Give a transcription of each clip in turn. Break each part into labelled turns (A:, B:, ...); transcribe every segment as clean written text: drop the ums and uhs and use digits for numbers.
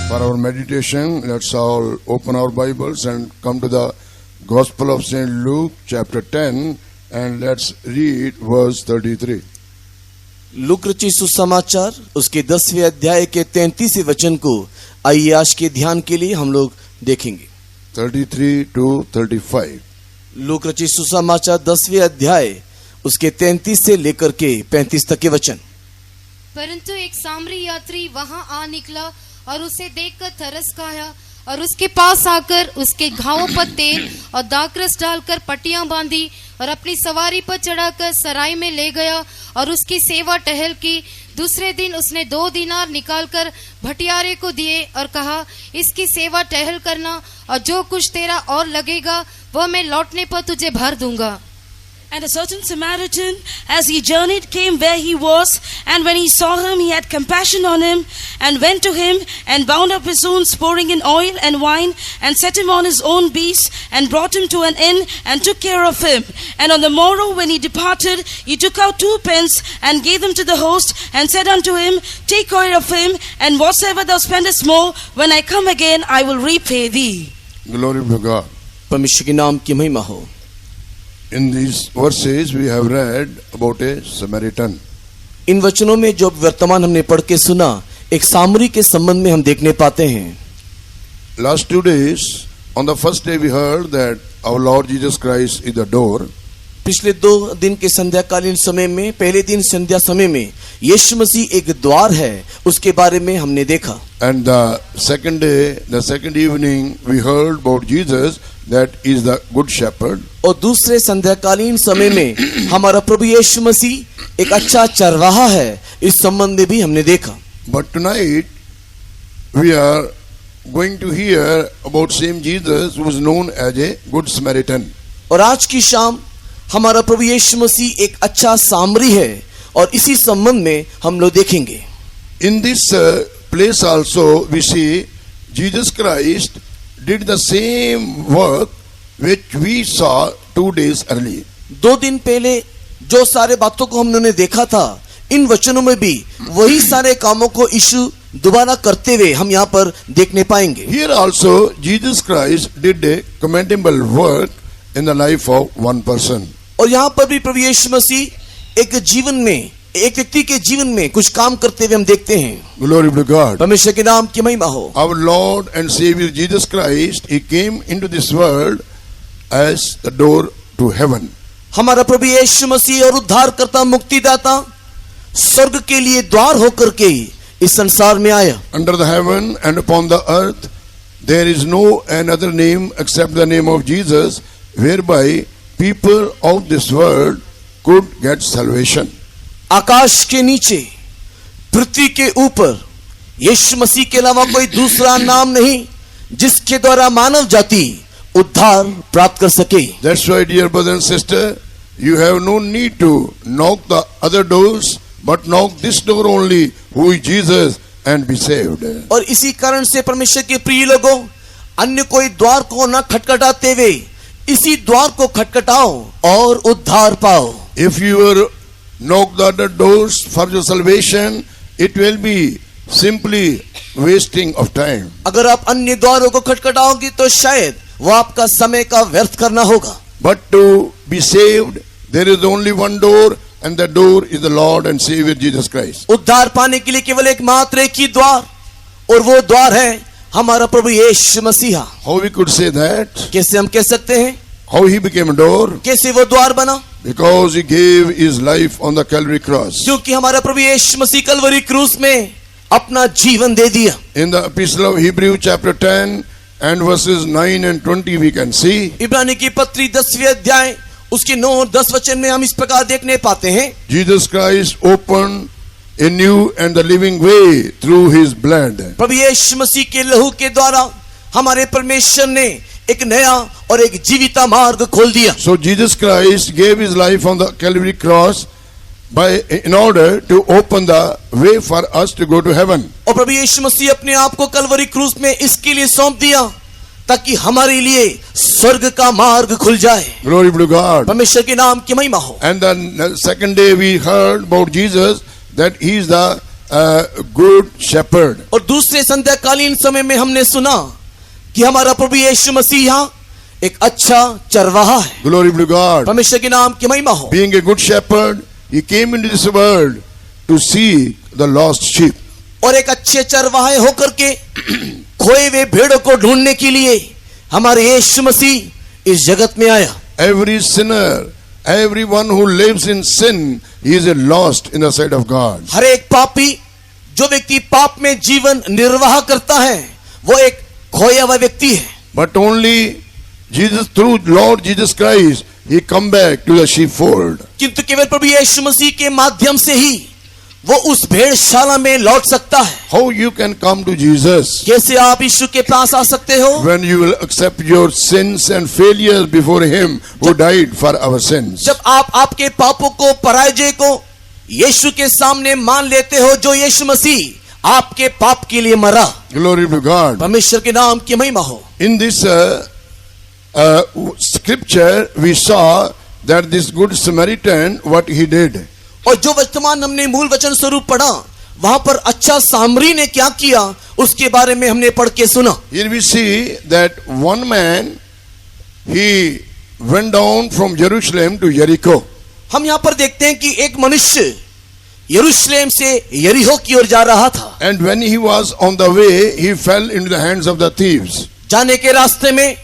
A: For our meditation, let's all open our Bibles and come to the Gospel of St. Luke, chapter 10, and let's read verse 33.
B: Look रचित सुसमाचार उसके 10वें अध्याय के 33वें वचन को आइए आज के ध्यान के लिए हम लोग देखेंगे।
A: 33 to 35.
B: लूक रचित सुसमाचार 10वें अध्याय उसके 33 से लेकर के 35 तक के वचन।
C: परंतु एक सामरी यात्री वहां आ निकला और उसे देखकर तरस खाया और उसके पास आकर उसके घावों पर तेल और दाखरस डालकर पट्टियां बांधी और अपनी सवारी पर चढ़ाकर सराय में ले गया और उसकी सेवा टहल की। दूसरे दिन उसने 2 दीनार निकालकर भटियारे को दिए और कहा, इसकी सेवा टहल करना और जो कुछ तेरा और लगेगा वह मैं लौटने पर तुझे भर दूंगा।
D: And a certain Samaritan, as he journeyed, came where he was, and when he saw him, he had compassion on him, and went to him, and bound up his wounds, pouring in oil and wine, and set him on his own beast, and brought him to an inn, and took care of him. And on the morrow, when he departed, he took out 2 pence, and gave them to the host, and said unto him, take care of him, and whatsoever thou spendest more, when I come again, I will repay thee.
A: Glory to God.
B: परमेश्वर के नाम की महिमा हो।
A: In these verses, we have read about a Samaritan.
B: इन वचनों में जो वर्तमान हमने पढ़ के सुना, एक सामरी के संबंध में हम देखने पाते हैं।
A: Last 2 days, on the first day we heard that our Lord Jesus Christ is the door.
B: पिछले 2 दिन के संध्याकालीन समय में, पहले दिन संध्या समय में यीशु मसीह एक द्वार है, उसके बारे में हमने देखा।
A: And the second day, the second evening, we heard about Jesus, that is the good shepherd.
B: और दूसरे संध्याकालीन समय में हमारा प्रभु यीशु मसीह एक अच्छा चरवाहा है, इस संबंध में भी हमने देखा।
A: But tonight, we are going to hear about same Jesus who is known as a good Samaritan.
B: और आज की शाम हमारा प्रभु यीशु मसीह एक अच्छा सामरी है, और इसी संबंध में हम लोग देखेंगे।
A: In this place also, we see Jesus Christ did the same work which we saw 2 days earlier.
B: 2 दिन पहले जो सारे बातों को हमने देखा था, इन वचनों में भी वही सारे कामों को यीशु दोबारा करते हुए हम यहाँ पर देखने पाएंगे।
A: Here also, Jesus Christ did a commendable work in the life of one person.
B: और यहाँ पर भी प्रभु यीशु मसीह एक जीवन में, एक व्यक्ति के जीवन में कुछ काम करते हुए हम देखते हैं।
A: Glory to God.
B: परमेश्वर के नाम की महिमा हो।
A: Our Lord and Savior Jesus Christ, He came into this world as the door to heaven.
B: हमारा प्रभु यीशु मसीह और उद्धारकर्ता मुक्तिदाता स्वर्ग के लिए द्वार होकर के इस संसार में आया।
A: Under the heaven and upon the earth, there is no another name except the name of Jesus, whereby people of this world could get salvation.
B: आकाश के नीचे, पृथ्वी के ऊपर यीशु मसीह के अलावा कोई दूसरा नाम नहीं जिसके द्वारा मानव जाति उद्धार प्राप्त कर सके।
A: That's why, dear brother and sister, you have no need to knock the other doors, but knock this door only, who is Jesus, and be saved.
B: और इसी कारण से परमेश्वर के प्रिय लोगों, अन्य कोई द्वार को न खटखटाते हुए इसी द्वार को खटखटाओ और उद्धार पाओ।
A: If you knock the other doors for your salvation, it will be simply wasting of time.
B: अगर आप अन्य द्वारों को खटखटाओगे तो शायद वो आपका समय का व्यर्थ करना होगा।
A: But to be saved, there is only one door, and the door is the Lord and Savior Jesus Christ.
B: उद्धार पाने के लिए केवल एक मात्र एक ही द्वार, और वो द्वार है हमारा प्रभु यीशु मसीहा।
A: How we could say that?
B: कैसे हम कह सकते हैं?
A: How He became a door?
B: कैसे वो द्वार बना?
A: Because He gave His life on the Calvary cross.
B: क्योंकि हमारा प्रभु यीशु मसीह कलवरी क्रूस में अपना जीवन दे दिया।
A: In the Epistle of Hebrew chapter 10 and verses 9 and 20, we can see
B: इब्रानी की पत्री 10वें अध्याय उसके 9 और 10 वचन में हम इस प्रकार देखने पाते हैं।
A: Jesus Christ opened a new and the living way through His blood.
B: प्रभु यीशु मसीह के लहू के द्वारा हमारे परमेश्वर ने एक नया और एक जीविता मार्ग खोल दिया।
A: So Jesus Christ gave His life on the Calvary cross in order to open the way for us to go to heaven.
B: और प्रभु यीशु मसीह अपने आप को कलवरी क्रूस में इसके लिए सौंप दिया ताकि हमारे लिए स्वर्ग का मार्ग खुल जाए।
A: Glory to God.
B: परमेश्वर के नाम की महिमा हो।
A: And then the second day we heard about Jesus, that He is the a good shepherd.
B: और दूसरे संध्याकालीन समय में हमने सुना कि हमारा प्रभु यीशु मसीह यहाँ एक अच्छा चरवाहा है।
A: Glory be to God.
B: परमेश्वर के नाम की महिमा हो।
A: Being a good shepherd, he came into this world to seek the lost sheep.
B: और एक अच्छे चरवाहे होकर के खोए हुए भेड़ों को ढूंढने के लिए हमारे यीशु मसीह इस जगत में आया।
A: Every sinner, everyone who lives in sin, he is lost in the sight of God.
B: हर एक पापी, जो व्यक्ति पाप में जीवन निर्वाह करता है, वो एक खोया हुआ व्यक्ति है।
A: But only Jesus, through Lord Jesus Christ, he come back to the sheepfold.
B: किंतु केवल प्रभु यीशु मसीह के माध्यम से ही वो उस भेड़शाला में लौट सकता है।
A: How you can come to Jesus?
B: कैसे आप यीशु के पास आ सकते हो?
A: When you will accept your sins and failures before him who died for our sins.
B: जब आप आपके पापों को, पराजय को यीशु के सामने मान लेते हो, जो यीशु मसीह आपके पाप के लिए मरा।
A: Glory to God.
B: परमेश्वर के नाम की महिमा हो।
A: In this scripture, we saw that this good Samaritan, what he did.
B: और जो वर्तमान हमने मूल वचन स्वरूप पढ़ा, वहां पर अच्छा सामरी ने क्या किया, उसके बारे में हमने पढ़ के सुना।
A: Here we see that one man, he went down from Jerusalem to Jericho.
B: हम यहाँ पर देखते हैं कि एक मनुष्य यरूशलेम से यरीहो की ओर जा रहा था।
A: And when he was on the way, he fell into the hands of the thieves.
B: जाने के रास्ते में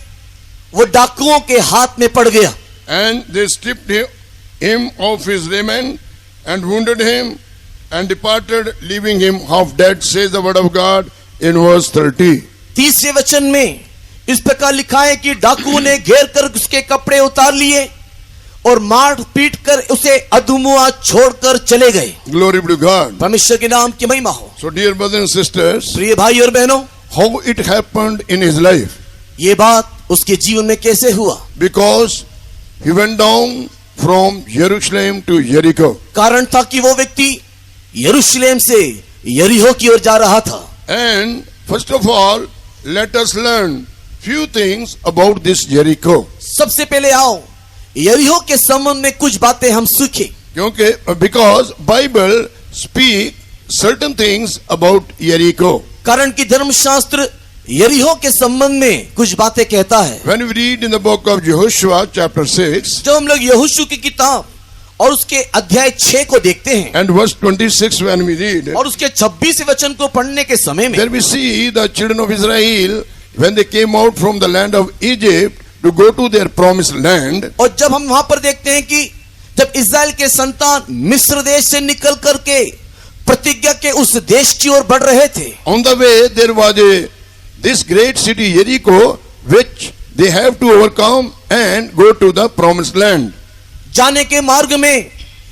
B: वो डाकुओं के हाथ में पड़ गया।
A: And they stripped him of his raiment and wounded him and departed, leaving him half dead, says the word of God in verse 30.
B: 30वें वचन में इस प्रकार लिखा है कि डाकुओं ने घेर कर उसके कपड़े उतार लिए और मार पीट कर उसे अधमुआ छोड़कर चले गए।
A: Glory be to God.
B: परमेश्वर के नाम की महिमा हो।
A: So dear brothers and sisters,
B: प्रिय भाई और बहनों,
A: how it happened in his life?
B: ये बात उसके जीवन में कैसे हुआ?
A: Because he went down from Jerusalem to Jericho.
B: कारण था कि वो व्यक्ति यरूशलेम से यरीहो की ओर जा रहा था।
A: And first of all, let us learn few things about this Jericho.
B: सबसे पहले आओ यरीहो के संबंध में कुछ बातें हम सीखें।
A: क्योंकि because Bible speak certain things about Jericho.
B: कारण कि धर्मशास्त्र यरीहो के संबंध में कुछ बातें कहता है।
A: When we read in the book of Joshua chapter 6
B: जब हम लोग यहोशू की किताब और उसके अध्याय 6 को देखते हैं
A: and verse 26, when we read,
B: और उसके 26वें वचन को पढ़ने के समय में
A: there we see the children of Israel when they came out from the land of Egypt to go to their promised land.
B: और जब हम वहां पर देखते हैं कि जब इस्राएल के संतान मिस्र देश से निकल करके प्रतिज्ञा के उस देश की ओर बढ़ रहे थे,
A: On the way there was this great city Jericho which they have to overcome and go to the promised land.
B: जाने के मार्ग में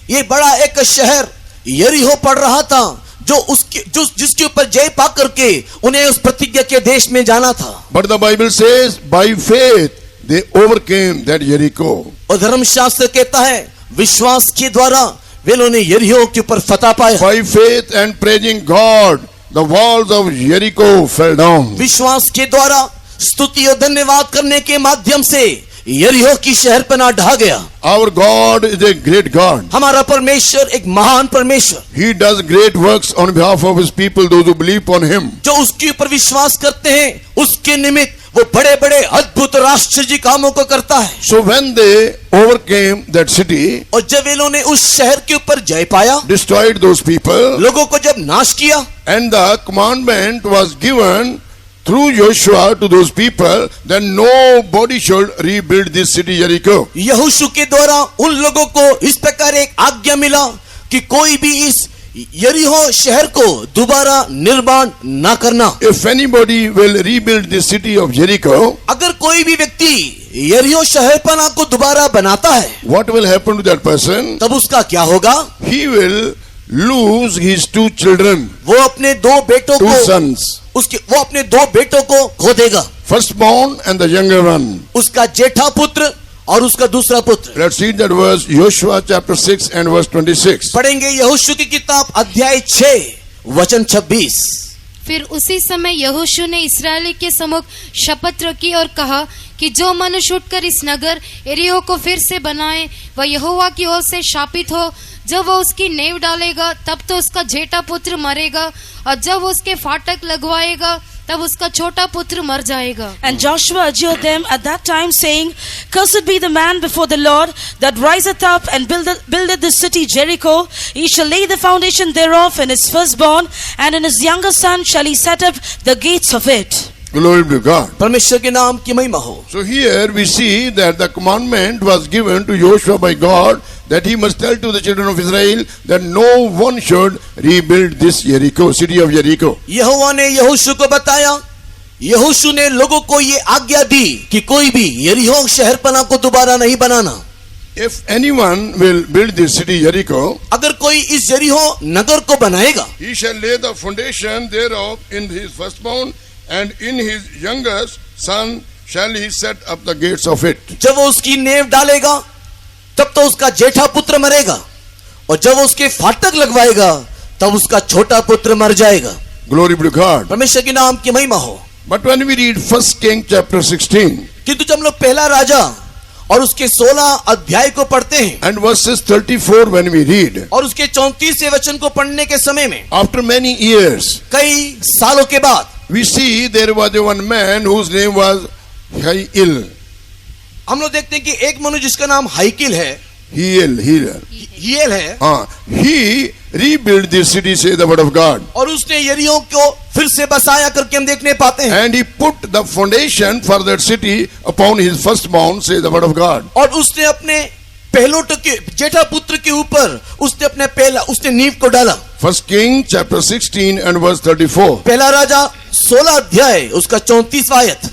B: ये बड़ा एक शहर यरीहो पड़ रहा था, जिसके ऊपर जय पा करके उन्हें उस प्रतिज्ञा के देश में जाना था।
A: But the Bible says by faith they overcame that Jericho.
B: और धर्मशास्त्र कहता है विश्वास के द्वारा वे लोगों ने यरीहो के ऊपर फतह पाया।
A: By faith and praising God, the walls of Jericho fell down.
B: विश्वास के द्वारा स्तुति और धन्यवाद करने के माध्यम से यरीहो की शहरपनाह ढहा गया।
A: Our God is a great God.
B: हमारा परमेश्वर एक महान परमेश्वर,
A: He does great works on behalf of His people, those who believe on Him.
B: जो उसके ऊपर विश्वास करते हैं उसके निमित्त वो बड़े बड़े अद्भुत राष्ट्रजी कामों को करता है।
A: So when they overcame that city,
B: और जब वे लोगों ने उस शहर के ऊपर जय पाया,
A: destroyed those people,
B: लोगों को जब नाश किया,
A: and the commandment was given through Joshua to those people that nobody should rebuild this city Jericho.
B: यहोशू के द्वारा उन लोगों को इस प्रकार एक आज्ञा मिला कि कोई भी इस यरीहो शहर को दोबारा निर्माण ना करना।
A: If anybody will rebuild this city of Jericho,
B: अगर कोई भी व्यक्ति यरीहो शहरपनाह को दोबारा बनाता है,
A: what will happen to that person?
B: तब उसका क्या होगा?
A: He will lose his two children,
B: वो अपने दो बेटों
A: two
B: को
A: sons,
B: वो अपने दो बेटों को खो देगा,
A: firstborn and the younger one.
B: उसका जेठा पुत्र और उसका दूसरा पुत्र।
A: Let's read that verse, Joshua chapter 6 and verse 26.
B: पढ़ेंगे यहोशू की किताब अध्याय 6 वचन 26।
C: फिर उसी समय यहोशू ने इस्राएल के सम्मुख शपथ रखी और कहा कि जो मनुष्य उठकर इस नगर यरीहो को फिर से बनाए वह यहोवा की ओर से शापित हो। जब वो उसकी नेव डालेगा तब तो उसका जेठा पुत्र मरेगा, और जब वो उसके फाटक लगवाएगा तब उसका छोटा पुत्र मर जाएगा।
D: And Joshua adjured them at that time, saying, Cursed be the man before the Lord that riseth up and buildeth this city Jericho. He shall lay the foundation thereof in his firstborn, and in his younger son shall he set up the gates of it.
A: Glory be to God.
B: परमेश्वर के नाम की महिमा हो।
A: So here we see that the commandment was given to Joshua by God that he must tell to the children of Israel that no one should rebuild this Jericho, city of Jericho.
B: यहोवा ने यहोशू को बताया, यहोशू ने लोगों को ये आज्ञा दी कि कोई भी यरीहो शहरपना को दोबारा नहीं बनाना।
A: If anyone will build this city Jericho,
B: अगर कोई इस यरीहो नगर को बनाएगा,
A: he shall lay the foundation thereof in his firstborn, and in his youngest son shall he set up the gates of it.
B: जब वो उसकी नेव डालेगा तब तो उसका जेठा पुत्र मरेगा, और जब वो उसके फाटक लगवाएगा तब उसका छोटा पुत्र मर जाएगा।
A: Glory be to God.
B: परमेश्वर के नाम की महिमा हो।
A: But when we read 1 King chapter 16
B: किंतु जब हम लोग पहला राजा और उसके 16 अध्याय को पढ़ते हैं
A: and verses 34 when we read,
B: और उसके 34वें वचन को पढ़ने के समय में
A: after many years,
B: कई सालों के बाद
A: we see there was one man whose name was Hiel.
B: हम लोग देखते हैं कि एक मनुष्य जिसका नाम हाइकिल है,
A: Hiel.
B: हिएल है,
A: He rebuilt this city, say the word of God.
B: और उसने यरीहो को फिर से बसाया करके हम देखने पाते हैं,
A: And he put the foundation for that city upon his firstborn, say the word of God.
B: और उसने अपने पहलोट के जेठा पुत्र के ऊपर उसने नींव को डाला।
A: 1 King chapter 16 and verse 34.
B: पहला राजा 16 अध्याय उसका 34वां आयत।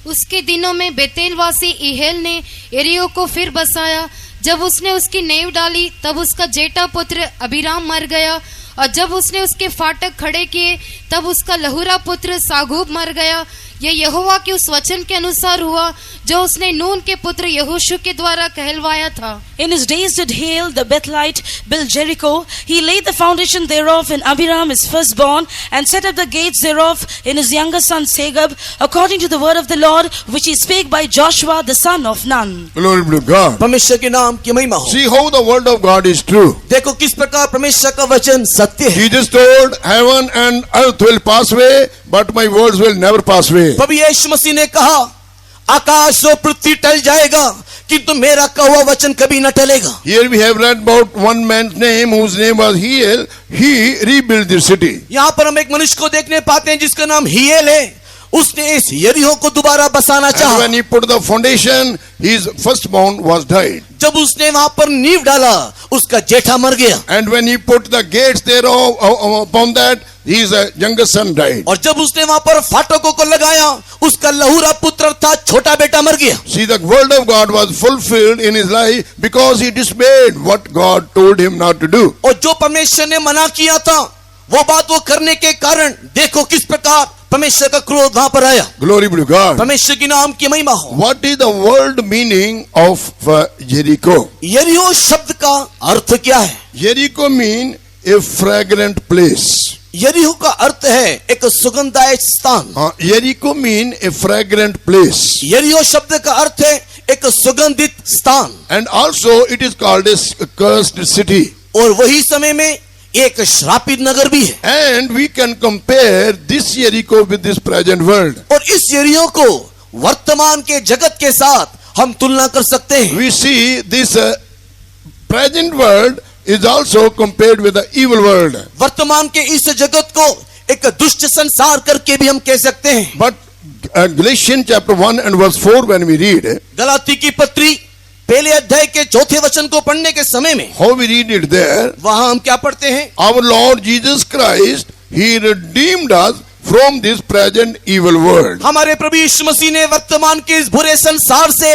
C: उसके दिनों में बेतेलवासी इहेल ने यरीहो को फिर बसाया। जब उसने उसकी नेव डाली तब उसका जेठा पुत्र अबीराम मर गया, और जब उसने उसके फाटक खड़े किए तब उसका लहुरा पुत्र सागूब मर गया। यह यहोवा के उस वचन के अनुसार हुआ जो उसने नून के पुत्र यहोशू के द्वारा कहलवाया था।
D: In his days did Hiel the Bethelite build Jericho. He laid the foundation thereof in Abiram his firstborn, and set up the gates thereof in his younger son Segub, according to the word of the Lord which he spake by Joshua the son of Nun.
A: Glory be to God.
B: परमेश्वर के नाम की महिमा हो।
A: See how the word of God is true.
B: देखो किस प्रकार परमेश्वर का वचन सत्य है।
A: Jesus told, heaven and earth will pass away, but my words will never pass away.
B: प्रभु यीशु मसीह ने कहा, आकाश और पृथ्वी टल जाएगा किंतु मेरा कहा वचन कभी न टलेगा।
A: Here we have read about one man's name whose name was Hiel. He rebuilt the city.
B: यहाँ पर हम एक मनुष्य को देखने पाते हैं जिसका नाम हिएल है। उसने इस यरीहो को दोबारा बसाना
A: And
B: चाहा।
A: when he put the foundation, his firstborn was died.
B: जब उसने वहां पर नींव डाला उसका जेठा मर गया,
A: And when he put the gates thereof upon that, his younger son died.
B: और जब उसने वहां पर फाटकों को लगाया उसका लहुरा पुत्र था छोटा बेटा मर गया।
A: See, the word of God was fulfilled in his life because he disobeyed what God told him not to do.
B: और जो परमेश्वर ने मना किया था वो बात वो करने के कारण देखो किस प्रकार परमेश्वर का क्रोध वहां पर आया।
A: Glory be to God.
B: परमेश्वर की नाम की महिमा हो।
A: What is the word meaning of Jericho?
B: यरीहो शब्द का अर्थ क्या है?
A: Jericho mean a fragrant place.
B: यरीहो का अर्थ है एक सुगंधदायक स्थान।
A: Jericho mean a fragrant place.
B: यरीहो शब्द का अर्थ है एक सुगंधित स्थान,
A: And also it is called a cursed city.
B: और वही समय में एक श्रापित नगर भी है।
A: And we can compare this Jericho with this present world.
B: और इस यरीहो को वर्तमान के जगत के साथ हम तुलना कर सकते हैं।
A: We see this present world is also compared with the evil world.
B: वर्तमान के इस जगत को एक दुष्ट संसार करके भी हम कह सकते हैं।
A: But Galatians chapter 1 and verse 4 when we read,
B: Galati की पत्री पहले अध्याय के 4थे वचन को पढ़ने के समय में
A: how we read it there,
B: वहां हम क्या पढ़ते हैं?
A: our Lord Jesus Christ, He redeemed us from this present evil world.
B: हमारे प्रभु यीशु मसीह ने वर्तमान के इस बुरे संसार से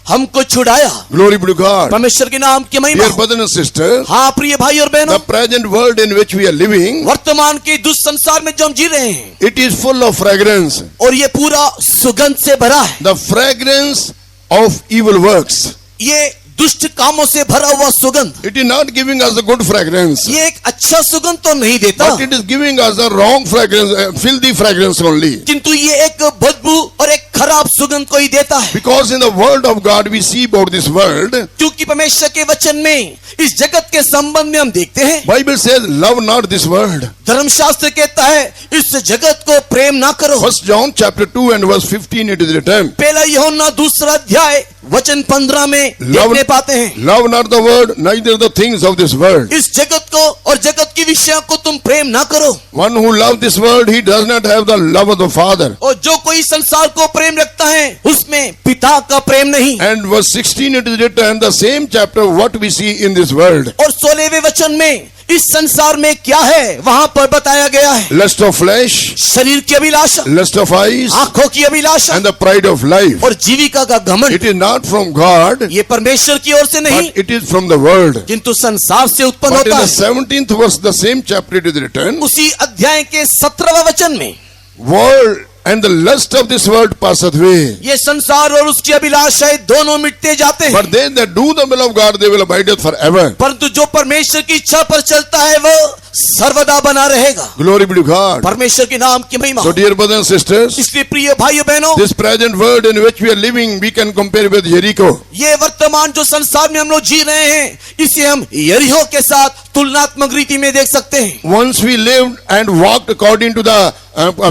B: हमको छुड़ाया।
A: Glory be to God.
B: परमेश्वर के नाम की महिमा
A: Dear
B: हो।
A: brothers and sisters,
B: हाँ प्रिय भाई और बहनों,
A: the present world in which we are living,
B: वर्तमान के दुष्ट संसार में जो हम जी रहे हैं
A: it is full of fragrance.
B: और ये पूरा सुगंध से भरा है।
A: The fragrance of evil works.
B: ये दुष्ट कामों से भरा हुआ सुगंध,
A: It is not giving us a good fragrance,
B: ये एक अच्छा सुगंध तो नहीं देता,
A: but it is giving us a wrong fragrance, filthy fragrance only.
B: किंतु ये एक बदबू और एक खराब सुगंध को ही देता है।
A: Because in the word of God we see about this world.
B: क्योंकि परमेश्वर के वचन में इस जगत के संबंध में हम देखते हैं,
A: Bible says, love not this world.
B: धर्मशास्त्र कहता है इस जगत को प्रेम ना करो।
A: 1 John chapter 2 and verse 15 it is written.
B: पहला यूहन्ना 2 अध्याय वचन 15 में देखने पाते हैं,
A: Love not the world, neither the things of this world.
B: इस जगत को और जगत की विषयों को तुम प्रेम ना करो।
A: One who loves this world, he does not have the love of the Father.
B: और जो कोई संसार को प्रेम रखता है उसमें पिता का प्रेम नहीं।
A: And verse 16 it is written, the same chapter what we see in this world.
B: और 16वें वचन में इस संसार में क्या है वहां पर बताया गया है,
A: Lust of flesh,
B: शरीर की अभिलाषा,
A: lust of eyes,
B: आंखों की अभिलाषा
A: and the pride of life.
B: और जीविका का घमंड।
A: It is not from God,
B: ये परमेश्वर की ओर से नहीं
A: but it is from the world.
B: किंतु संसार से उत्पन्न
A: But in
B: होता
A: the
B: है।
A: 17th verse, the same chapter it is written,
B: उसी अध्याय के 17वें वचन में
A: world and the lust of this world passeth away.
B: ये संसार और उसकी अभिलाषाएं दोनों मिटते जाते हैं,
A: But they that do the will of God, they will abide forever.
B: परंतु जो परमेश्वर की इच्छा पर चलता है वो सर्वदा बना रहेगा।
A: Glory be to God.
B: परमेश्वर के नाम की महिमा
A: So
B: हो।
A: dear brothers and sisters,
B: इसलिए प्रिय भाइयों बहनों,
A: this present world in which we are living, we can compare with Jericho.
B: ये वर्तमान जो संसार में हम लोग जी रहे हैं इसे हम यरीहो के साथ तुलनात्मक रीति में देख सकते हैं।
A: Once we lived and walked according to the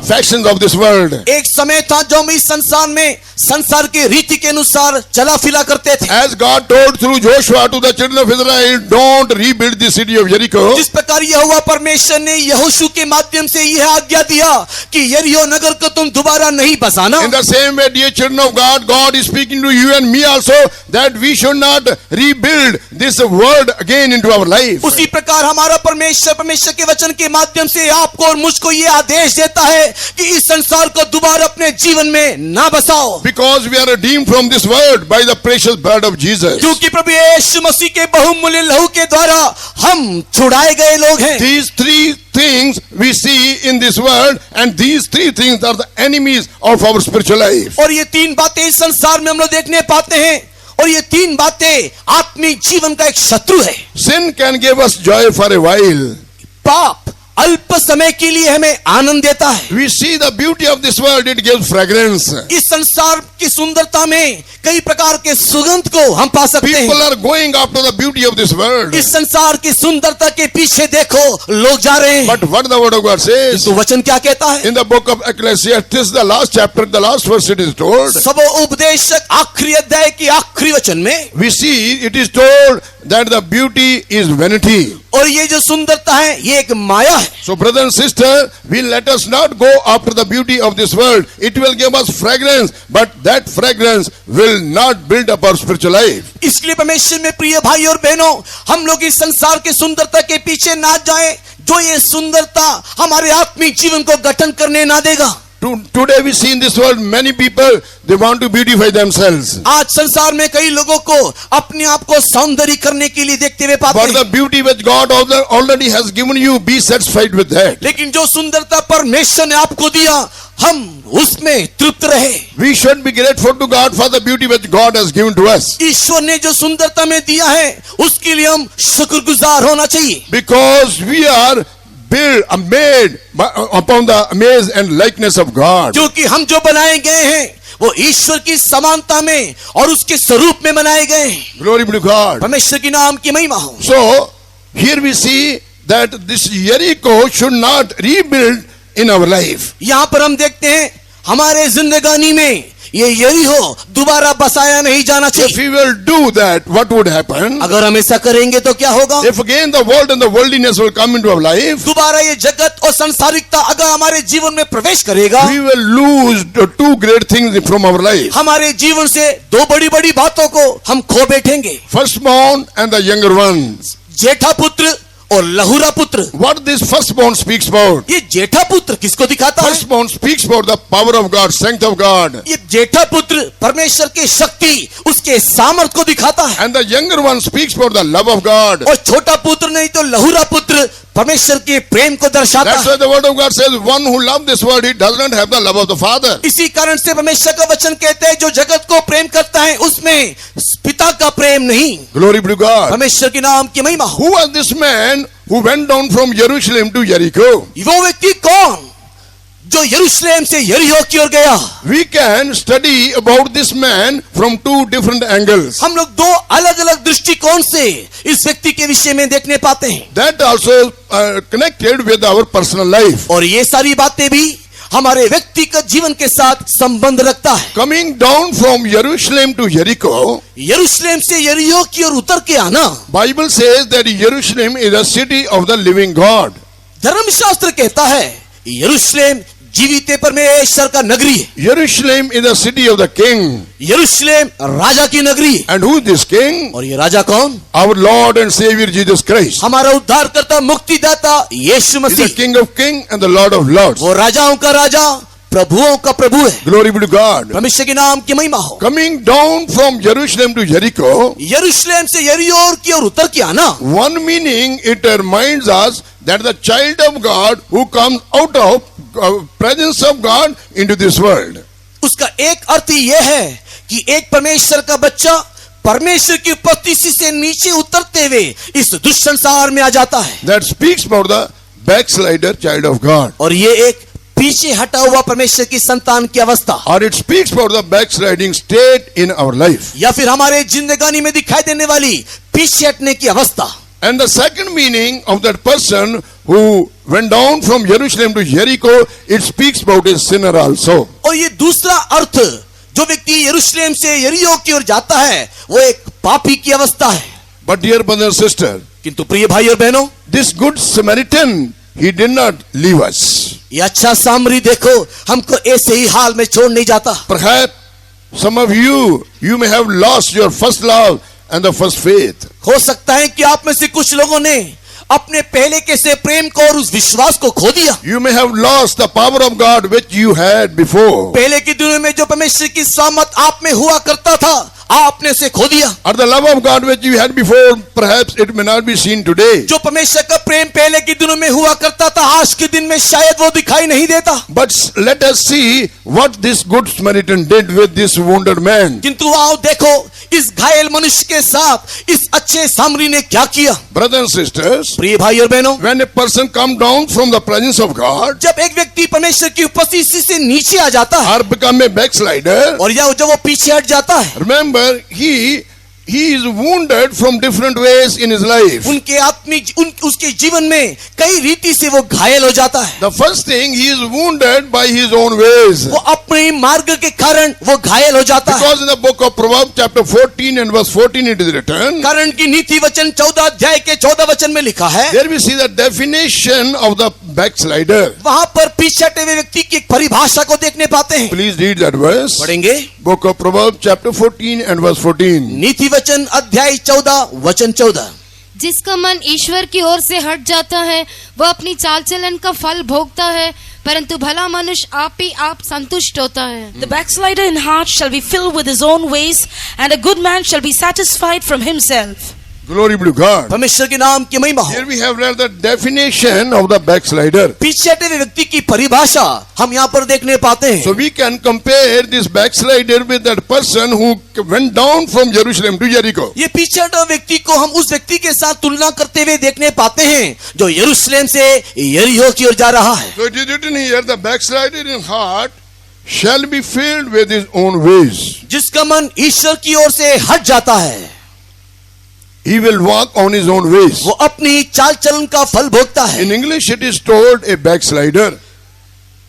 A: fashions of this world.
B: एक समय था जो हम इस संसार में संसार के रीति के अनुसार चला फिरा करते थे।
A: As God told through Joshua to the children of Israel, don't rebuild the city of Jericho.
B: जिस प्रकार यहोवा परमेश्वर ने यहोशू के माध्यम से यह आज्ञा दिया कि यरीहो नगर को तुम दोबारा नहीं बसाना,
A: In the same way, dear children of God, God is speaking to you and me also that we should not rebuild this world again into our life.
B: उसी प्रकार हमारा परमेश्वर के वचन के माध्यम से आपको और मुझको ये आदेश देता है कि इस संसार को दोबारा अपने जीवन में ना बसाओ।
A: Because we are redeemed from this world by the precious blood of Jesus.
B: क्योंकि प्रभु यीशु मसीह के बहुमूल्य लहू के द्वारा हम छुड़ाए गए लोग हैं।
A: These three things we see in this world, and these three things are the enemies of our spiritual life.
B: और ये तीन बातें इस संसार में हम लोग देखने पाते हैं और ये तीन बातें आत्मिक जीवन का एक शत्रु है।
A: Sin can give us joy for a while.
B: पाप अल्प समय के लिए हमें आनंद देता है।
A: We see the beauty of this world, it gives fragrance.
B: इस संसार की सुंदरता में कई प्रकार के सुगंध को हम पा सकते
A: People
B: हैं।
A: are going after the beauty of this world.
B: इस संसार की सुंदरता के पीछे देखो लोग जा रहे हैं।
A: But what the word of God says,
B: तो वचन क्या कहता है?
A: in the book of Ecclesiastes, the last chapter, the last verse it is told,
B: सब उपदेशक आखिरी अध्याय की आखिरी वचन में
A: we see it is told that the beauty is vanity.
B: और ये जो सुंदरता है ये एक माया है।
A: So brother and sister, we let us not go after the beauty of this world. It will give us fragrance, but that fragrance will not build up our spiritual life.
B: इसलिए परमेश्वर में प्रिय भाई और बहनों, हम लोग इस संसार के सुंदरता के पीछे ना जाएं, जो ये सुंदरता हमारे आत्मिक जीवन को गठन करने ना देगा।
A: Today we see in this world many people, they want to beautify themselves.
B: आज संसार में कई लोगों को अपने आप को सौंदर्य करने के लिए देखते हुए पाते
A: For
B: हैं।
A: the beauty which God already has given you, be satisfied with that.
B: लेकिन जो सुंदरता परमेश्वर ने आपको दिया, हम उसमें तृप्त रहे।
A: We should be grateful to God for the beauty which God has given to us.
B: ईश्वर ने जो सुंदरता में दिया है उसके लिए हम शुक्रगुजार होना चाहिए।
A: Because we are made upon the image and likeness of God.
B: क्योंकि हम जो बनाए गए हैं वो ईश्वर की समानता में और उसके स्वरूप में बनाए गए हैं।
A: Glory be to God.
B: परमेश्वर की नाम की महिमा हो।
A: So here we see that this Jericho should not rebuild in our life.
B: यहाँ पर हम देखते हैं हमारे जिंदगानी में ये यरीहो दोबारा बसाया नहीं जाना
A: If
B: चाहिए।
A: we will do that, what would happen?
B: अगर हम ऐसा करेंगे तो क्या होगा?
A: If again the world and the worldliness will come into our life,
B: दोबारा ये जगत और संसारिकता अगर हमारे जीवन में प्रवेश करेगा,
A: we will lose the two great things from our life.
B: हमारे जीवन से दो बड़ी बड़ी बातों को हम खो बैठेंगे।
A: Firstborn and the younger ones.
B: जेठा पुत्र और लहुरा पुत्र।
A: What this firstborn speaks about?
B: ये जेठा पुत्र किसको दिखाता है?
A: Firstborn speaks about the power of God, strength of God.
B: ये जेठा पुत्र परमेश्वर की शक्ति, उसके सामर्थ को दिखाता है।
A: And the younger one speaks about the love of God.
B: और छोटा पुत्र नहीं तो लहुरा पुत्र परमेश्वर के प्रेम को दर्शाता
A: That's
B: है।
A: why the word of God says, one who loves this world, he does not have the love of the Father.
B: इसी कारण से परमेश्वर का वचन कहते हैं जो जगत को प्रेम करता है उसमें पिता का प्रेम नहीं।
A: Glory be to God.
B: परमेश्वर के नाम की महिमा हो।
A: Who was this man who went down from Jerusalem to Jericho?
B: वो व्यक्ति कौन जो यरूशलेम से यरीहो की ओर गया।
A: We can study about this man from two different angles.
B: हम लोग दो अलग अलग दृष्टिकोण से इस व्यक्ति के विषय में देखने पाते हैं।
A: That also connected with our personal life.
B: और ये सारी बातें भी हमारे व्यक्तिगत जीवन के साथ संबंध रखता है।
A: Coming down from Jerusalem to Jericho,
B: यरूशलेम से यरीहो की ओर उतर के आना,
A: Bible says that Jerusalem is a city of the living God.
B: धर्मशास्त्र कहता है यरूशलेम जीवित परमेश्वर का नगरी है।
A: Jerusalem is the city of the king.
B: यरूशलेम राजा की नगरी है।
A: And who is this king?
B: और ये राजा कौन?
A: Our Lord and Savior Jesus Christ.
B: हमारा उद्धारकर्ता मुक्तिदाता यीशु
A: He is the
B: Masih.
A: King of kings and the Lord of lords.
B: वो राजाओं का राजा, प्रभुओं का प्रभु है।
A: Glory be to God.
B: परमेश्वर के नाम की महिमा हो।
A: Coming down from Jerusalem to Jericho,
B: यरूशलेम से यरीहो की ओर उतर के आना,
A: one meaning it reminds us that the child of God who comes out of presence of God into this world.
B: उसका एक अर्थ यह है कि एक परमेश्वर का बच्चा परमेश्वर की उपस्थिति से नीचे उतरते हुए इस दुष्ट संसार में आ जाता है।
A: That speaks about the backslider child of God.
B: और ये एक पीछे हटा हुआ परमेश्वर की संतान की अवस्था,
A: Or it speaks about the backsliding state in our life.
B: या फिर हमारे जिंदगानी में दिखाई देने वाली पीछे हटने की अवस्था।
A: And the second meaning of that person who went down from Jerusalem to Jericho, it speaks about a sinner also.
B: और ये दूसरा अर्थ, जो व्यक्ति यरूशलेम से यरीहो की ओर जाता है वो एक पापी की अवस्था है।
A: But dear brother and sister,
B: किंतु प्रिय भाई और बहनों,
A: this good Samaritan, he did not leave us.
B: ये अच्छा सामरी देखो हमको ऐसे ही हाल में छोड़ नहीं जाता।
A: Perhaps some of you may have lost your first love and the first faith.
B: हो सकता है कि आप में से कुछ लोगों ने अपने पहले के से प्रेम को और उस विश्वास को खो दिया।
A: You may have lost the power of God which you had before.
B: पहले के दिनों में जो परमेश्वर की सामत आप में हुआ करता था, आपने से खो दिया।
A: Or the love of God which you had before, perhaps it may not be seen today.
B: जो परमेश्वर का प्रेम पहले के दिनों में हुआ करता था, आज के दिन में शायद वो दिखाई नहीं देता।
A: But let us see what this good Samaritan did with this wounded man.
B: किंतु आओ देखो इस घायल मनुष्य के साथ इस अच्छे सामरी ने क्या किया।
A: Brothers and sisters,
B: प्रिय भाई और बहनों,
A: when a person come down from the presence of God
B: जब एक व्यक्ति परमेश्वर की उपस्थिति से नीचे आ जाता है
A: or become a backslider,
B: और या जब वो पीछे हट जाता है,
A: remember he is wounded from different ways in his life.
B: उनके आत्मिक उसके जीवन में कई रीति से वो घायल हो जाता है।
A: The first thing, he is wounded by his own ways.
B: वो अपने मार्ग के कारण वो घायल हो जाता है।
A: Because in the book of Proverbs chapter 14 and verse 14 it is written,
B: कारण की नीति वचन 14 अध्याय के 14 वचन में लिखा है,
A: there we see the definition of the backslider.
B: वहां पर पीछे हटे हुए व्यक्ति की एक परिभाषा को देखने पाते हैं।
A: Please read that verse.
B: पढ़ेंगे
A: Book of Proverbs chapter 14 and verse 14.
B: नीति वचन अध्याय 14 वचन 14।
C: जिसका मन ईश्वर की ओर से हट जाता है वह अपनी चाल चलन का फल भोगता है, परंतु भला मनुष्य आप ही आप संतुष्ट होता है।
D: The backslider in heart shall be filled with his own ways, and a good man shall be satisfied from himself.
A: Glory be to God.
B: परमेश्वर के नाम की महिमा हो।
A: Here we have read the definition of the backslider.
B: पीछे हटे हुए व्यक्ति की परिभाषा हम यहाँ पर देखने पाते हैं।
A: So we can compare this backslider with that person who went down from Jerusalem to Jericho.
B: ये पीछे हटा व्यक्ति को हम उस व्यक्ति के साथ तुलना करते हुए देखने पाते हैं जो यरूशलेम से यरीहो की ओर जा रहा है।
A: So it is written here, the backslider in heart shall be filled with his own ways.
B: जिसका मन ईश्वर की ओर से हट जाता है
A: He will walk on his own ways.
B: वो अपनी चाल चलन का फल भोगता है।
A: In English it is told a backslider.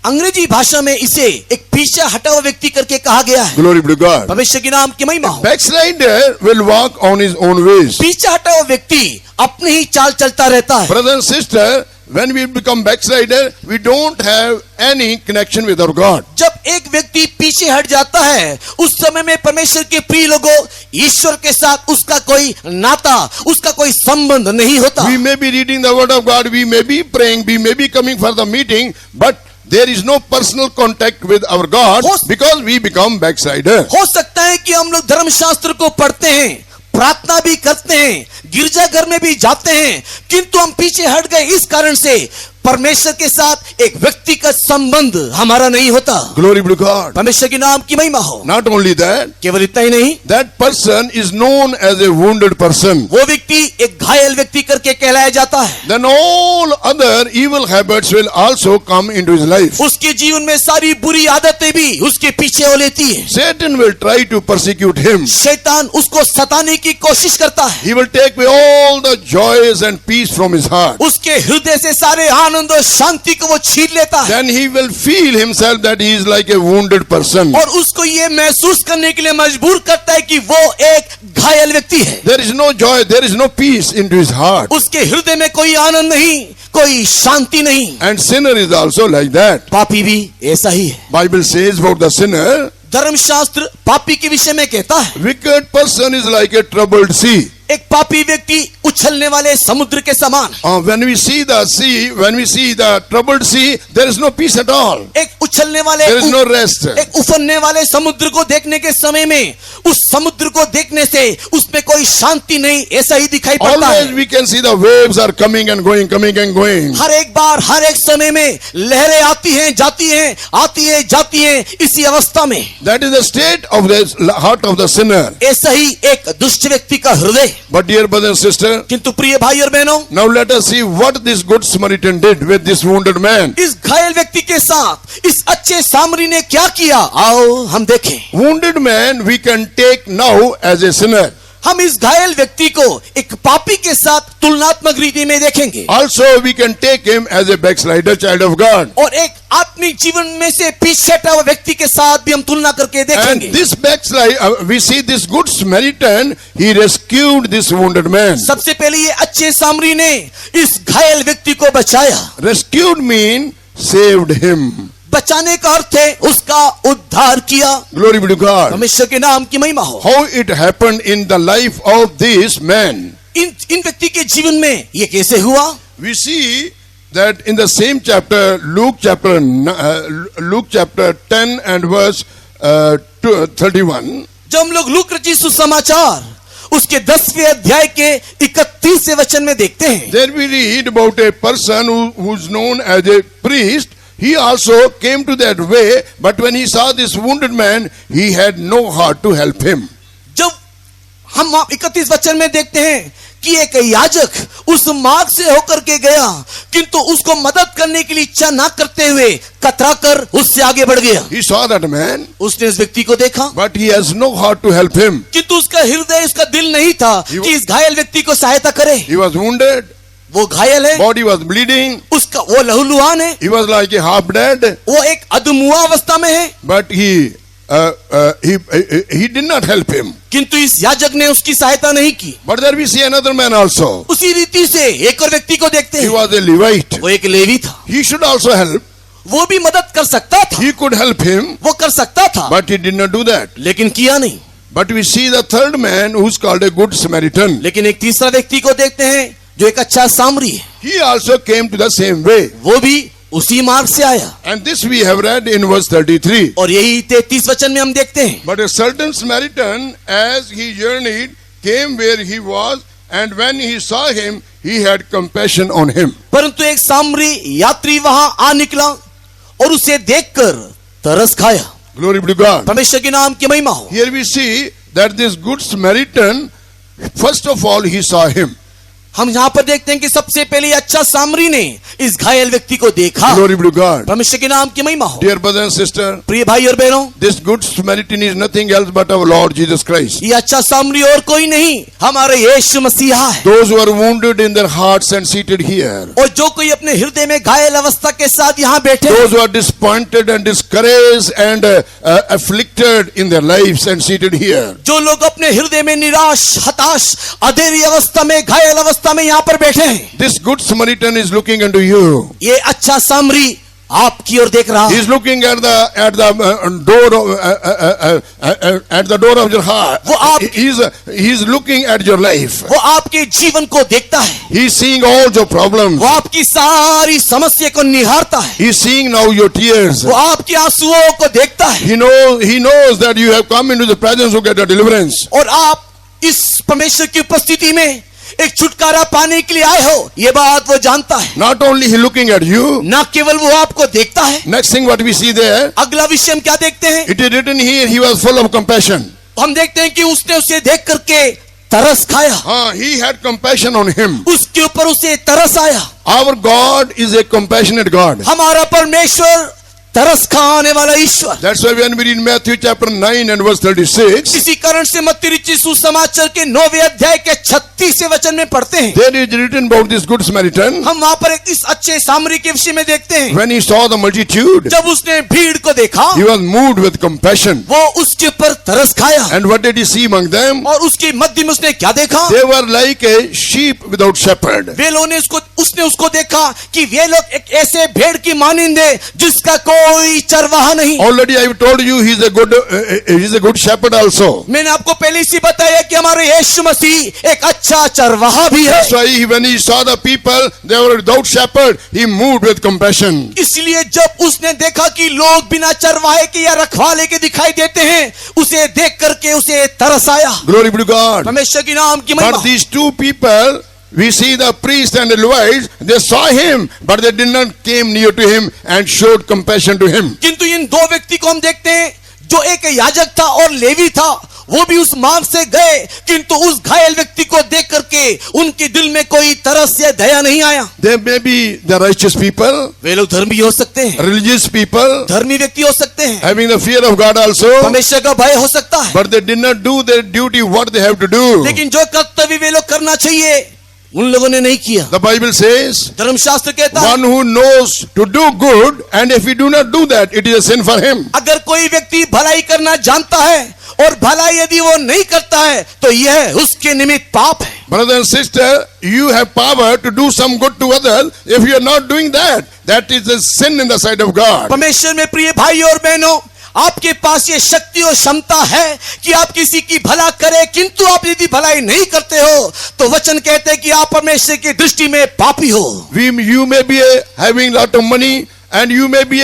B: अंग्रेजी भाषा में इसे एक पीछे हटा हुआ व्यक्ति करके कहा गया है।
A: Glory be to God.
B: परमेश्वर के नाम की महिमा हो।
A: Backslider will walk on his own ways.
B: पीछे हटा हुआ व्यक्ति अपनी ही चाल चलता रहता है।
A: Brother and sister, when we become backslider, we don't have any connection with our God.
B: जब एक व्यक्ति पीछे हट जाता है उस समय में परमेश्वर के प्रिय लोगों, ईश्वर के साथ उसका कोई नाता, उसका कोई संबंध नहीं होता।
A: We may be reading the word of God, we may be praying, we may be coming for the meeting, but there is no personal contact with our God because we become backslider.
B: हो सकता है कि हम लोग धर्मशास्त्र को पढ़ते हैं, प्रार्थना भी करते हैं, गिरजाघर में भी जाते हैं, किंतु हम पीछे हट गए इस कारण से परमेश्वर के साथ एक व्यक्तिगत संबंध हमारा नहीं होता।
A: Glory be to God.
B: परमेश्वर के नाम की महिमा हो।
A: Not only that,
B: केवल इतना ही नहीं,
A: that person is known as a wounded person.
B: वो व्यक्ति एक घायल व्यक्ति करके कहलाया जाता है।
A: Then all other evil habits will also come into his life.
B: उसके जीवन में सारी बुरी आदतें भी उसके पीछे हो लेती है।
A: Satan will try to persecute him.
B: शैतान उसको सताने की कोशिश करता है।
A: He will take away all the joys and peace from his heart.
B: उसके हृदय से सारे आनंद और शांति को वो छीन लेता है।
A: Then he will feel himself that he is like a wounded person.
B: और उसको ये महसूस करने के लिए मजबूर करता है कि वो एक घायल व्यक्ति है।
A: There is no joy, there is no peace into his heart.
B: उसके हृदय में कोई आनंद नहीं, कोई शांति नहीं।
A: And sinner is also like that.
B: पापी भी ऐसा ही है।
A: Bible says about the sinner,
B: धर्मशास्त्र पापी के विषय में कहता है,
A: wicked person is like a troubled sea.
B: एक पापी व्यक्ति उछलने वाले समुद्र के समान।
A: When we see the sea, when we see the troubled sea, there is no peace at all.
B: एक उछलने वाले
A: There is no rest.
B: एक उफरने वाले समुद्र को देखने के समय में उस समुद्र को देखने से उसमें कोई शांति नहीं, ऐसा ही दिखाई पड़ता
A: Always
B: है।
A: we can see the waves are coming and going, coming and going.
B: हर एक बार हर एक समय में लहरें आती हैं जाती हैं, आती हैं जाती हैं, इसी अवस्था में।
A: That is the state of the heart of the sinner.
B: ऐसा ही एक दुष्ट व्यक्ति का हृदय।
A: But dear brother and sister,
B: किंतु प्रिय भाई और बहनों,
A: now let us see what this good Samaritan did with this wounded man.
B: इस घायल व्यक्ति के साथ इस अच्छे सामरी ने क्या किया, आओ हम देखें।
A: Wounded man we can take now as a sinner.
B: हम इस घायल व्यक्ति को एक पापी के साथ तुलनात्मक रीति में देखेंगे।
A: Also we can take him as a backslider child of God.
B: और एक आत्मिक जीवन में से पीछे हटा हुआ व्यक्ति के साथ भी हम तुलना करके
A: And
B: देखेंगे।
A: this backslide, we see this good Samaritan, he rescued this wounded man.
B: सबसे पहले ये अच्छे सामरी ने इस घायल व्यक्ति को बचाया।
A: Rescued mean saved him.
B: बचाने का अर्थ है उसका उद्धार किया।
A: Glory be to God.
B: परमेश्वर के नाम की महिमा हो।
A: How it happened in the life of this man.
B: इन व्यक्ति के जीवन में ये कैसे हुआ?
A: We see that in the same chapter, Luke chapter 10 and verse 31.
B: जब हम लोग लूक रचित सुसमाचार उसके 10वें अध्याय के 31वें वचन में देखते हैं,
A: There we read about a person who's known as a priest. He also came to that way, but when he saw this wounded man, he had no heart to help him.
B: जब हम 31 वचन में देखते हैं कि एक याजक उस मार्ग से होकर के गया, किंतु उसको मदद करने के लिए इच्छा ना करते हुए कतरा कर उससे आगे बढ़ गया।
A: He saw that man,
B: उसने इस व्यक्ति को देखा,
A: but he has no heart to help him.
B: किंतु उसका हृदय, उसका दिल नहीं था कि इस घायल व्यक्ति को सहायता करे।
A: He was wounded,
B: वो घायल है,
A: body was bleeding,
B: उसका वो लहूलुहान है,
A: he was like a half dead,
B: वो एक अधमुआ अवस्था में है,
A: but he did not help him.
B: किंतु इस याजक ने उसकी सहायता नहीं की।
A: But there we see another man also.
B: उसी रीति से एक और व्यक्ति को देखते
A: He
B: हैं,
A: was a Levite.
B: वो एक लेवी था,
A: He should also help.
B: वो भी मदद कर सकता था,
A: He could help him,
B: वो कर सकता था,
A: but he did not do that.
B: लेकिन किया नहीं।
A: But we see the third man who's called a good Samaritan.
B: लेकिन एक तीसरा व्यक्ति को देखते हैं जो एक अच्छा सामरी है,
A: He also came to the same way.
B: वो भी उसी मार्ग से आया।
A: And this we have read in verse 33.
B: और यही 33 वचन में हम देखते हैं,
A: But a certain Samaritan, as he journeyed, came where he was, and when he saw him, he had compassion on him.
B: परंतु एक सामरी यात्री वहां आ निकला और उसे देखकर तरस खाया।
A: Glory be to God.
B: परमेश्वर के नाम की महिमा हो।
A: Here we see that this good Samaritan, first of all, he saw him.
B: हम यहाँ पर देखते हैं कि सबसे पहले अच्छा सामरी ने इस घायल व्यक्ति को देखा।
A: Glory be to God.
B: परमेश्वर के नाम की महिमा हो।
A: Dear brother and sister,
B: प्रिय भाई और बहनों,
A: this good Samaritan is nothing else but our Lord Jesus Christ.
B: ये अच्छा सामरी और कोई नहीं, हमारे यीशु मसीहा है।
A: Those who are wounded in their hearts and seated here.
B: और जो कोई अपने हृदय में घायल अवस्था के साथ यहाँ बैठे,
A: Those who are disappointed and discouraged and afflicted in their lives and seated here.
B: जो लोग अपने हृदय में निराश, हताश, अधेरी अवस्था में, घायल अवस्था में यहाँ पर बैठे हैं,
A: This good Samaritan is looking unto you.
B: ये अच्छा सामरी आपकी ओर देख रहा
A: He
B: है।
A: is looking at the door of your heart.
B: वो आप-
A: He is looking at your life.
B: वो आपके जीवन को देखता है,
A: He is seeing all your problems.
B: वो आपकी सारी समस्या को निहारता है,
A: He is seeing now your tears.
B: वो आपके आंसुओं को देखता है,
A: He knows that you have come into the presence to get a deliverance.
B: और आप इस परमेश्वर की उपस्थिति में एक छुटकारा पाने के लिए आए हो, ये बात वो जानता है।
A: Not only he looking at you.
B: न केवल वो आपको देखता है।
A: Next thing what we see there,
B: अगला विषय हम क्या देखते हैं?
A: it is written here, he was full of compassion.
B: हम देखते हैं कि उसने उसे देख करके तरस खाया।
A: He had compassion on him.
B: उसके ऊपर उसे तरस आया।
A: Our God is a compassionate God.
B: हमारा परमेश्वर तरस खाने वाला ईश्वर।
A: That's why when we read Matthew chapter 9 and verse 36,
B: इसी कारण से मत्ती रचित सुसमाचार के 9वें अध्याय के 36वें वचन में पढ़ते हैं,
A: there is written about this good Samaritan.
B: हम वहां पर एक इस अच्छे सामरी के विषय में देखते हैं।
A: When he saw the multitude,
B: जब उसने भीड़ को देखा,
A: he was moved with compassion.
B: वो उसके ऊपर तरस खाया।
A: And what did he see among them?
B: और उसके मध्य में उसने क्या देखा?
A: They were like a sheep without shepherd.
B: वे लोगों ने उसने उसको देखा कि वे लोग एक ऐसे भेड़ की मानिंद है जिसका कोई चरवाहा नहीं।
A: Already I have told you he is a good shepherd also.
B: मैंने आपको पहले से बताया कि हमारे यीशु मसीह एक अच्छा चरवाहा भी है।
A: That's why when he saw the people, they were without shepherd, he moved with compassion.
B: इसलिए जब उसने देखा कि लोग बिना चरवाहे के या रखवाले के दिखाई देते हैं, उसे देख करके उसे तरस आया।
A: Glory be to God.
B: परमेश्वर की नाम की महिमा।
A: But these two people, we see the priest and the Levites, they saw him, but they did not came near to him and showed compassion to him.
B: किंतु इन दो व्यक्ति को हम देखते हैं, जो एक याजक था और लेवी था, वो भी उस मार्ग से गए, किंतु उस घायल व्यक्ति को देख करके उनके दिल में कोई तरस या दया नहीं आया।
A: They may be the righteous people,
B: वे लोग धर्मी हो सकते हैं,
A: religious people,
B: धर्मी व्यक्ति हो सकते हैं,
A: having the fear of God also,
B: परमेश्वर का भय हो सकता है,
A: but they did not do their duty what they have to do.
B: लेकिन जो कर्तव्य वे लोग करना चाहिए उन लोगों ने नहीं किया।
A: The Bible says,
B: धर्मशास्त्र कहता है,
A: one who knows to do good, and if he do not do that, it is a sin for him.
B: अगर कोई व्यक्ति भलाई करना जानता है और भलाई यदि वो नहीं करता है तो यह उसके निमित्त पाप है।
A: Brother and sister, you have power to do some good to others. If you are not doing that, that is a sin in the sight of God.
B: परमेश्वर में प्रिय भाई और बहनों, आपके पास ये शक्ति और क्षमता है कि आप किसी की भला करें, किंतु आप यदि भलाई नहीं करते हो तो वचन कहते हैं कि आप परमेश्वर की दृष्टि में पापी हो।
A: You may be having lot of money, and you may be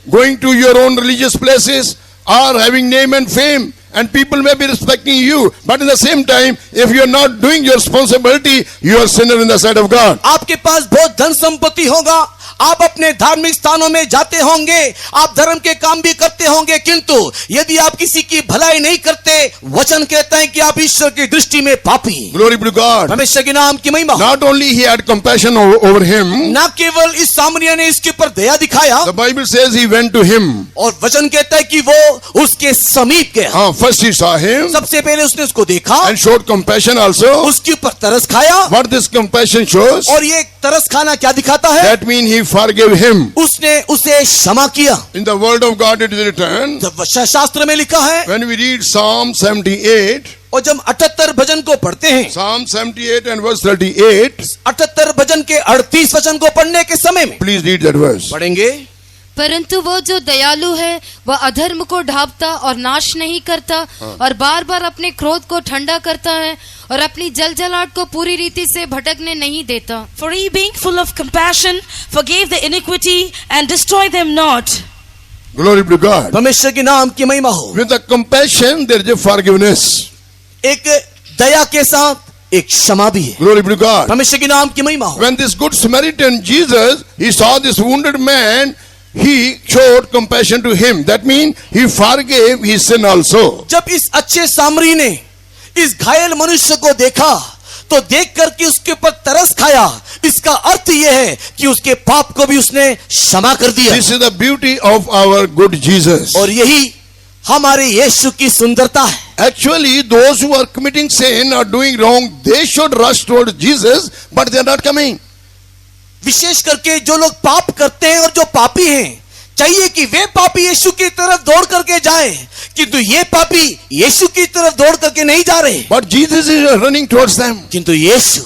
A: going to your own religious places, or having name and fame, and people may be respecting you, but at the same time, if you are not doing your responsibility, you are sinner in the sight of God.
B: आपके पास बहुत धन संपत्ति होगा, आप अपने धार्मिक स्थानों में जाते होंगे, आप धर्म के काम भी करते होंगे, किंतु यदि आप किसी की भलाई नहीं करते, वचन कहता है कि आप ईश्वर की दृष्टि में पापी।
A: Glory be to God.
B: परमेश्वर के नाम की महिमा।
A: Not only he had compassion over him,
B: न केवल इस सामरिया ने इसके ऊपर दया दिखाया,
A: the Bible says he went to him.
B: और वचन कहता है कि वो उसके समीप गया।
A: First he saw him
B: सबसे पहले उसने उसको देखा,
A: and showed compassion also.
B: उसके ऊपर तरस खाया।
A: What this compassion shows,
B: और ये तरस खाना क्या दिखाता है?
A: that means he forgave him.
B: उसने उसे क्षमा किया।
A: In the word of God it is written,
B: जब शास्त्र में लिखा है,
A: when we read Psalm 78,
B: और जब 78 भजन को पढ़ते हैं,
A: Psalm 78 and verse 38,
B: 78 भजन के 38 वचन को पढ़ने के समय में
A: please read that verse.
B: पढ़ेंगे।
C: परंतु वो जो दयालु है वह अधर्म को ढांपता और नाश नहीं करता और बार बार अपने क्रोध को ठंडा करता है और अपनी जलजलाहट को पूरी रीति से भटकने नहीं देता।
D: For he being full of compassion forgave the iniquity and destroyed them not.
A: Glory be to God.
B: परमेश्वर के नाम की महिमा हो।
A: With the compassion there is a forgiveness.
B: एक दया के साथ एक क्षमा भी है।
A: Glory be to God.
B: परमेश्वर के नाम की महिमा हो।
A: When this good Samaritan Jesus, he saw this wounded man, he showed compassion to him. That means he forgave his sin also.
B: जब इस अच्छे सामरी ने इस घायल मनुष्य को देखा तो देख करके उसके ऊपर तरस खाया, इसका अर्थ यह है कि उसके पाप को भी उसने क्षमा कर दिया।
A: This is the beauty of our good Jesus.
B: और यही हमारे यीशु की सुंदरता है।
A: Actually, those who are committing sin or doing wrong, they should rush towards Jesus, but they are not coming.
B: विशेष करके जो लोग पाप करते हैं और जो पापी हैं, चाहिए कि वे पापी यीशु की तरफ दौड़ करके जाएं, किंतु ये पापी यीशु की तरफ दौड़ करके नहीं जा रहे।
A: But Jesus is running towards them.
B: किंतु यीशु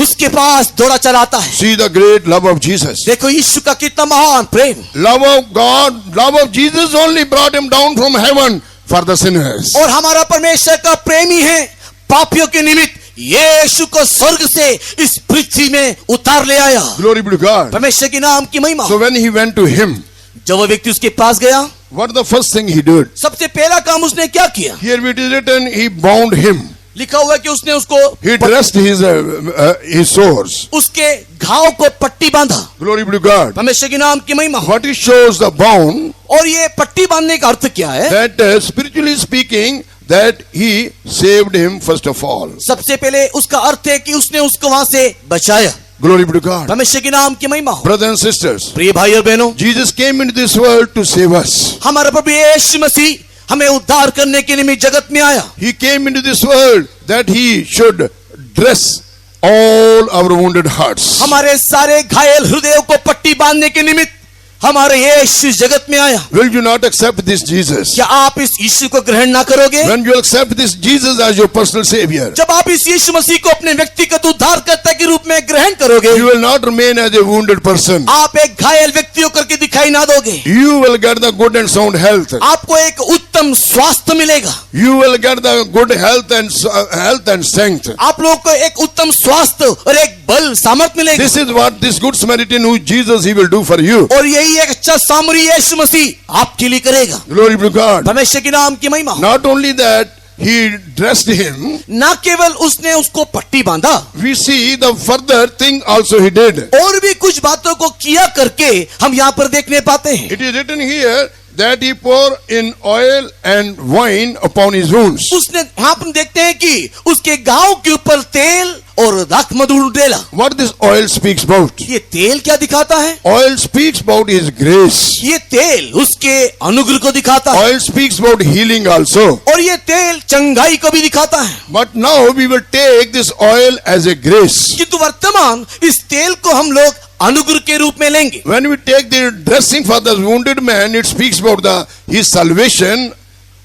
B: उसके पास दौड़ा चलाता है।
A: See the great love of Jesus.
B: देखो यीशु का कितना महान प्रेम।
A: Love of God, love of Jesus only brought him down from heaven for the sinners.
B: और हमारा परमेश्वर का प्रेम ही है पापियों के निमित्त यीशु को स्वर्ग से इस पृथ्वी में उतार ले आया।
A: Glory be to God.
B: परमेश्वर के नाम की महिमा।
A: So when he went to him,
B: जब वो व्यक्ति उसके पास गया,
A: what the first thing he did?
B: सबसे पहला काम उसने क्या किया?
A: Here it is written, he bound him.
B: लिखा हुआ है कि उसने उसको
A: He dressed his sores.
B: उसके घाव को पट्टी बांधा।
A: Glory be to God.
B: परमेश्वर के नाम की महिमा हो।
A: What it shows the bound
B: और ये पट्टी बांधने का अर्थ क्या है?
A: that spiritually speaking that he saved him first of all.
B: सबसे पहले उसका अर्थ है कि उसने उसको वहां से बचाया।
A: Glory be to God.
B: परमेश्वर के नाम की महिमा हो।
A: Brothers and sisters,
B: प्रिय भाई और बहनों,
A: Jesus came into this world to save us.
B: हमारा प्रभु यीशु मसीह हमें उद्धार करने के निमित्त जगत में आया।
A: He came into this world that he should dress all our wounded hearts.
B: हमारे सारे घायल हृदयों को पट्टी बांधने के निमित्त हमारे यीशु जगत में आया।
A: Will you not accept this Jesus?
B: क्या आप इस यीशु को ग्रहण ना करोगे?
A: When you accept this Jesus as your personal savior,
B: जब आप इस यीशु मसीह को अपने व्यक्तिगत उद्धारकर्ता के रूप में ग्रहण करोगे,
A: you will not remain as a wounded person.
B: आप एक घायल व्यक्ति होकर के दिखाई ना दोगे।
A: You will get the good and sound health.
B: आपको एक उत्तम स्वास्थ्य मिलेगा।
A: You will get the good health and strength.
B: आप लोगों को एक उत्तम स्वास्थ्य और एक बल सामर्थ मिलेगा।
A: This is what this good Samaritan who is Jesus he will do for you.
B: और यही एक अच्छा सामरी यीशु मसीह आपके लिए करेगा।
A: Glory be to God.
B: परमेश्वर के नाम की महिमा हो।
A: Not only that, he dressed him.
B: ना केवल उसने उसको पट्टी बांधा,
A: We see the further thing also he did.
B: और भी कुछ बातों को किया करके हम यहाँ पर देखने पाते हैं।
A: It is written here that he poured in oil and wine upon his wounds.
B: उसने वहां पर देखते हैं कि उसके गांव के ऊपर तेल और दाख मधु डेला।
A: What this oil speaks about?
B: ये तेल क्या दिखाता है?
A: Oil speaks about his grace.
B: ये तेल उसके अनुग्रह को दिखाता है,
A: Oil speaks about healing also.
B: और ये तेल चंगाई को भी दिखाता है।
A: But now we will take this oil as a grace.
B: किंतु वर्तमान इस तेल को हम लोग अनुग्रह के रूप में लेंगे।
A: When we take the dressing for the wounded man, it speaks about his salvation.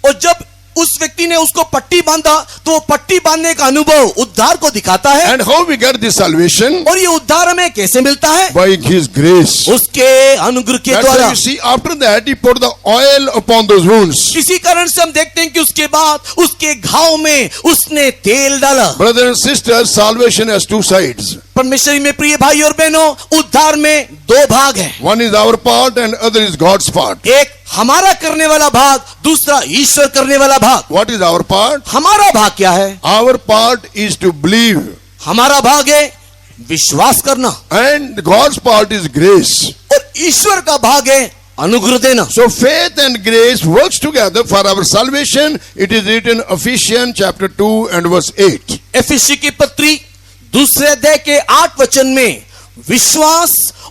B: और जब उस व्यक्ति ने उसको पट्टी बांधा तो वो पट्टी बांधने का अनुभव उद्धार को दिखाता है।
A: And how we get this salvation?
B: और ये उद्धार हमें कैसे मिलता है?
A: By his grace.
B: उसके अनुग्रह के
A: That's why
B: द्वारा।
A: you see after that he put the oil upon those wounds.
B: इसी कारण से हम देखते हैं कि उसके बाद उसके घाव में उसने तेल डाला।
A: Brothers and sisters, salvation has two sides.
B: परमेश्वरी में प्रिय भाई और बहनों, उद्धार में दो भाग हैं।
A: One is our part and other is God's part.
B: एक हमारा करने वाला भाग, दूसरा ईश्वर करने वाला भाग।
A: What is our part?
B: हमारा भाग क्या है?
A: Our part is to believe.
B: हमारा भाग है विश्वास करना,
A: And God's part is grace.
B: और ईश्वर का भाग है अनुग्रह देना।
A: So faith and grace works together for our salvation. It is written Ephesians chapter 2 and verse 8.
B: एफिसी की पत्री दूसरे अध्याय के 8 वचन में विश्वास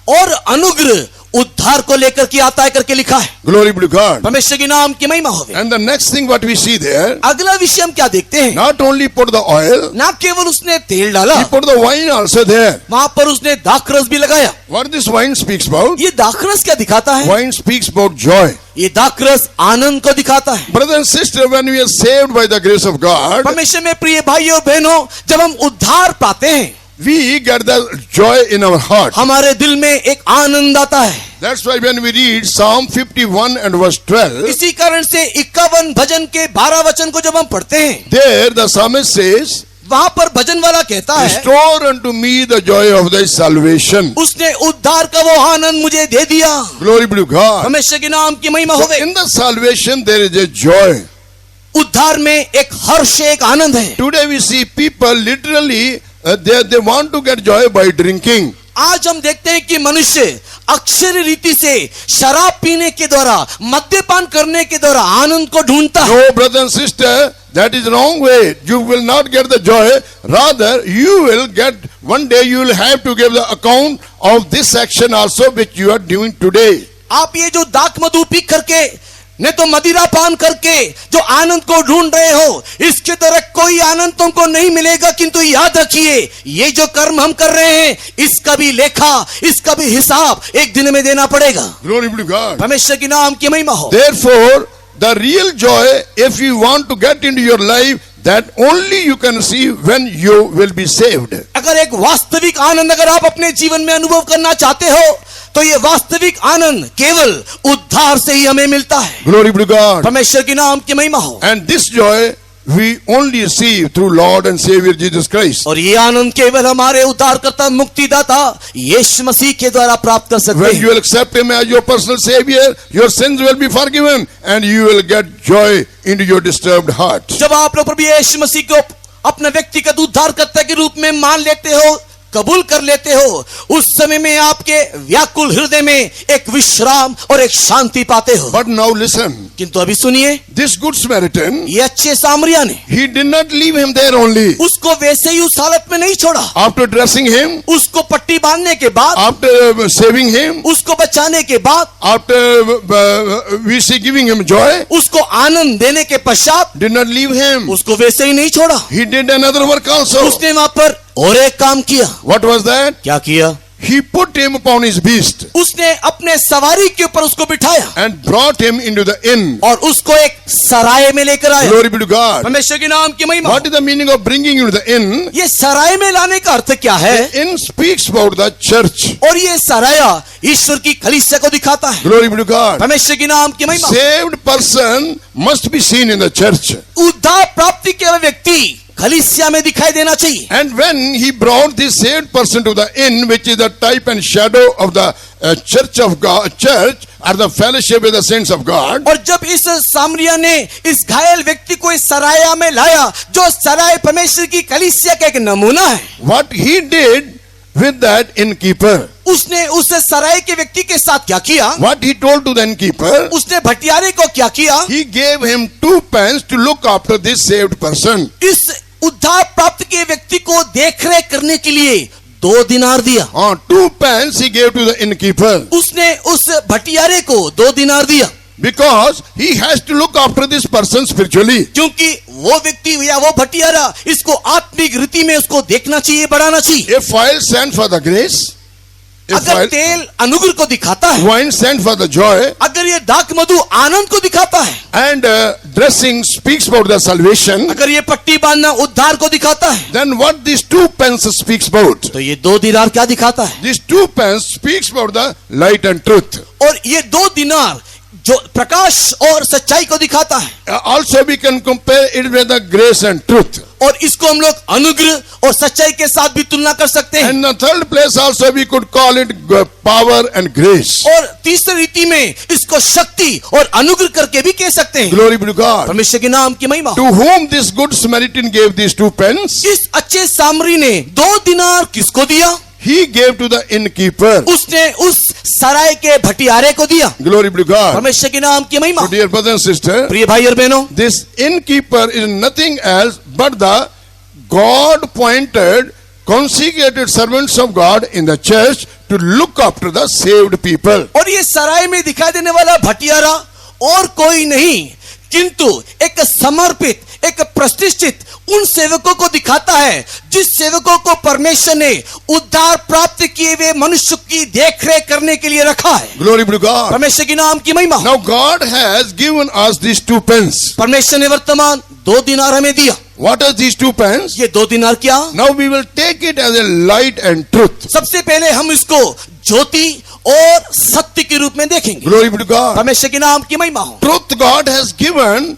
B: और अनुग्रह उद्धार को लेकर के आता है करके लिखा है।
A: Glory be to God.
B: परमेश्वर के नाम की महिमा होवे।
A: And the next thing what we see there,
B: अगला विषय हम क्या देखते हैं?
A: not only put the oil,
B: ना केवल उसने तेल डाला,
A: he put the wine also there.
B: वहां पर उसने दाखरस भी लगाया।
A: What this wine speaks about?
B: ये दाखरस क्या दिखाता है?
A: Wine speaks about joy.
B: ये दाखरस आनंद को दिखाता है।
A: Brother and sister, when we are saved by the grace of God,
B: परमेश्वर में प्रिय भाइयों और बहनों, जब हम उद्धार पाते हैं,
A: we get the joy in our heart.
B: हमारे दिल में एक आनंद आता है।
A: That's why when we read Psalm 51 and verse 12,
B: इसी कारण से 51 भजन के 12 वचन को जब हम पढ़ते हैं,
A: there the psalmist says,
B: वहां पर भजन वाला कहता है,
A: restore unto me the joy of thy salvation.
B: उसने उद्धार का वो आनंद मुझे दे दिया।
A: Glory be to God.
B: परमेश्वर के नाम की महिमा
A: So
B: होवे।
A: in the salvation there is a joy.
B: उद्धार में एक हर्ष, एक आनंद है।
A: Today we see people literally they want to get joy by drinking.
B: आज हम देखते हैं कि मनुष्य अक्षर रीति से शराब पीने के द्वारा, मद्यपान करने के द्वारा आनंद को ढूंढता है।
A: No, brother and sister, that is wrong way. You will not get the joy. Rather, you will get, one day you will have to give the account of this action also which you are doing today.
B: आप ये जो दाख मधु P करके, नहीं तो मदिरा पान करके जो आनंद को ढूंढ रहे हो, इसके द्वारा कोई आनंद तुमको नहीं मिलेगा। किंतु याद रखिए, ये जो कर्म हम कर रहे हैं, इसका भी लेखा, इसका भी हिसाब एक दिन में देना पड़ेगा।
A: Glory be to God.
B: परमेश्वर के नाम की महिमा हो।
A: Therefore, the real joy, if you want to get into your life, that only you can see when you will be saved.
B: अगर एक वास्तविक आनंद अगर आप अपने जीवन में अनुभव करना चाहते हो, तो ये वास्तविक आनंद केवल उद्धार से ही हमें मिलता है।
A: Glory be to God.
B: परमेश्वर के नाम की महिमा हो।
A: And this joy we only receive through Lord and Savior Jesus Christ.
B: और ये आनंद केवल हमारे उद्धारकर्ता मुक्तिदाता यीशु मसीह के द्वारा प्राप्त कर सकते
A: When you
B: हैं।
A: will accept Him as your personal Savior, your sins will be forgiven and you will get joy into your disturbed heart.
B: जब आप लोग प्रभु यीशु मसीह को अपना व्यक्तिगत उद्धारकर्ता के रूप में मान लेते हो, कबूल कर लेते हो, उस समय में आपके व्याकुल हृदय में एक विश्राम और एक शांति पाते हो।
A: But now listen,
B: किंतु अभी सुनिए,
A: this good Samaritan,
B: ये अच्छे सामरिया ने
A: he did not leave him there only.
B: उसको वैसे ही उस हालत में नहीं छोड़ा।
A: After dressing him,
B: उसको पट्टी बांधने के बाद,
A: after saving him,
B: उसको बचाने के बाद,
A: after we see giving him joy,
B: उसको आनंद देने के पश्चात
A: did not leave him.
B: उसको वैसे ही नहीं छोड़ा।
A: He did another work also.
B: उसने वहां पर और एक काम किया।
A: What was that?
B: क्या किया?
A: He put him upon his beast
B: उसने अपने सवारी के ऊपर उसको बिठाया
A: and brought him into the inn.
B: और उसको एक सराय में लेकर आया।
A: Glory be to God.
B: परमेश्वर के नाम की महिमा।
A: What is the meaning of bringing you to the inn?
B: ये सराय में लाने का अर्थ क्या है?
A: The inn speaks about the church.
B: और ये सराया ईश्वर की कलीसिया को दिखाता है।
A: Glory be to God.
B: परमेश्वर के नाम की महिमा।
A: Saved person must be seen in the church.
B: उद्धार प्राप्ति के व्यक्ति कलीसिया में दिखाई देना चाहिए।
A: And when he brought this saved person to the inn, which is the type and shadow of the church of God, church or the fellowship with the saints of God,
B: और जब इस सामरिया ने इस घायल व्यक्ति को इस सराया में लाया, जो सराय परमेश्वर की कलीसिया का एक नमूना है,
A: what he did with that innkeeper,
B: उसने उस सराय के व्यक्ति के साथ क्या किया?
A: what he told to the innkeeper,
B: उसने भटियारे को क्या किया?
A: he gave him 2 pence to look after this saved person.
B: इस उद्धार प्राप्त के व्यक्ति को देखरेख करने के लिए 2 दिनार दिया।
A: 2 pence he gave to the innkeeper
B: उसने उस भटियारे को 2 दिनार दिया,
A: because he has to look after this person spiritually.
B: क्योंकि वो व्यक्ति या वो भटियारा इसको आत्मिक रीति में उसको देखना चाहिए, बढ़ाना चाहिए।
A: If oil stands for the grace, if
B: अगर
A: oil,
B: तेल अनुग्रह को दिखाता है,
A: wine stands for the joy,
B: अगर ये दाख मधु आनंद को दिखाता है,
A: and dressing speaks about the salvation,
B: अगर ये पट्टी बांधना उद्धार को दिखाता है,
A: then what these 2 pence speaks about?
B: तो ये 2 दिनार क्या दिखाता है?
A: These 2 pence speaks about the light and truth.
B: और ये 2 दिनार जो प्रकाश और सच्चाई को दिखाता है।
A: Also we can compare it with the grace and truth.
B: और इसको हम लोग अनुग्रह और सच्चाई के साथ भी तुलना कर सकते हैं।
A: And the third place also we could call it power and grace.
B: और तीसरी रीति में इसको शक्ति और अनुग्रह करके भी कह सकते हैं।
A: Glory be to God.
B: परमेश्वर के नाम की महिमा।
A: To whom this good Samaritan gave these 2 pence?
B: इस अच्छे सामरी ने 2 दिनार किसको दिया?
A: He gave to the innkeeper.
B: उसने उस सराय के भटियारे को दिया।
A: Glory be to God.
B: परमेश्वर के नाम की महिमा।
A: So dear brother and sister,
B: प्रिय भाई और बहनों,
A: this innkeeper is nothing else but the God-appointed, consecrated servants of God in the church to look after the saved people.
B: और ये सराय में दिखाई देने वाला भटियारा और कोई नहीं किंतु एक समर्पित, एक प्रतिष्ठित उन सेवकों को दिखाता है जिस सेवकों को परमेश्वर ने उद्धार प्राप्त किए हुए मनुष्य की देखरेख करने के लिए रखा है।
A: Glory be to God.
B: परमेश्वर के नाम की महिमा।
A: Now God has given us these 2 pence.
B: परमेश्वर ने वर्तमान 2 दिनार हमें दिया।
A: What are these 2 pence?
B: ये 2 दिनार क्या?
A: Now we will take it as a light and truth.
B: सबसे पहले हम इसको ज्योति और सत्य के रूप में देखेंगे।
A: Glory be to God.
B: परमेश्वर के नाम की महिमा हो।
A: Truth God has given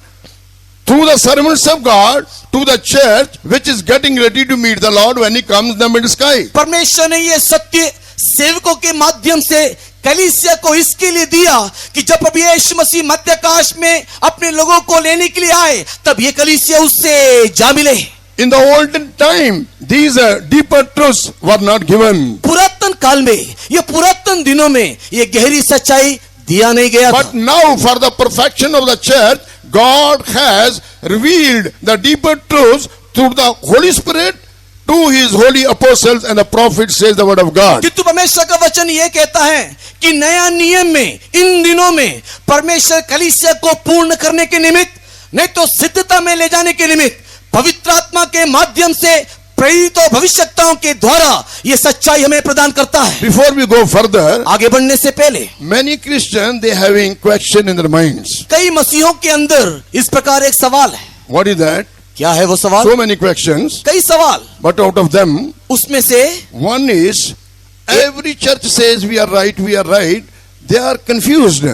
A: through the servants of God to the church, which is getting ready to meet the Lord when he comes in the mid sky.
B: परमेश्वर ने ये सत्य सेवकों के माध्यम से कलीसिया को इसके लिए दिया कि जब प्रभु यीशु मसीह मध्य आकाश में अपने लोगों को लेने के लिए आए, तब ये कलीसिया उससे जा मिले।
A: In the olden time, these deeper truths were not given.
B: पुरातन काल में, ये पुरातन दिनों में ये गहरी सच्चाई दिया नहीं गया था।
A: But now for the perfection of the church, God has revealed the deeper truths through the Holy Spirit to his holy apostles and the prophets, says the word of God.
B: किंतु परमेश्वर का वचन ये कहता है कि नया नियम में इन दिनों में परमेश्वर कलीसिया को पूर्ण करने के निमित्त, नहीं तो सिद्धता में ले जाने के निमित्त पवित्र आत्मा के माध्यम से प्रेरित और भविष्यवक्ताओं के द्वारा ये सच्चाई हमें प्रदान करता है।
A: Before we go further,
B: आगे बढ़ने से पहले
A: many Christians, they having question in their minds.
B: कई मसीहों के अंदर इस प्रकार एक सवाल है।
A: What is that?
B: क्या है वो सवाल?
A: So many questions,
B: कई सवाल,
A: but out of them,
B: उसमें से
A: one is, every church says we are right, we are right. They are confused.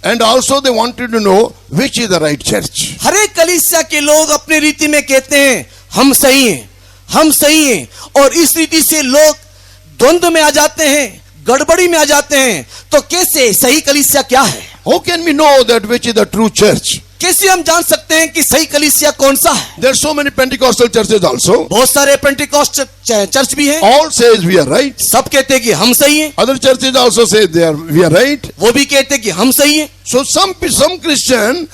A: And also they wanted to know which is the right church.
B: हर एक कलीसिया के लोग अपनी रीति में कहते हैं हम सही हैं, हम सही हैं, और इस रीति से लोग द्वंद्व में आ जाते हैं, गड़बड़ी में आ जाते हैं। तो कैसे सही कलीसिया क्या है?
A: How can we know that which is the true church?
B: कैसे हम जान सकते हैं कि सही कलीसिया कौन सा है?
A: There are so many Pentecostal churches also.
B: बहुत सारे पेंटिकॉस्ट चर्च भी हैं,
A: All says we are right.
B: सब कहते हैं कि हम सही हैं,
A: Other churches also say we are right.
B: वो भी कहते हैं कि हम सही हैं।
A: So some Christian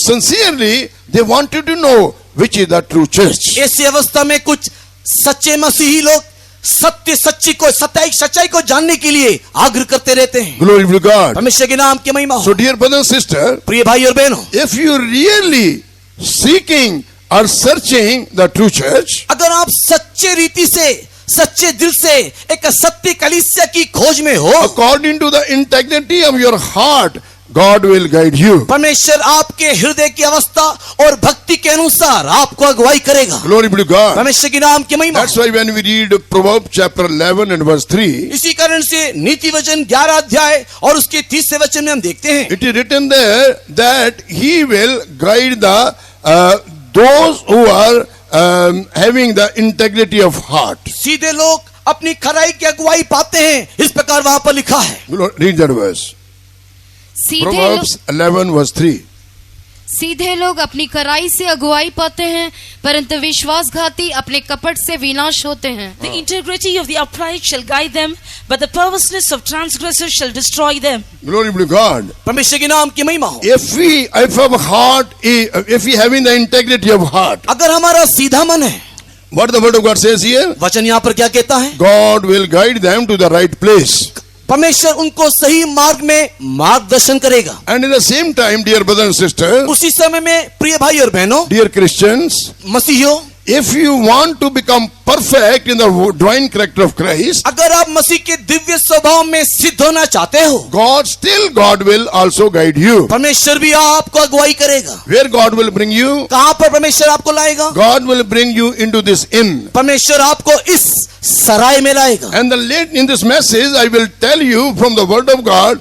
A: sincerely they wanted to know which is the true church.
B: ऐसी अवस्था में कुछ सच्चे मसीही लोग सच्चाई को जानने के लिए आग्रह करते रहते हैं।
A: Glory to God.
B: परमेश्वर के नाम की महिमा हो।
A: So dear brother and sister,
B: प्रिय भाई और बहनों,
A: if you really seeking or searching the true church,
B: अगर आप सच्चे रीति से सच्चे दिल से एक सत्य कलीसिया की खोज में हो,
A: according to the integrity of your heart, God will guide you.
B: परमेश्वर आपके हृदय की अवस्था और भक्ति के अनुसार आपको अगुवाई करेगा।
A: Glory to God.
B: परमेश्वर के नाम की महिमा।
A: That's why when we read Proverbs chapter 11 and verse 3,
B: इसी कारण से नीति वचन 11 अध्याय और उसके 30वें वचन में हम देखते हैं,
A: it is written there that He will guide the those who are having the integrity of heart.
B: सीधे लोग अपनी खराई की अगुवाई पाते हैं, इस प्रकार वहां पर लिखा है।
A: Read that verse. Proverbs 11 verse 3.
C: सीधे लोग अपनी कराई से अगुवाई पाते हैं, परंतु विश्वासघाती अपने कपट से विनाश होते हैं।
D: The integrity of the upright shall guide them, but the perverseness of transgressors shall destroy them.
A: Glory to God.
B: परमेश्वर के नाम की महिमा हो।
A: If our heart, if we having the integrity of heart,
B: अगर हमारा सीधा मन है,
A: what the word of God says here?
B: वचन यहाँ पर क्या कहता है?
A: God will guide them to the right place.
B: परमेश्वर उनको सही मार्ग में मार्गदर्शन करेगा।
A: And in the same time, dear brothers and sisters,
B: उसी समय में प्रिय भाई और बहनों,
A: dear Christians,
B: मसीहियों,
A: if you want to become perfect in the divine character of Christ,
B: अगर आप मसीह के दिव्य स्वभाव में सिद्ध होना चाहते हो,
A: God will also guide you.
B: परमेश्वर भी आपको अगुवाई करेगा।
A: Where God will bring you?
B: कहाँ पर परमेश्वर आपको लाएगा?
A: God will bring you into this inn.
B: परमेश्वर आपको इस सराय में लाएगा।
A: And in this message, I will tell you from the word of God,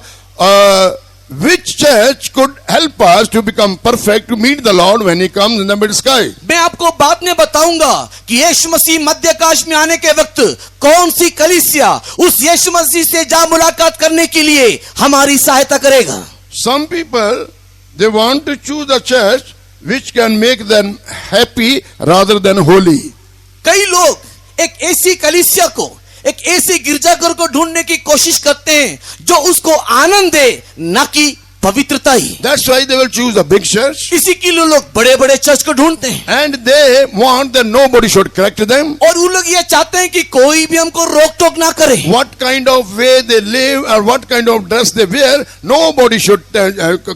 A: which church could help us to become perfect to meet the Lord when He comes in the mid sky.
B: मैं आपको बाद में बताऊंगा कि यीशु मसीह मध्य आकाश में आने के वक्त कौन सी कलीसिया उस यीशु मसीह से जा मुलाकात करने के लिए हमारी सहायता करेगा।
A: Some people, they want to choose a church which can make them happy rather than holy.
B: कई लोग एक ऐसी कलीसिया को, एक ऐसे गिरजाघर को ढूंढने की कोशिश करते हैं जो उसको आनंद दे, न कि पवित्रता ही।
A: That's why they will choose a big church.
B: इसी के लिए लोग बड़े बड़े चर्च को ढूंढते हैं।
A: And they want that nobody should correct them.
B: और वो लोग ये चाहते हैं कि कोई भी हमको रोक टोक ना करे।
A: What kind of way they live or what kind of dress they wear, nobody should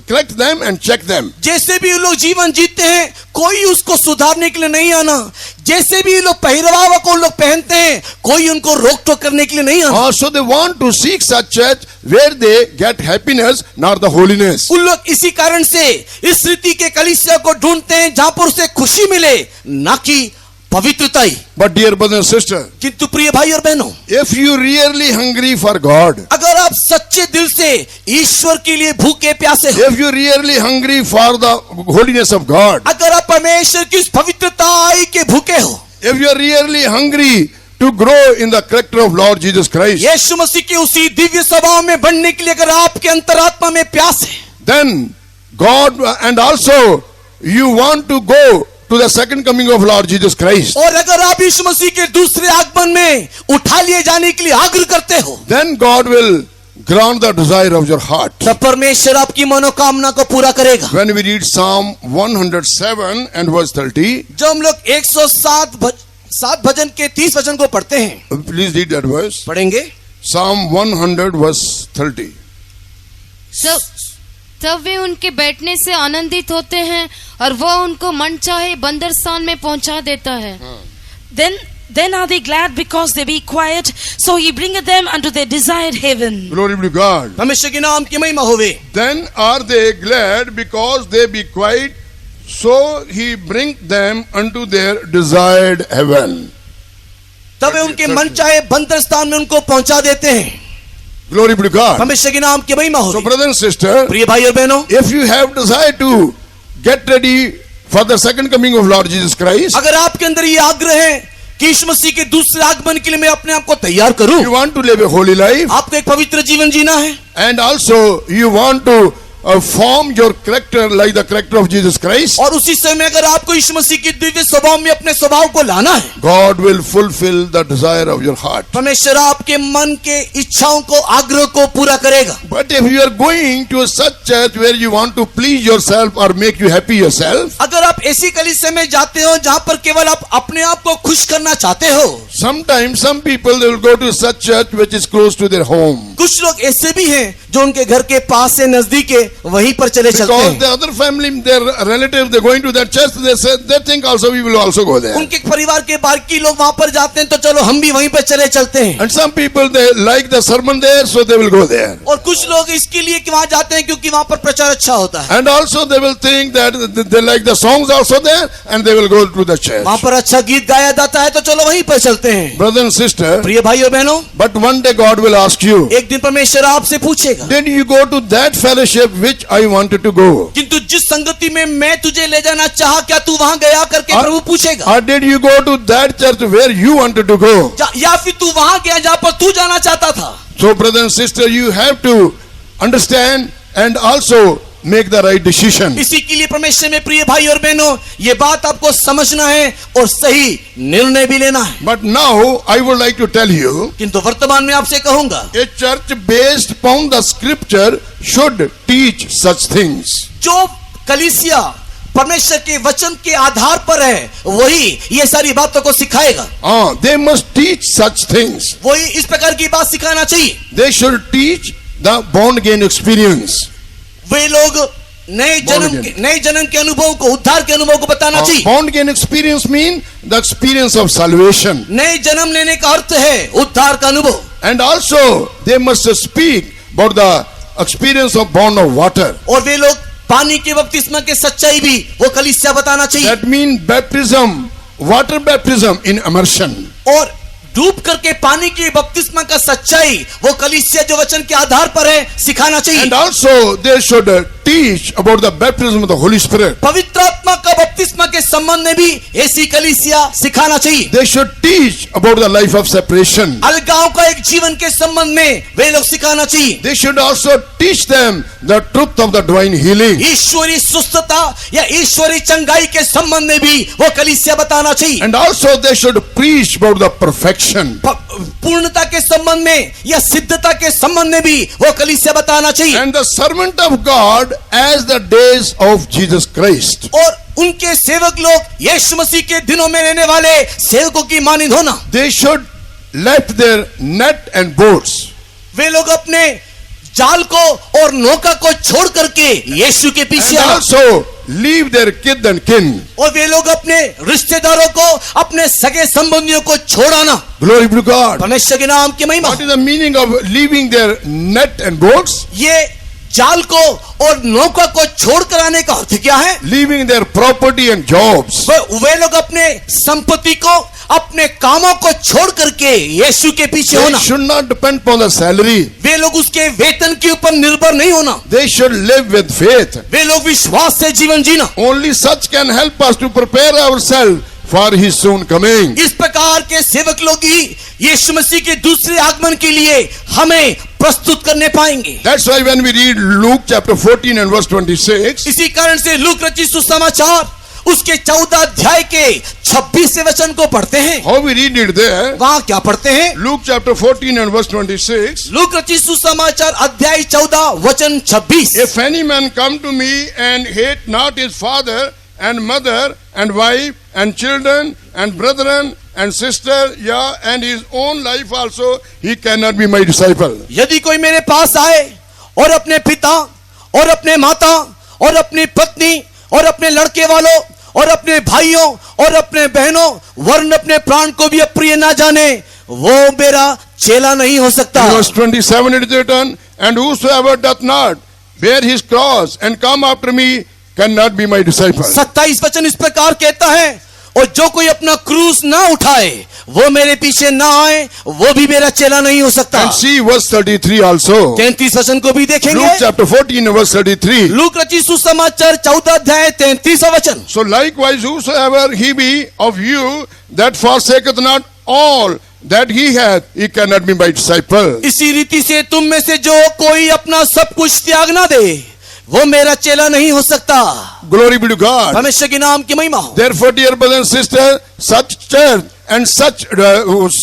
A: correct them and check them.
B: जैसे भी वो लोग जीवन जीते हैं, कोई उसको सुधारने के लिए नहीं आना। जैसे भी लोग पहरावा को लोग पहनते हैं, कोई उनको रोक टोक करने के लिए नहीं आना।
A: So they want to seek such church where they get happiness, not the holiness.
B: उन लोग इसी कारण से इस रीति के कलीसिया को ढूंढते हैं जहां पर उसे खुशी मिले, ना कि पवित्रता ही।
A: But dear brother and sister,
B: किंतु प्रिय भाई और बहनों,
A: if you really hungry for God,
B: अगर आप सच्चे दिल से ईश्वर के लिए भूखे प्यासे हो,
A: if you really hungry for the holiness of God,
B: अगर आप परमेश्वर की उस पवित्रता के भूखे हो,
A: if you are really hungry to grow in the character of Lord Jesus Christ,
B: यीशु मसीह के उसी दिव्य स्वभाव में बढ़ने के लिए अगर आपके अंतरात्मा में प्यास है,
A: then God, and also you want to go to the second coming of Lord Jesus Christ,
B: और अगर आप यीशु मसीह के दूसरे आगमन में उठा लिए जाने के लिए आग्रह करते हो,
A: then God will grant the desire of your heart.
B: तब परमेश्वर आपकी मनोकामना को पूरा करेगा।
A: When we read Psalm 107 and verse 30,
B: जो हम लोग 107 भजन के 30 वचन को पढ़ते हैं,
A: please read that verse.
B: पढ़ेंगे।
A: Psalm 100 verse 30.
C: तब वे उनके बैठने से आनंदित होते हैं और वह उनको मन चाहे बंदर स्थान में पहुंचा देता है।
D: Then are they glad because they be quiet, so He bringeth them unto their desired heaven.
A: Glory be to God.
B: परमेश्वर के नाम की महिमा होवे।
A: Then are they glad because they be quiet, so He bring them unto their desired heaven.
B: तब वे उनके मन चाहे बंदर स्थान में उनको पहुंचा देते हैं।
A: Glory be to God.
B: परमेश्वर के नाम की महिमा
A: So
B: होवे।
A: brother and sister,
B: प्रिय भाई और बहनों,
A: if you have desire to get ready for the second coming of Lord Jesus Christ,
B: अगर आपके अंदर ये आग्रह है कि यीशु मसीह के दूसरे आगमन के लिए मैं अपने आप को तैयार करूं,
A: you want to live a holy life,
B: आपको एक पवित्र जीवन जीना है,
A: and also you want to form your character like the character of Jesus Christ,
B: और उसी समय अगर आपको यीशु मसीह की दिव्य स्वभाव में अपने स्वभाव को लाना है,
A: God will fulfill the desire of your heart.
B: परमेश्वर आपके मन के इच्छाओं को, आग्रह को पूरा करेगा।
A: But if you are going to such church where you want to please yourself or make you happy yourself,
B: अगर आप ऐसी कलीसिया में जाते हो जहां पर केवल आप अपने आप को खुश करना चाहते हो,
A: sometimes some people they will go to such church which is close to their home.
B: कुछ लोग ऐसे भी हैं जो उनके घर के पास से नजदीक है वहीं पर चले चलते
A: Because
B: हैं।
A: the other family, their relatives, they're going to that church, they say, they think also we will also go there.
B: उनके परिवार के बाकी लोग वहां पर जाते हैं तो चलो हम भी वहीं पर चले चलते हैं।
A: And some people, they like the sermon there, so they will go there.
B: और कुछ लोग इसके लिए कि वहां जाते हैं क्योंकि वहां पर प्रचार अच्छा होता है।
A: And also they will think that they like the songs also there, and they will go to the church.
B: वहां पर अच्छा गीत गाया जाता है तो चलो वहीं पर चलते हैं।
A: Brother and sister,
B: प्रिय भाइयों बहनों,
A: but one day God will ask you,
B: एक दिन परमेश्वर आपसे पूछेगा,
A: did you go to that fellowship which I wanted to go?
B: किंतु जिस संगति में मैं तुझे ले जाना चाहा क्या तू वहां गया करके प्रभु पूछेगा।
A: Or did you go to that church where you wanted to go?
B: या फिर तू वहां गया जहां पर तू जाना चाहता था।
A: So brother and sister, you have to understand and also make the right decision.
B: इसी के लिए परमेश्वर में प्रिय भाई और बहनों ये बात आपको समझना है और सही निर्णय भी लेना है।
A: But now I would like to tell you,
B: किंतु वर्तमान में आपसे कहूंगा,
A: a church based upon the scripture should teach such things.
B: जो कलीसिया परमेश्वर के वचन के आधार पर है वही ये सारी बातों को सिखाएगा।
A: They must teach such things.
B: वही इस प्रकार की बात सिखाना चाहिए।
A: They should teach the born again experience.
B: वे लोग नए जन्म के अनुभव को, उद्धार के अनुभव को बताना चाहिए।
A: Born again experience mean the experience of salvation.
B: नए जन्म लेने का अर्थ है उद्धार का अनुभव।
A: And also they must speak about the experience of born of water.
B: और वे लोग पानी के बपतिस्मा के सच्चाई भी वो कलीसिया बताना चाहिए।
A: That means baptism, water baptism in immersion.
B: और डूब करके पानी के बपतिस्मा का सच्चाई वो कलीसिया जो वचन के आधार पर है सिखाना चाहिए।
A: And also they should teach about the baptism of the Holy Spirit.
B: पवित्र आत्मा का बपतिस्मा के संबंध में भी ऐसी कलीसिया सिखाना चाहिए।
A: They should teach about the life of separation.
B: अलगाव का एक जीवन के संबंध में वे लोग सिखाना चाहिए।
A: They should also teach them the truth of the divine healing.
B: ईश्वरी सुस्थता या ईश्वरी चंगाई के संबंध में भी वो कलीसिया बताना चाहिए।
A: And also they should preach about the perfection.
B: पूर्णता के संबंध में या सिद्धता के संबंध में भी वो कलीसिया बताना चाहिए।
A: And the servant of God as the days of Jesus Christ.
B: और उनके सेवक लोग यीशु मसीह के दिनों में रहने वाले सेवकों की मानिंद होना।
A: They should left their net and boats.
B: वे लोग अपने जाल को और नौका को छोड़ करके यीशु के पीछे
A: And
B: आना।
A: also leave their kith and kin.
B: और वे लोग अपने रिश्तेदारों को, अपने सगे संबंधियों को छोड़ाना।
A: Glory be to God.
B: परमेश्वर के नाम की महिमा।
A: What is the meaning of leaving their net and boats?
B: ये जाल को और नौका को छोड़ कर आने का अर्थ क्या है?
A: Leaving their property and jobs.
B: वे लोग अपने संपत्ति को, अपने कामों को छोड़ करके यीशु के पीछे
A: They
B: होना।
A: should not depend upon the salary.
B: वे लोग उसके वेतन के ऊपर निर्भर नहीं होना।
A: They should live with faith.
B: वे लोग विश्वास से जीवन जीना।
A: Only such can help us to prepare ourselves for his soon coming.
B: इस प्रकार के सेवक लोग ही यीशु मसीह के दूसरे आगमन के लिए हमें प्रस्तुत करने पाएंगे।
A: That's why when we read Luke chapter 14 and verse 26,
B: इसी कारण से लूक रचित सुसमाचार उसके 14 अध्याय के 26 वचन को पढ़ते हैं।
A: how we read it there?
B: वहां क्या पढ़ते हैं?
A: Luke chapter 14 and verse 26.
B: Look रचित सुसमाचार अध्याय 14 वचन 26।
A: If any man come to me and hate not his father and mother and wife and children and brethren and sister, yeah, and his own life also, he cannot be my disciple.
B: यदि कोई मेरे पास आए और अपने पिता और अपने माता और अपनी पत्नी और अपने लड़के वालों और अपने भाइयों और अपने बहनों वरन अपने प्राण को भी अप्रिय ना जाने, वो मेरा चेला नहीं हो सकता।
A: In verse 27 it is written, and whosoever doth not bear his cross and come after me cannot be my disciple.
B: 27 वचन इस प्रकार कहता है, और जो कोई अपना क्रूस ना उठाए वो मेरे पीछे ना आए, वो भी मेरा चेला नहीं हो सकता।
A: And see verse 33 also.
B: 33 वचन को भी देखेंगे।
A: Luke chapter 14 and verse 33.
B: Look रचित सुसमाचार 14 अध्याय 33 वचन।
A: So likewise whosoever he be of you that forsaketh not all that he hath, he cannot be my disciple.
B: इसी रीति से तुम में से जो कोई अपना सब कुछ त्याग ना दे, वो मेरा चेला नहीं हो सकता।
A: Glory be to God.
B: परमेश्वर के नाम की महिमा हो।
A: Therefore, dear brothers and sisters, such church and such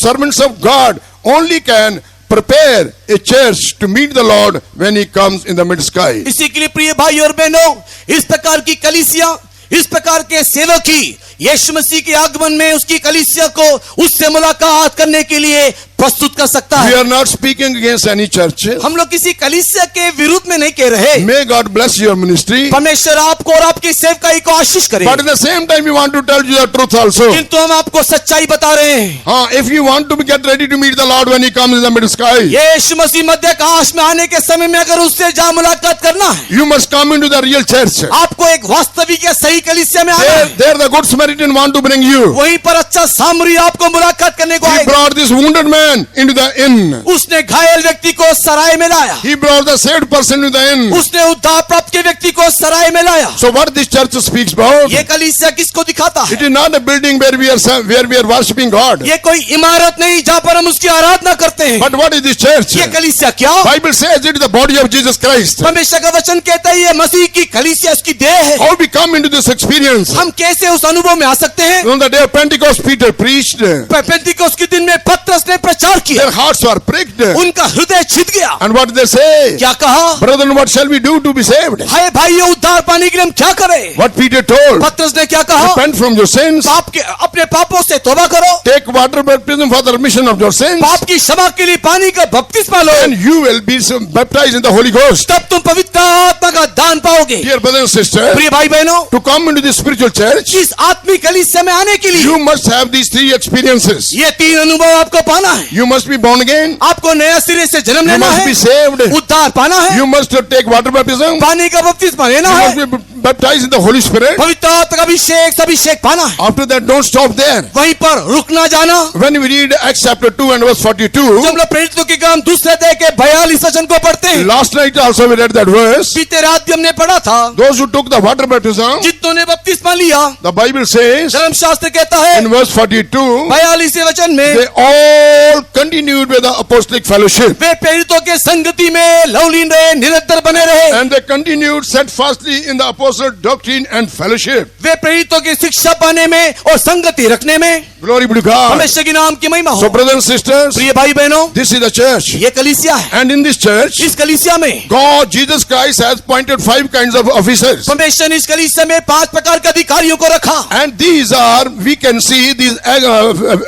A: servants of God only can prepare a church to meet the Lord when He comes in the mid sky.
B: इसी के लिए प्रिय भाई और बहनों, इस प्रकार की कलीसिया, इस प्रकार के सेवक ही यीशु मसीह के आगमन में उसकी कलीसिया को उससे मुलाकात करने के लिए प्रस्तुत कर सकता
A: We
B: है।
A: are not speaking against any church.
B: हम लोग किसी कलीसिया के विरुद्ध में नहीं कह रहे।
A: May God bless your ministry.
B: परमेश्वर आपको और आपकी सेवकाई को आशीष करे।
A: But at the same time, we want to tell you the truth also.
B: किंतु हम आपको सच्चाई बता रहे हैं।
A: If you want to get ready to meet the Lord when He comes in the mid sky,
B: यीशु मसीह मध्य आकाश में आने के समय में अगर उससे जहाँ मुलाकात करना है,
A: you must come into the real church.
B: आपको एक वास्तविक या सही कलीसिया में आना
A: There,
B: है।
A: there the good Samaritan want to bring you.
B: वहीं पर अच्छा सामरी आपको मुलाकात करने को
A: He
B: आएगा।
A: brought this wounded man into the inn.
B: उसने घायल व्यक्ति को सराय में लाया।
A: He brought the saved person into the inn.
B: उसने उद्धार प्राप्त के व्यक्ति को सराय में लाया।
A: So what this church speaks about?
B: ये कलीसिया किसको दिखाता है?
A: It is not a building where we are worshiping God.
B: ये कोई इमारत नहीं जहाँ पर हम उसकी आराधना करते हैं।
A: But what is this church?
B: ये कलीसिया क्या?
A: Bible says it is the body of Jesus Christ.
B: परमेश्वर का वचन कहता है ये मसीह की कलीसिया उसकी देह है।
A: How we come into this experience?
B: हम कैसे उस अनुभव में आ सकते हैं?
A: On the day of Pentecost, Peter preached. Their
B: पेंतिकोस्त के दिन में पतरस ने प्रचार किया।
A: hearts were pricked.
B: उनका हृदय छिद गया।
A: And what did they say?
B: क्या कहा?
A: Brethren, what shall we do to be saved?
B: हाय भाई, उद्धार पाने के लिए हम क्या करें?
A: What Peter told?
B: पतरस ने क्या कहा?
A: Repent from your sins.
B: पाप के अपने पापों से तौबा करो।
A: Take water baptism for the remission of your sins.
B: पाप की क्षमा के लिए पानी का बपतिस्मा लो।
A: And you will be baptized in the Holy Ghost.
B: तब तुम पवित्र आत्मा का दान पाओगे।
A: Dear brothers and sisters,
B: प्रिय भाई बहनों,
A: to come into this spiritual church,
B: इस आत्मिक कलीसिया में आने के लिए
A: you must have these three experiences.
B: ये तीन अनुभव आपको पाना है।
A: You must be born again.
B: आपको नया सिरे से जन्म
A: You
B: लेना
A: must
B: है,
A: be saved.
B: उद्धार पाना है,
A: You must take water baptism.
B: पानी का बपतिस्मा लेना
A: You
B: है,
A: must be baptized in the Holy Spirit.
B: पवित्र आत्मा का अभिषेक पाना है।
A: After that, don't stop there.
B: वहीं पर रुकना जाना।
A: When we read Acts chapter 2 and verse 42,
B: जब लोग प्रेरितों के काम दूसरे अध्याय के 42 वचन को पढ़ते हैं,
A: last night also we read that verse.
B: बीते रात भी हमने पढ़ा था,
A: Those who took the water baptism,
B: जितनों ने बपतिस्मा लिया,
A: the Bible says
B: धर्मशास्त्र कहता है
A: in verse 42,
B: 42 वचन में
A: they all continued with the apostolic fellowship.
B: वे प्रेरितों के संगति में लवलीन रहे, निरंतर बने रहे।
A: And they continued steadfastly in the apostle doctrine and fellowship.
B: वे प्रेरितों की शिक्षा पाने में और संगति रखने में।
A: Glory be to God.
B: परमेश्वर के नाम की महिमा हो।
A: So brothers and sisters,
B: प्रिय भाई बहनों,
A: this is the church.
B: ये कलीसिया है।
A: And in this church,
B: इस कलीसिया में
A: God, Jesus Christ has appointed 5 kinds of officers.
B: परमेश्वर ने इस कलीसिया में 5 प्रकार के अधिकारियों को रखा।
A: And these are, we can see these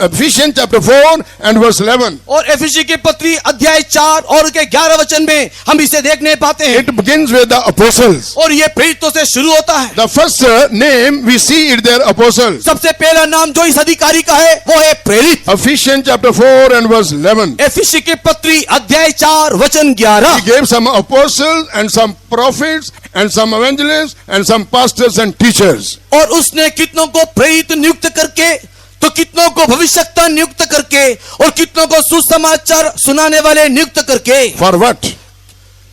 A: Ephesians chapter 4 and verse 11.
B: और एफिसी के पत्री अध्याय 4 और के 11 वचन में हम इसे देखने पाते हैं।
A: It begins with the apostles.
B: और ये प्रेरितों से शुरू होता है।
A: The first name we see it there, apostles.
B: सबसे पहला नाम जो इस अधिकारी का है वो है प्रेरित।
A: Ephesians chapter 4 and verse 11.
B: एफिसी के पत्री अध्याय 4 वचन 11।
A: He gave some apostles and some prophets and some evangelists and some pastors and teachers.
B: और उसने कितनों को प्रेरित नियुक्त करके, तो कितनों को भविष्यवक्ता नियुक्त करके, और कितनों को सुसमाचार सुनाने वाले नियुक्त करके।
A: For what?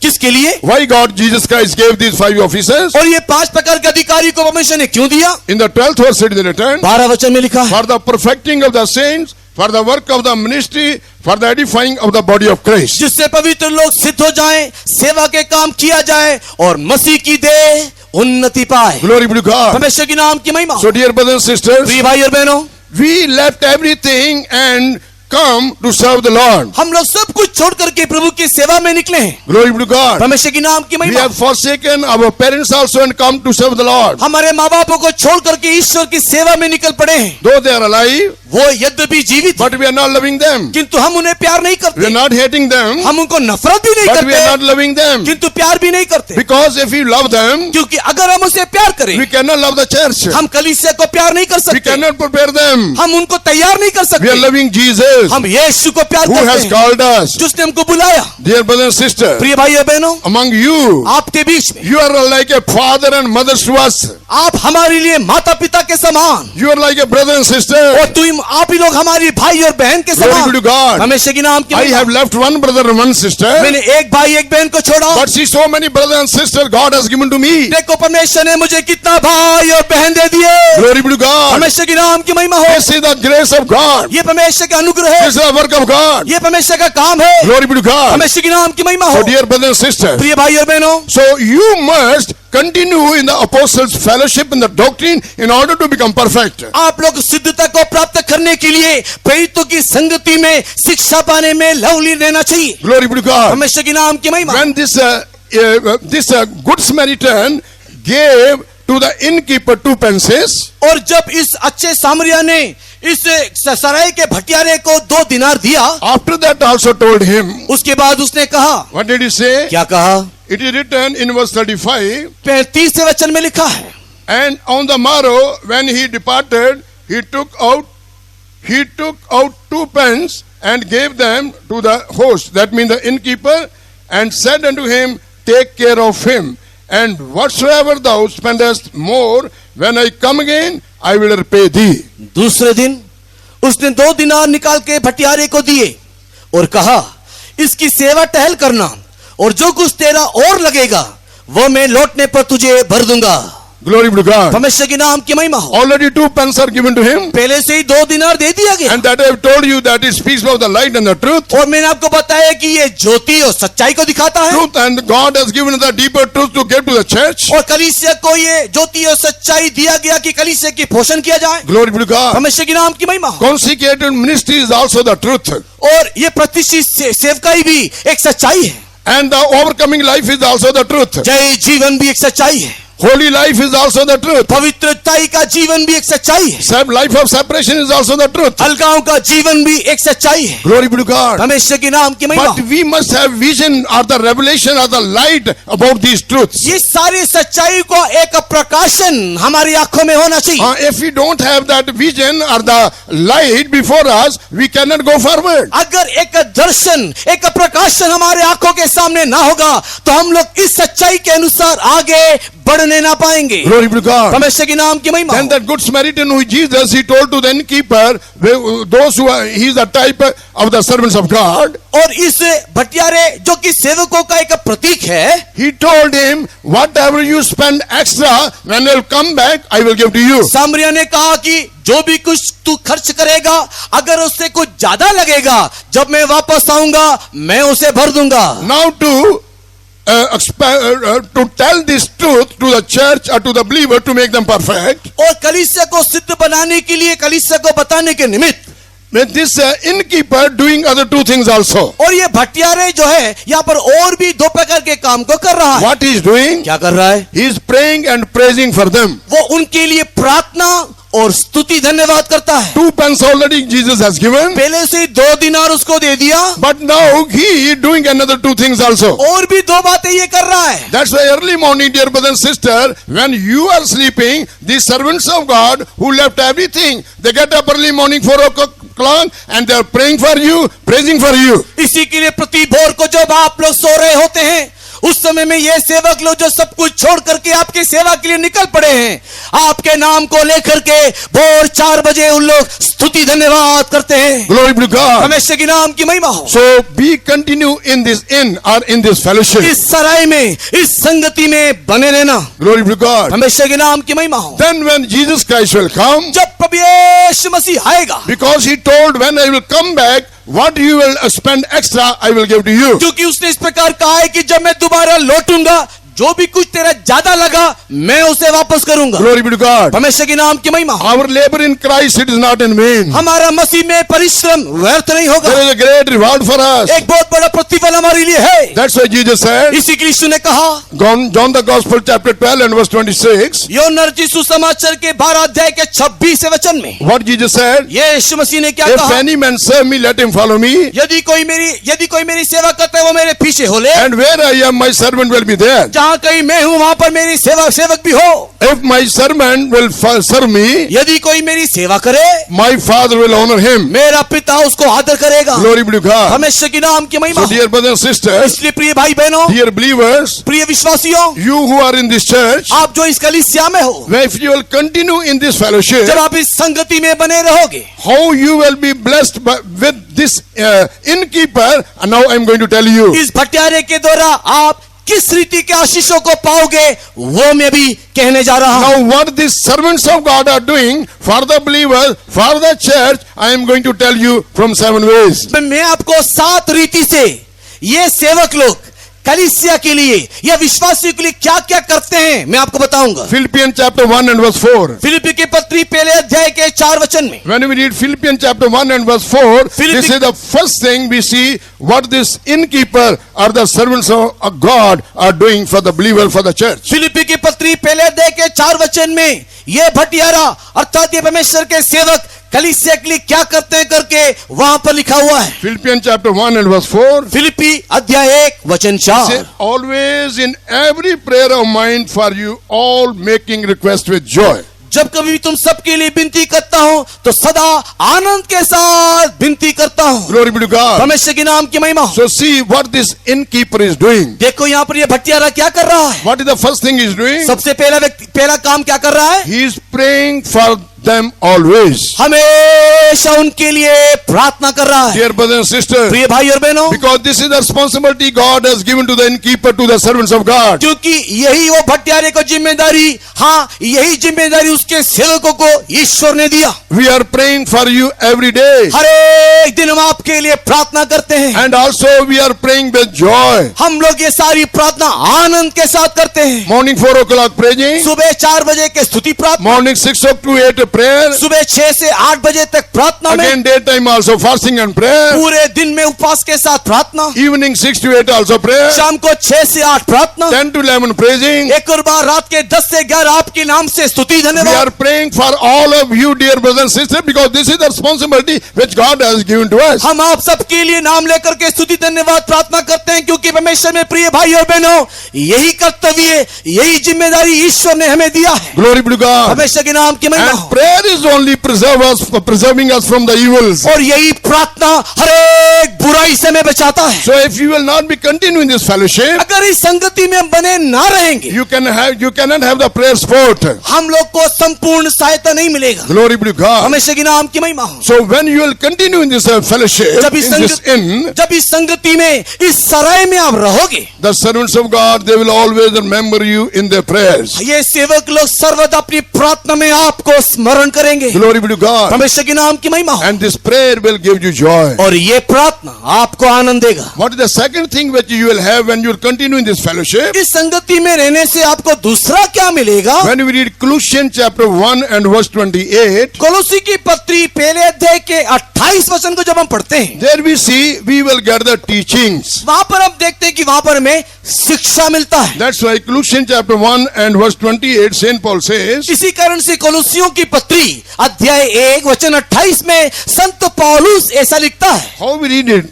B: किसके लिए?
A: Why God, Jesus Christ gave these 5 officers?
B: और ये 5 प्रकार के अधिकारी को परमेश्वर ने क्यों दिया?
A: In the 12th verse it is written,
B: 12 वचन में लिखा है,
A: for the perfecting of the saints, for the work of the ministry, for the edifying of the body of Christ.
B: जिससे पवित्र लोग सिद्ध हो जाएं, सेवा के काम किया जाए और मसीह की देह उन्नति पाए।
A: Glory be to God.
B: परमेश्वर के नाम की महिमा।
A: So dear brothers and sisters,
B: प्रिय भाई और बहनों,
A: we left everything and come to serve the Lord.
B: हम लोग सब कुछ छोड़ करके प्रभु की सेवा में निकले हैं।
A: Glory be to God.
B: परमेश्वर के नाम की
A: We
B: महिमा।
A: have forsaken our parents also and come to serve the Lord.
B: हमारे माँ बापों को छोड़ करके ईश्वर की सेवा में निकल पड़े हैं।
A: Though they are alive,
B: वो यद्यपि जीवित,
A: but we are not loving them.
B: किंतु हम उन्हें प्यार नहीं
A: We are
B: करते।
A: not hating them,
B: हम उनको नफरत भी नहीं
A: but we are
B: करते,
A: not loving them.
B: किंतु प्यार भी नहीं करते।
A: Because if we love them,
B: क्योंकि अगर हम उसे प्यार करें,
A: we cannot love the church.
B: हम कलीसिया को प्यार नहीं कर
A: We
B: सकते,
A: cannot prepare them.
B: हम उनको तैयार नहीं कर
A: We are
B: सकते।
A: loving Jesus,
B: हम यीशु को प्यार
A: who
B: करते
A: has
B: हैं,
A: called us.
B: जिसने हमको बुलाया।
A: Dear brothers and sisters,
B: प्रिय भाई और बहनों,
A: among you,
B: आपके बीच में
A: you are like a father and mother to us.
B: आप हमारे लिए माता पिता के समान,
A: You are like a brother and sister.
B: और तुम आप ही लोग हमारी भाई और बहन के
A: Glory be
B: समान।
A: to God.
B: हमेशा के नाम की
A: I
B: महिमा।
A: have left one brother and one sister,
B: मैंने एक भाई एक बहन को छोड़ा।
A: but see so many brothers and sisters God has given to me.
B: देखो परमेश्वर ने मुझे कितना भाई और बहन दे दिए।
A: Glory be to God.
B: परमेश्वर के नाम की महिमा हो।
A: This is the grace of God.
B: ये परमेश्वर का अनुग्रह है।
A: This is the work of God.
B: ये परमेश्वर का काम है।
A: Glory be to God.
B: परमेश्वर के नाम की महिमा हो।
A: So dear brothers and sisters,
B: प्रिय भाई और बहनों,
A: so you must continue in the apostles' fellowship in the doctrine in order to become perfect.
B: आप लोग सिद्धता को प्राप्त करने के लिए प्रेरितों की संगति में शिक्षा पाने में लवली रहना चाहिए।
A: Glory be to God.
B: परमेश्वर के नाम की महिमा।
A: When this good Samaritan gave to the innkeeper 2 pences,
B: और जब इस अच्छे सामरिया ने इस सराय के भटियारे को 2 दिनार दिया,
A: after that also told him,
B: उसके बाद उसने कहा,
A: what did he say?
B: क्या कहा?
A: It is written in verse 35,
B: 35वें वचन में लिखा है,
A: and on the morrow when he departed, he took out 2 pence and gave them to the host, that means the innkeeper, and said unto him, take care of him, and whatsoever thou spendest more, when I come again, I will repay thee.
B: दूसरे दिन उसने 2 दिनार निकाल के भटियारे को दिए और कहा, इसकी सेवा टहल करना, और जो कुछ तेरा और लगेगा वो मैं लौटने पर तुझे भर दूंगा।
A: Glory be to God.
B: परमेश्वर के नाम की महिमा हो।
A: Already 2 pence are given to him,
B: पहले से ही 2 दिनार दे दिया गया,
A: and that I have told you that it speaks of the light and the truth.
B: और मैंने आपको बताया कि ये ज्योति और सच्चाई को दिखाता है,
A: Truth, and God has given us the deeper truth to give to the church.
B: और कलीसिया को ये ज्योति और सच्चाई दिया गया कि कलीसिया की पोषण किया जाए।
A: Glory be to God.
B: परमेश्वर के नाम की महिमा हो।
A: Consecrated ministry is also the truth,
B: और ये प्रतिष्ठित सेवकाई भी एक सच्चाई है।
A: and the overcoming life is also the truth.
B: जय जीवन भी एक सच्चाई है।
A: Holy life is also the truth.
B: पवित्रताई का जीवन भी एक सच्चाई है।
A: Life of separation is also the truth.
B: अलगाव का जीवन भी एक सच्चाई है।
A: Glory be to God.
B: परमेश्वर के नाम की महिमा।
A: But we must have vision or the revelation or the light about these truths.
B: ये सारी सच्चाई को एक प्रकाशन हमारी आंखों में होना चाहिए।
A: If we don't have that vision or the light before us, we cannot go forward.
B: अगर एक दर्शन एक प्रकाशन हमारे आंखों के सामने ना होगा तो हम लोग इस सच्चाई के अनुसार आगे बढ़ने ना पाएंगे।
A: Glory be to God.
B: परमेश्वर के नाम की महिमा।
A: Then that good Samaritan who Jesus, he told to the innkeeper, those who are, he is the type of the servants of God.
B: और इस भटियारे जो कि सेवकों का एक प्रतीक है,
A: He told him, whatever you spend extra, when I will come back, I will give to you.
B: सामरिया ने कहा कि जो भी कुछ तू खर्च करेगा, अगर उससे कुछ ज्यादा लगेगा, जब मैं वापस आऊंगा मैं उसे भर दूंगा।
A: Now to tell this truth to the church or to the believer to make them perfect,
B: और कलीसिया को सिद्ध बनाने के लिए, कलीसिया को बताने के निमित्त,
A: with this innkeeper doing other 2 things also.
B: और ये भटियारे जो है यहाँ पर और भी 2 प्रकार के काम को कर रहा है।
A: What he is doing?
B: क्या कर रहा है?
A: He is praying and praising for them.
B: वो उनके लिए प्रार्थना और स्तुति धन्यवाद करता है।
A: 2 pence already Jesus has given,
B: पहले से 2 दिनार उसको दे दिया,
A: but now he is doing another 2 things also.
B: और भी 2 बातें ये कर रहा है।
A: That's why early morning, dear brother and sister, when you are sleeping, the servants of God who left everything, they get up early morning 4 o'clock and they are praying for you, praising for you.
B: इसी के लिए प्रति भोर को जब आप लोग सो रहे होते हैं, उस समय में ये सेवक लोग जो सब कुछ छोड़ करके आपकी सेवा के लिए निकल पड़े हैं, आपके नाम को लेकर के भोर 4 बजे उन लोग स्तुति धन्यवाद करते हैं।
A: Glory be to God.
B: परमेश्वर के नाम की महिमा हो।
A: So be continue in this inn or in this fellowship.
B: इस सराय में, इस संगति में बने रहना।
A: Glory be to God.
B: परमेश्वर के नाम की महिमा हो।
A: Then when Jesus Christ will come,
B: जब प्रभु यीशु मसीह आएगा,
A: because he told, when I will come back, what you will spend extra, I will give to you.
B: क्योंकि उसने इस प्रकार कहा है कि जब मैं दोबारा लौटूंगा, जो भी कुछ तेरा ज्यादा लगा मैं उसे वापस करूंगा।
A: Glory be to God.
B: परमेश्वर के नाम की महिमा हो।
A: Our labor in Christ, it is not in vain.
B: हमारा मसीह में परिश्रम व्यर्थ नहीं होगा।
A: There is a great reward for us.
B: एक बहुत बड़ा प्रतिफल हमारे लिए है।
A: That's why Jesus said,
B: इसी के यीशु ने कहा,
A: John the Gospel chapter 12 and verse 26,
B: यूहन्ना सुसमाचार के 12 अध्याय के 26 वचन में
A: what Jesus said,
B: ये यीशु मसीह ने क्या
A: if
B: कहा?
A: any man serve me, let him follow me,
B: यदि कोई मेरी सेवा करता है वो मेरे पीछे हो ले,
A: and where I am, my servant will be there.
B: जहां जहाँ कहीं मैं हूँ वहाँ पर मेरी सेवक भी हो।
A: If my servant will serve me,
B: यदि कोई मेरी सेवा करे,
A: my Father will honor him.
B: मेरा पिता उसको आदर करेगा।
A: Glory be to God.
B: हमेशा के नाम की महिमा
A: So
B: हो।
A: dear brothers and sisters,
B: इसलिए प्रिय भाई बहनों,
A: dear believers,
B: प्रिय विश्वासियों,
A: you who are in this church,
B: आप जो इस कलीसिया में हो,
A: if you will continue in this fellowship,
B: जब आप इस संगति में बने रहोगे,
A: how you will be blessed with this innkeeper, and now I am going to tell you.
B: इस भटियारे के द्वारा आप किस रीति के आशीषों को पाओगे, वो मैं भी कहने जा रहा हूं।
A: Now what these servants of God are doing for the believers, for the church, I am going to tell you from 7 ways.
B: मैं आपको 7 रीति से ये सेवक लोग कलीसिया के लिए या विश्वासियों के लिए क्या क्या करते हैं मैं आपको बताऊंगा।
A: Philippians chapter 1 and verse 4.
B: फिलिप्पी के पत्री पहले अध्याय के 4 वचन में,
A: When we read Philippians chapter 1 and verse 4, this is the first thing we see what this innkeeper or the servants of God are doing for the believer, for the church.
B: फिलिप्पी के पत्री पहले अध्याय के 4 वचन में ये भटियारा अर्थात ये परमेश्वर के सेवक कलीसिया के लिए क्या करते हैं करके वहां पर लिखा हुआ है।
A: Philippians chapter 1 and verse 4.
B: फिलिप्पी अध्याय 1 वचन 4,
A: Say, always in every prayer of mine for you all making request with joy.
B: जब कभी भी तुम सबके लिए विनती करता हूं तो सदा आनंद के साथ विनती करता हूं।
A: Glory be to God.
B: परमेश्वर के नाम की महिमा हो।
A: So see what this innkeeper is doing.
B: देखो यहाँ पर ये भटियारा क्या कर रहा है।
A: What is the first thing he is doing?
B: सबसे पहला काम क्या कर रहा है।
A: He is praying for them always.
B: हमेशा उनके लिए प्रार्थना कर रहा है।
A: Dear brothers and sisters,
B: प्रिय भाई और बहनों,
A: because this is the responsibility God has given to the innkeeper, to the servants of God.
B: क्योंकि यही वो भटियारे को जिम्मेदारी, हाँ यही जिम्मेदारी उसके सेवकों को ईश्वर ने दिया।
A: We are praying for you every day.
B: हर एक दिन हम आपके लिए प्रार्थना करते हैं।
A: And also we are praying with joy.
B: हम लोग ये सारी प्रार्थना आनंद के साथ करते हैं।
A: Morning 4 o'clock praying.
B: सुबह 4 बजे के स्तुति प्रार्थना,
A: Morning 6 o'clock to 8 prayer.
B: सुबह 6 से 8 बजे तक प्रार्थना में,
A: Again daytime also fasting and prayer.
B: पूरे दिन में उपवास के साथ प्रार्थना,
A: Evening 6 to 8 also prayer.
B: शाम को 6 से 8 प्रार्थना,
A: 10 to 11 praising.
B: एक और बार रात के 10 से 11 आपके नाम से स्तुति
A: We
B: धन्यवाद।
A: are praying for all of you, dear brothers and sisters, because this is the responsibility which God has given to us.
B: हम आप सबके लिए नाम लेकर के स्तुति धन्यवाद प्रार्थना करते हैं, क्योंकि परमेश्वर में प्रिय भाई और बहनों यही कर्तव्य, यही जिम्मेदारी ईश्वर ने हमें दिया है।
A: Glory be to God.
B: परमेश्वर के नाम की महिमा
A: And
B: हो।
A: prayer is only preserving us from the evils.
B: और यही प्रार्थना हर एक बुराई से हमें बचाता है।
A: So if you will not be continuing this fellowship,
B: अगर इस संगति में हम बने ना रहेंगे,
A: you cannot have the prayer support.
B: हम लोग को संपूर्ण सहायता नहीं मिलेगा।
A: Glory be to God.
B: परमेश्वर के नाम की महिमा हो।
A: So when you will continue in this fellowship,
B: जब इस संगति में, इस सराय में आप रहोगे,
A: the servants of God, they will always remember you in their prayers.
B: ये सेवक लोग सर्वदा अपनी प्रार्थना में आपको स्मरण करेंगे।
A: Glory be to God.
B: परमेश्वर के नाम की महिमा हो।
A: And this prayer will give you joy.
B: और ये प्रार्थना आपको आनंद देगा।
A: What is the second thing which you will have when you will continue in this fellowship?
B: इस संगति में रहने से आपको दूसरा क्या मिलेगा।
A: When we read Colossians chapter 1 and verse 28,
B: कोलोसी की पत्री पहले अध्याय के 28 वचन को जब हम पढ़ते हैं,
A: there we see we will get the teachings.
B: वहां पर हम देखते हैं कि वहां पर हमें शिक्षा मिलता है।
A: That's why Colossians chapter 1 and verse 28, Saint Paul says,
B: इसी कारण से कोलोसियों की पत्री अध्याय 1 वचन 28 में संत पौलुस ऐसा लिखता है।
A: how we read it?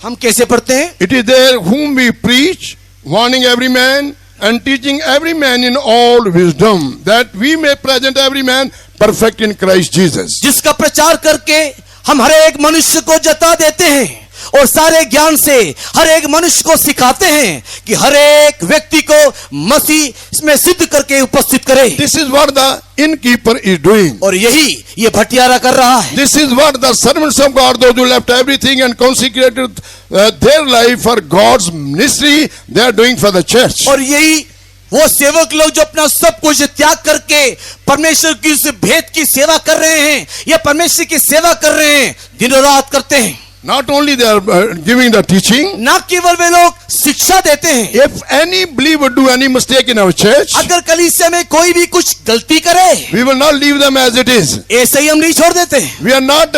B: हम कैसे पढ़ते हैं।
A: It is there whom we preach, warning every man and teaching every man in all wisdom, that we may present every man perfect in Christ Jesus.
B: जिसका प्रचार करके हम हर एक मनुष्य को जता देते हैं और सारे ज्ञान से हर एक मनुष्य को सिखाते हैं कि हर एक व्यक्ति को मसीह में सिद्ध करके उपस्थित करे।
A: This is what the innkeeper is doing.
B: और यही ये भटियारा कर रहा है।
A: This is what the servants of God, those who left everything and consecrated their life for God's ministry, they are doing for the church.
B: और यही वो सेवक लोग जो अपना सब कुछ त्याग करके परमेश्वर की उस भेद की सेवा कर रहे हैं या परमेश्वर की सेवा कर रहे हैं, दिनों रात करते हैं।
A: Not only they are giving the teaching,
B: ना केवल वे लोग शिक्षा देते हैं।
A: if any believer do any mistake in our church,
B: अगर कलीसिया में कोई भी कुछ गलती करे,
A: we will not leave them as it is.
B: ऐसे ही हम नहीं छोड़ देते।
A: We are not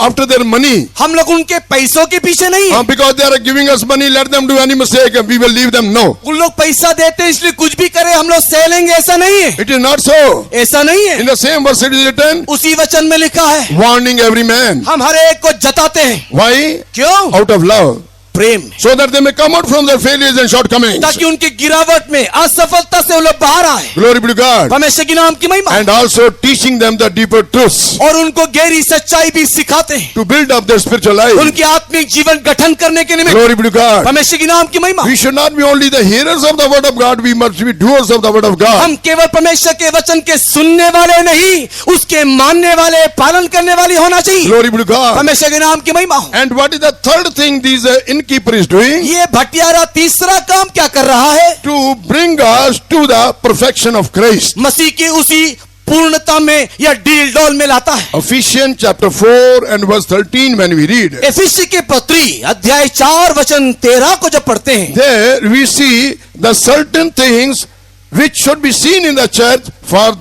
A: after their money.
B: हम लोग उनके पैसों के पीछे नहीं है।
A: Because they are giving us money, let them do any mistake, we will leave them. No.
B: उन लोग पैसा देते हैं इसलिए कुछ भी करे हम लोग सह लेंगे, ऐसा नहीं है।
A: It is not so.
B: ऐसा नहीं है।
A: In the same verse it is written,
B: उसी वचन में लिखा है,
A: warning every man.
B: हम हर एक को जताते हैं।
A: Why?
B: क्यों?
A: Out of love.
B: प्रेम में,
A: so that they may come out from their failures and shortcomings.
B: ताकि उनकी गिरावट में, असफलता से वो लोग बाहर आए।
A: Glory be to God.
B: परमेश्वर की नाम की महिमा।
A: And also teaching them the deeper truths
B: और उनको गहरी सच्चाई भी सिखाते हैं,
A: to build up their spiritual life.
B: उनकी आत्मिक जीवन गठन करने के निमित्त।
A: Glory be to God.
B: परमेश्वर की नाम की महिमा।
A: We should not be only the hearers of the word of God, we must be doers of the word of God.
B: हम केवल परमेश्वर के वचन के सुनने वाले नहीं, उसके मानने वाले, पालन करने वाले होना चाहिए।
A: Glory be to God.
B: परमेश्वर के नाम की महिमा हो।
A: And what is the third thing this innkeeper is doing?
B: ये भटियारा तीसरा काम क्या कर रहा है?
A: To bring us to the perfection of Christ.
B: मसीह की उसी पूर्णता में या डील डोल में लाता है।
A: Ephesians chapter 4 and verse 13 when we read,
B: एफिसी के पत्री अध्याय 4 वचन 13 को जब पढ़ते हैं,
A: there we see the certain things which should be seen in the church for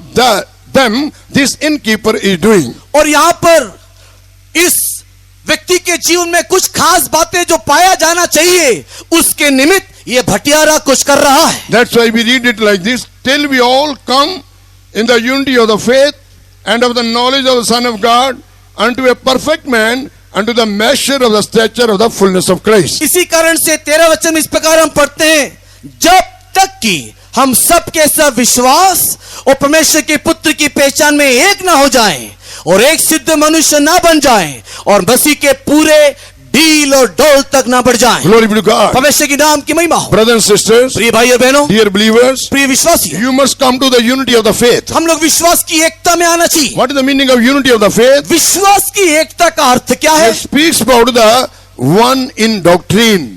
A: them this innkeeper is doing.
B: और यहाँ पर इस व्यक्ति के जीवन में कुछ खास बातें जो पाया जाना चाहिए, उसके निमित्त ये भटियारा कुछ कर रहा है।
A: That's why we read it like this, till we all come in the unity of the faith and of the knowledge of the Son of God unto a perfect man, unto the measure of the stature of the fullness of Christ.
B: इसी कारण से 13 वचन इस प्रकार हम पढ़ते हैं, जब तक कि हम सब के सब विश्वास और परमेश्वर के पुत्र की पहचान में एक ना हो जाएं और एक सिद्ध मनुष्य ना बन जाएं और मसीह के पूरे डील और डोल तक ना बढ़ जाएं।
A: Glory be to God.
B: परमेश्वर की नाम की महिमा हो।
A: Brothers and sisters,
B: प्रिय भाई और बहनों,
A: dear believers,
B: प्रिय विश्वासी,
A: you must come to the unity of the faith.
B: हम लोग विश्वास की एकता में आना चाहिए।
A: What is the meaning of unity of the faith?
B: विश्वास की एकता का अर्थ क्या है?
A: It speaks about the one in doctrine.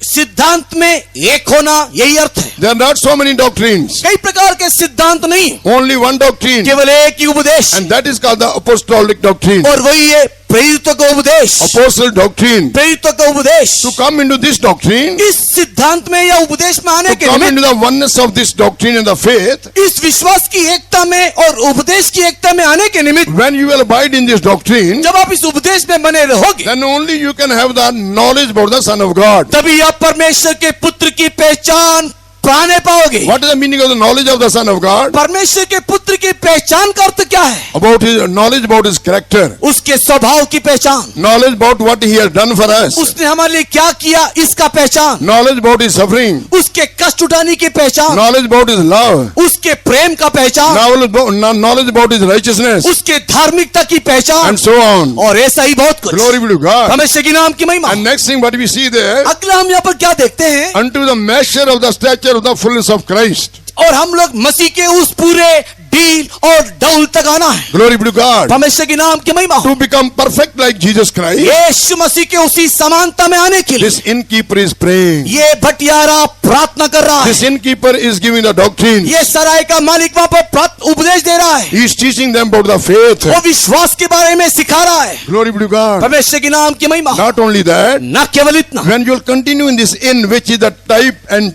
B: सिद्धांत में एक होना, यही अर्थ है।
A: There are not so many doctrines.
B: कई प्रकार के सिद्धांत नहीं,
A: Only one doctrine.
B: केवल एक ही उपदेश,
A: And that is called the apostolic doctrine.
B: और वही है प्रेरितों का उपदेश।
A: Apostle doctrine.
B: प्रेरितों का उपदेश।
A: To come into this doctrine,
B: इस सिद्धांत में या उपदेश में आने
A: to
B: के
A: come
B: निमित्त,
A: into the oneness of this doctrine and the faith,
B: इस विश्वास की एकता में और उपदेश की एकता में आने के निमित्त,
A: when you will abide in this doctrine,
B: जब आप इस उपदेश में बने रहोगे,
A: then only you can have the knowledge about the Son of God.
B: तभी आप परमेश्वर के पुत्र की पहचान पाने पाओगे।
A: What is the meaning of the knowledge of the Son of God?
B: परमेश्वर के पुत्र की पहचान का अर्थ क्या है?
A: About his knowledge about his character,
B: उसके स्वभाव की पहचान,
A: knowledge about what he has done for us,
B: उसने हमारे लिए क्या किया इसका पहचान,
A: knowledge about his suffering,
B: उसके कष्ट उठाने की पहचान,
A: knowledge about his love,
B: उसके प्रेम का पहचान,
A: knowledge about his righteousness,
B: उसके धार्मिकता की पहचान,
A: and so on.
B: और ऐसा ही बहुत कुछ।
A: Glory be to God.
B: परमेश्वर की नाम की महिमा।
A: And next thing what we see there,
B: अगला हम यहाँ पर क्या देखते हैं?
A: unto the measure of the stature of the fullness of Christ.
B: और हम लोग मसीह के उस पूरे डील और डौल तक आना है।
A: Glory be to God.
B: परमेश्वर की नाम की महिमा।
A: To become perfect like Jesus Christ,
B: यीशु मसीह के उसी समानता में आने के लिए
A: this innkeeper is praying.
B: ये भटियारा प्रार्थना कर रहा है।
A: This innkeeper is giving the doctrine.
B: ये सराय का मालिक वहाँ पर उपदेश दे रहा है।
A: He is teaching them about the faith.
B: वो विश्वास के बारे में सिखा रहा है।
A: Glory be to God.
B: परमेश्वर की नाम की महिमा।
A: Not only that,
B: न केवल इतना,
A: when you will continue in this inn, which is the type and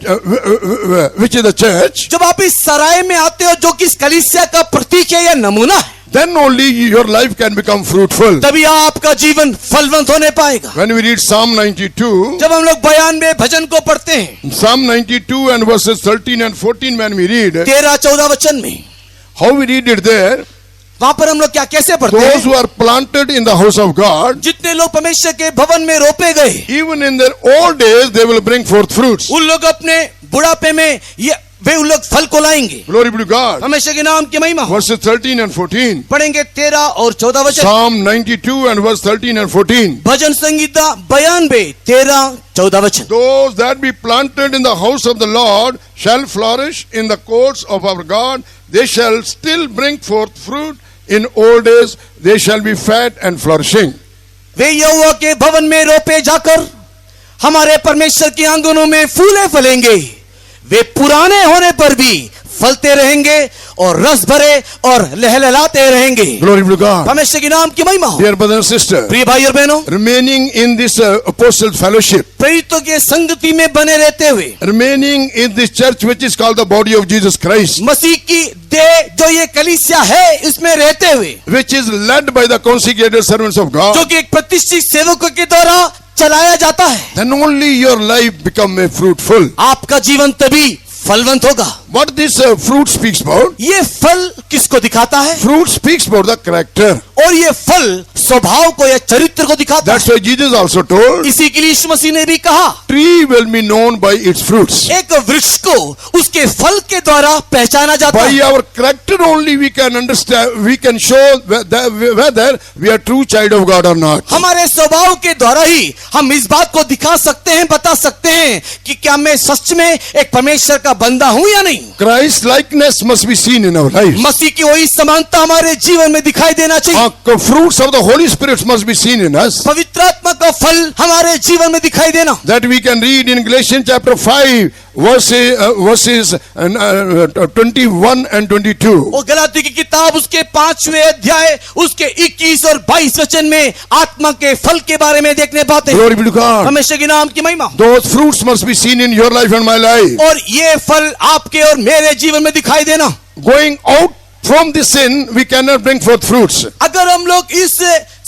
A: which is the church,
B: जब आप इस सराय में आते हो जो कि इस कलीसिया का प्रतीक है या नमूना है,
A: then only your life can become fruitful.
B: तभी आपका जीवन फलवंत होने पाएगा।
A: When we read Psalm 92,
B: जब हम लोग 92 भजन को पढ़ते हैं,
A: Psalm 92 and verses 13 and 14, when we read,
B: 13-14 वचन में,
A: how we read it there,
B: वहां पर हम लोग क्या कैसे पढ़ते
A: those
B: हैं?
A: who are planted in the house of God,
B: जितने लोग परमेश्वर के भवन में रोपे गए,
A: even in their old days, they will bring forth fruits.
B: उन लोग अपने बुढ़ापे में वे उन लोग फल को लाएंगे।
A: Glory be to God.
B: परमेश्वर के नाम की महिमा हो।
A: Verses 13 and 14.
B: पढ़ेंगे 13 और 14 वचन।
A: Psalm 92 and verse 13 and 14.
B: भजन संगीता 92 13-14 वचन।
A: Those that be planted in the house of the Lord shall flourish in the courts of our God. They shall still bring forth fruit. In old days they shall be fat and flourishing.
B: वे यहोवा के भवन में रोपे जाकर हमारे परमेश्वर के आंगनों में फूले फलेंगे। वे पुराने होने पर भी फलते रहेंगे और रस भरे और लहलहाते रहेंगे।
A: Glory be to God.
B: परमेश्वर के नाम की महिमा हो।
A: Dear brothers and sisters,
B: प्रिय भाई और बहनों,
A: remaining in this apostle fellowship,
B: प्रेरितों के संगति में बने रहते हुए,
A: remaining in this church which is called the body of Jesus Christ,
B: मसीह की देह जो ये कलीसिया है, इसमें रहते हुए,
A: which is led by the consecrated servants of God,
B: जो कि एक प्रतिष्ठित सेवकों के द्वारा चलाया जाता है,
A: then only your life become fruitful.
B: आपका जीवन तभी फलवंत होगा।
A: What this fruit speaks about?
B: ये फल किसको दिखाता है?
A: Fruit speaks about the character.
B: और ये फल स्वभाव को या चरित्र को दिखाता
A: That's
B: है।
A: why Jesus also told,
B: इसी के लिए यीशु मसीह ने भी कहा,
A: tree will be known by its fruits.
B: एक वृक्ष को उसके फल के द्वारा पहचाना जाता
A: By
B: है।
A: our character only we can understand, we can show whether we are true child of God or not.
B: हमारे स्वभाव के द्वारा ही हम इस बात को दिखा सकते हैं, बता सकते हैं कि क्या मैं सच में एक परमेश्वर का बंदा हूं या नहीं।
A: Christ likeness must be seen in our lives.
B: मसीह की वही समानता हमारे जीवन में दिखाई देना चाहिए।
A: Fruits of the Holy Spirit must be seen in us.
B: पवित्र आत्मा का फल हमारे जीवन में दिखाई देना।
A: That we can read in Galatians chapter 5 verses 21 and 22.
B: वो गलाती की किताब उसके 5वें अध्याय उसके 21 और 22 वचन में आत्मा के फल के बारे में देखने पाते हैं।
A: Glory be to God.
B: हमेशा के नाम की महिमा।
A: Those fruits must be seen in your life and my life.
B: और ये फल आपके और मेरे जीवन में दिखाई देना।
A: Going out from the sin, we cannot bring forth fruits.
B: अगर हम लोग इस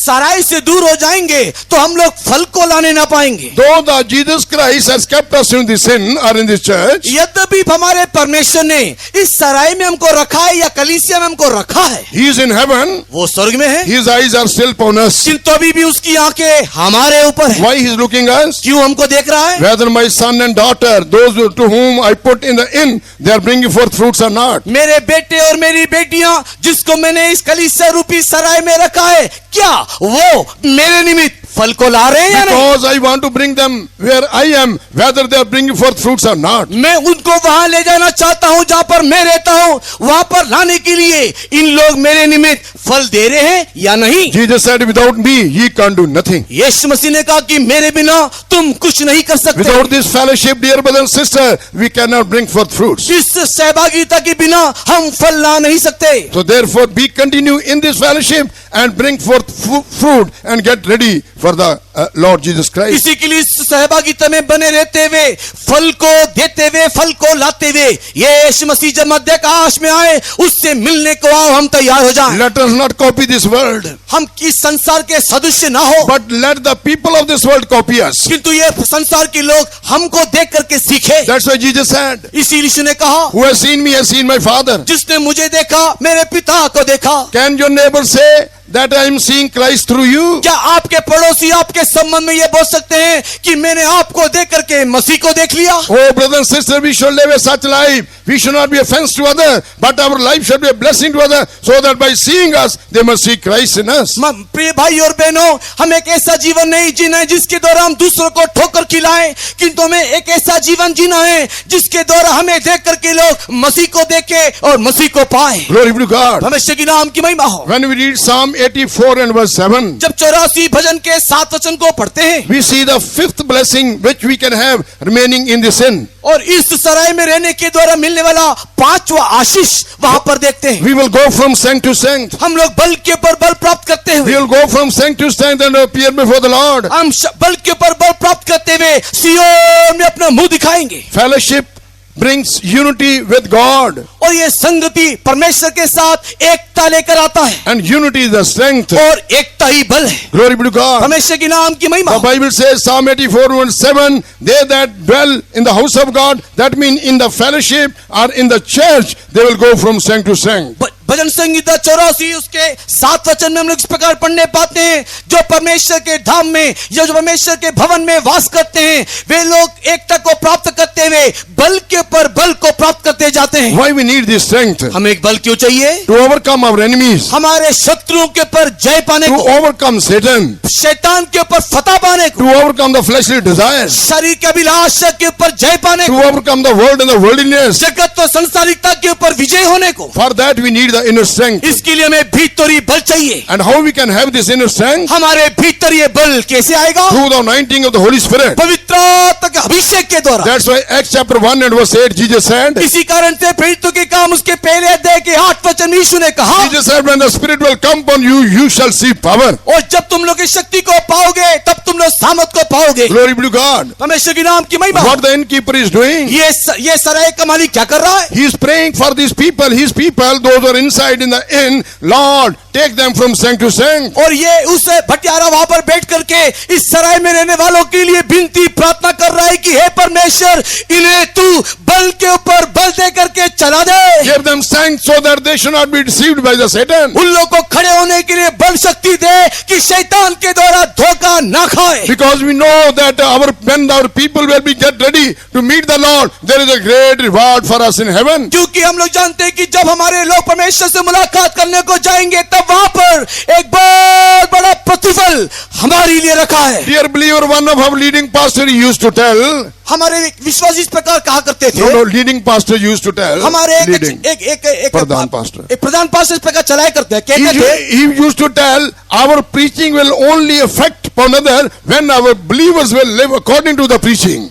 B: साराई से दूर हो जाएंगे तो हम लोग फल को लाने ना पाएंगे।
A: Though the Jesus Christ has kept us in the sin or in this church,
B: यद्यपि हमारे परमेश्वर ने इस सराय में हमको रखा है या कलीसिया में हमको रखा है,
A: He is in heaven,
B: वो स्वर्ग में है,
A: His eyes are still upon us.
B: किंतु अभी भी उसकी आंखें हमारे ऊपर है।
A: Why He is looking us?
B: क्यों हमको देख रहा है?
A: Whether my son and daughter, those to whom I put in the inn, they are bringing forth fruits or not.
B: मेरे बेटे और मेरी बेटियां जिसको मैंने इस कलीसिया रूपी सराय में रखा है, क्या वो मेरे निमित्त फल को ला रहे हैं या नहीं?
A: Because I want to bring them where I am, whether they are bringing forth fruits or not.
B: मैं उनको वहां ले जाना चाहता हूं जहां पर मैं रहता हूं, वहां पर लाने के लिए इन लोग मेरे निमित्त फल दे रहे हैं या नहीं।
A: Jesus said, without me, ye can't do nothing.
B: यीशु मसीह ने कहा कि मेरे बिना तुम कुछ नहीं कर सकते।
A: Without this fellowship, dear brother and sister, we cannot bring forth fruits.
B: इस सहभागिता के बिना हम फल ला नहीं सकते।
A: So therefore, be continue in this fellowship and bring forth fruit and get ready for the Lord Jesus Christ.
B: इसी के लिए इस सहभागिता में बने रहते हुए, फल को देते हुए, फल को लाते हुए, यीशु मसीह जब मध्य आकाश में आए, उससे मिलने को आओ, हम तैयार हो जाएं।
A: Let us not copy this world,
B: हम इस संसार के सदस्य ना हो,
A: but let the people of this world copy us.
B: किंतु ये संसार के लोग हमको देख करके सीखे।
A: That's why Jesus said,
B: इसी यीशु ने कहा,
A: who has seen me has seen my Father.
B: जिसने मुझे देखा मेरे पिता को देखा।
A: Can your neighbor say that I am seeing Christ through you?
B: क्या आपके पड़ोसी आपके संबंध में ये बोल सकते हैं कि मैंने आपको देख करके मसीह को देख लिया?
A: Oh, brother and sister, we should live a such life. We should not be offense to others, but our life should be a blessing to others, so that by seeing us, they must see Christ in us.
B: प्रिय भाई और बहनों, हम एक ऐसा जीवन नहीं जीना है जिसके द्वारा हम दूसरों को ठोकर खिलाएं, किंतु हमें एक ऐसा जीवन जीना है जिसके द्वारा हमें देख करके लोग मसीह को देखे और मसीह को पाए।
A: Glory be to God.
B: परमेश्वर की नाम की महिमा हो।
A: When we read Psalm 84 and verse 7,
B: जब 84 भजन के 7 वचन को पढ़ते हैं,
A: we see the fifth blessing which we can have remaining in the sin.
B: और इस सराय में रहने के द्वारा मिलने वाला 5वां आशीष वहां पर देखते हैं।
A: We will go from strength to strength.
B: हम लोग बल के ऊपर बल प्राप्त करते
A: We
B: हुए,
A: will go from strength to strength and appear before the Lord.
B: हम बल के ऊपर बल प्राप्त करते हुए सियोन में अपना मुंह दिखाएंगे।
A: Fellowship brings unity with God,
B: और ये संगति परमेश्वर के साथ एकता लेकर आता है,
A: and unity is the strength.
B: और एकता ही बल है।
A: Glory be to God.
B: परमेश्वर की नाम की महिमा।
A: The Bible says, Psalm 84 verse 7, they that dwell in the house of God, that means in the fellowship or in the church, they will go from strength to strength.
B: भजन संहिता 84 उसके 7 वचन में हम लोग इस प्रकार पढ़ने पाते हैं, जो परमेश्वर के धाम में या जो परमेश्वर के भवन में वास करते हैं, वे लोग एकता को प्राप्त करते हुए बल के ऊपर बल को प्राप्त करते जाते हैं।
A: Why we need this strength?
B: हमें एक बल क्यों चाहिए?
A: To overcome our enemies,
B: हमारे शत्रुओं के ऊपर जय पाने
A: to
B: को,
A: overcome Satan,
B: शैतान के ऊपर फतह पाने को,
A: to overcome the fleshly desires,
B: शरीर के अभिलाषा के ऊपर जय पाने
A: to
B: को,
A: overcome the world and the worldliness.
B: जगत और संसारिकता के ऊपर विजय होने को।
A: For that we need the inner strength.
B: इसके लिए हमें भीतरी बल चाहिए।
A: And how we can have this inner strength?
B: हमारे भीतर ये बल कैसे आएगा?
A: Through the anointing of the Holy Spirit.
B: पवित्र आत्मा के अभिषेक के द्वारा।
A: That's why Acts chapter 1 and verse 8, Jesus said,
B: इसी कारण से प्रेरितों के काम उसके पहले अध्याय के 8 वचन में यीशु ने कहा,
A: Jesus said, when the Spirit will come upon you, you shall see power.
B: और जब तुम लोग इस शक्ति को पाओगे तब तुम लोग सामर्थ को पाओगे।
A: Glory be to God.
B: परमेश्वर के नाम की महिमा।
A: What the innkeeper is doing?
B: ये सराय का मालिक क्या कर रहा है?
A: He is praying for these people, his people, those who are in inside in the inn, Lord, take them from sanct to sanct.
B: और ये उस भटियारा वहां पर बैठ करके इस सराय में रहने वालों के लिए विनती प्रार्थना कर रहा है कि हे परमेश्वर, इन्हें तू बल के ऊपर बल दे करके चला दे।
A: Give them strength so that they should not be deceived by the Satan.
B: उन लोगों को खड़े होने के लिए बल शक्ति दे कि शैतान के द्वारा धोखा ना खाए।
A: Because we know that when our people will be get ready to meet the Lord, there is a great reward for us in heaven.
B: क्योंकि हम लोग जानते हैं कि जब हमारे लोग परमेश्वर से मुलाकात करने को जाएंगे तब वहां पर एक बहुत बड़ा प्रतिफल हमारे लिए रखा है।
A: Dear believer, one of our leading pastor used to tell.
B: हमारे विश्वासी इस प्रकार कहा करते थे।
A: No, leading pastor used to tell.
B: हमारे
A: एक प्रधान pastor.
B: एक प्रधान पास्टर इस प्रकार चलाया करते हैं, कहते थे।
A: He used to tell, our preaching will only affect one another when our believers will live according to the preaching.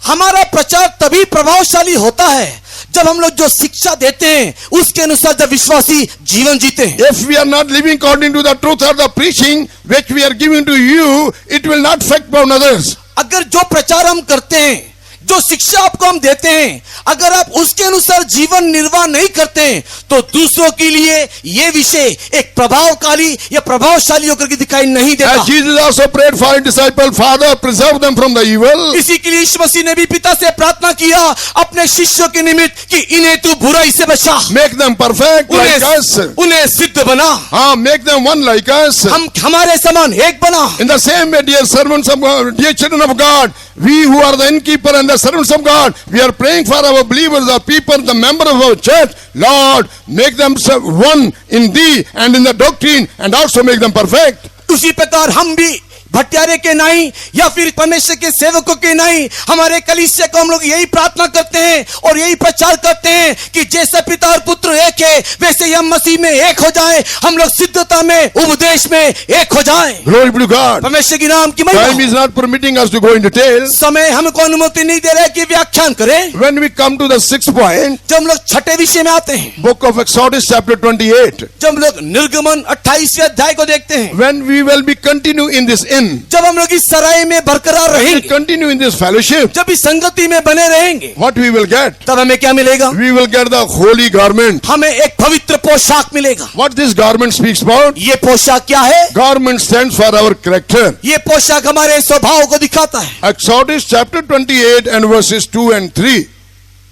B: हमारा प्रचार तभी प्रभावशाली होता है जब हम लोग जो शिक्षा देते हैं उसके अनुसार जब विश्वासी जीवन जीते हैं।
A: If we are not living according to the truth or the preaching which we are giving to you, it will not affect one others.
B: अगर जो प्रचार हम करते हैं, जो शिक्षा आपको हम देते हैं, अगर आप उसके अनुसार जीवन निर्वाह नहीं करते हैं तो दूसरों के लिए ये विषय एक प्रभावकारी या प्रभावशाली होकर के दिखाई नहीं देता।
A: As Jesus also prayed for his disciples, Father, preserve them from the evil.
B: इसी के लिए यीशु मसीह ने भी पिता से प्रार्थना किया अपने शिष्यों के निमित्त कि इन्हें तू बुराई से बचा।
A: Make them perfect like us.
B: उन्हें सिद्ध बना।
A: Make them one like us.
B: हम हमारे समान एक बना।
A: In the same way, dear servants of God, dear children of God, we who are the innkeeper and the servants of God, we are praying for our believers, our people, the member of our church. Lord, make them one in thee and in the doctrine, and also make them perfect.
B: उसी प्रकार हम भी भटियारे के नहीं या फिर परमेश्वर के सेवकों के नहीं, हमारे कलीसिया को हम लोग यही प्रार्थना करते हैं और यही प्रचार करते हैं कि जैसे पिता और पुत्र एक है वैसे ही हम मसीह में एक हो जाएं, हम लोग सिद्धता में उपदेश में एक हो जाएं।
A: Glory be to God.
B: परमेश्वर की नाम की
A: Time
B: महिमा।
A: is not permitting us to go into details.
B: समय हमको अनुमति नहीं दे रहा है कि व्याख्यान करें।
A: When we come to the 6th point,
B: जब हम लोग छठे विषय में आते हैं,
A: book of Exodus chapter 28,
B: जब हम लोग निर्गमन 28वें अध्याय को देखते हैं,
A: when we will be continue in this inn,
B: जब हम लोग इस सराय में बरकरार
A: we will
B: रहेंगे,
A: continue in this fellowship,
B: जब इस संगति में बने रहेंगे,
A: what we will get?
B: तब हमें क्या मिलेगा?
A: We will get the holy garment.
B: हमें एक पवित्र पोशाक मिलेगा।
A: What this garment speaks about?
B: ये पोशाक क्या है?
A: Garment stands for our character.
B: ये पोशाक हमारे स्वभाव को दिखाता है।
A: Exodus chapter 28 and verses 2 and 3.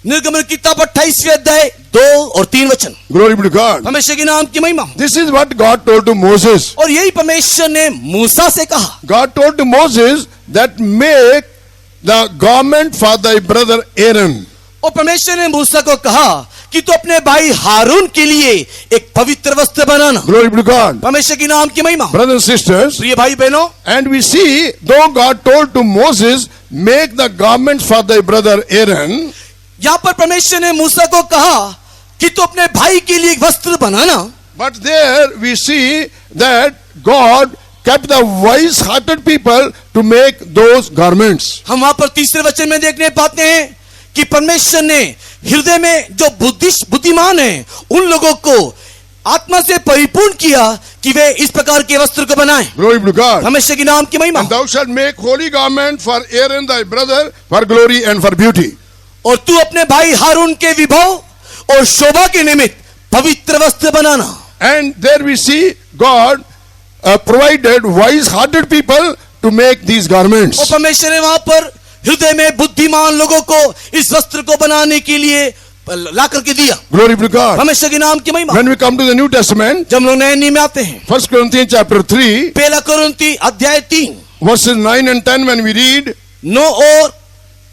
B: निर्गमन किताब 28वें अध्याय 2 और 3 वचन।
A: Glory be to God.
B: परमेश्वर के नाम की महिमा।
A: This is what God told to Moses.
B: और यही परमेश्वर ने मूसा से कहा।
A: God told to Moses that make the garment for thy brother Aaron.
B: और परमेश्वर ने मूसा को कहा कि तू अपने भाई हारून के लिए एक पवित्र वस्त्र बनाना।
A: Glory be to God.
B: परमेश्वर की नाम की महिमा।
A: Brothers and sisters,
B: प्रिय भाई बहनों,
A: and we see, though God told to Moses, make the garments for thy brother Aaron,
B: यहाँ पर परमेश्वर ने मूसा को कहा कि तू अपने भाई के लिए एक वस्त्र बनाना,
A: but there we see that God kept the wise-hearted people to make those garments.
B: हम वहां पर तीसरे वचन में देखने पाते हैं कि परमेश्वर ने हृदय में जो बुद्धिमान है उन लोगों को आत्मा से परिपूर्ण किया कि वे इस प्रकार के वस्त्र को बनाएं।
A: Glory be to God.
B: परमेश्वर की नाम की महिमा।
A: And thou shalt make holy garment for Aaron thy brother for glory and for beauty.
B: और तू अपने भाई हारून के विभव और शोभा के निमित्त पवित्र वस्त्र बनाना।
A: And there we see God provided wise-hearted people to make these garments.
B: और परमेश्वर ने वहां पर हृदय में बुद्धिमान लोगों को इस वस्त्र को बनाने के लिए ला करके दिया।
A: Glory be to God.
B: परमेश्वर के नाम की महिमा।
A: When we come to the New Testament,
B: जब हम लोग नए नियम में आते हैं,
A: 1 Corinthians chapter 3,
B: पहला कुरिन्ती अध्याय 3
A: verses 9 and 10, when we read,
B: 9 और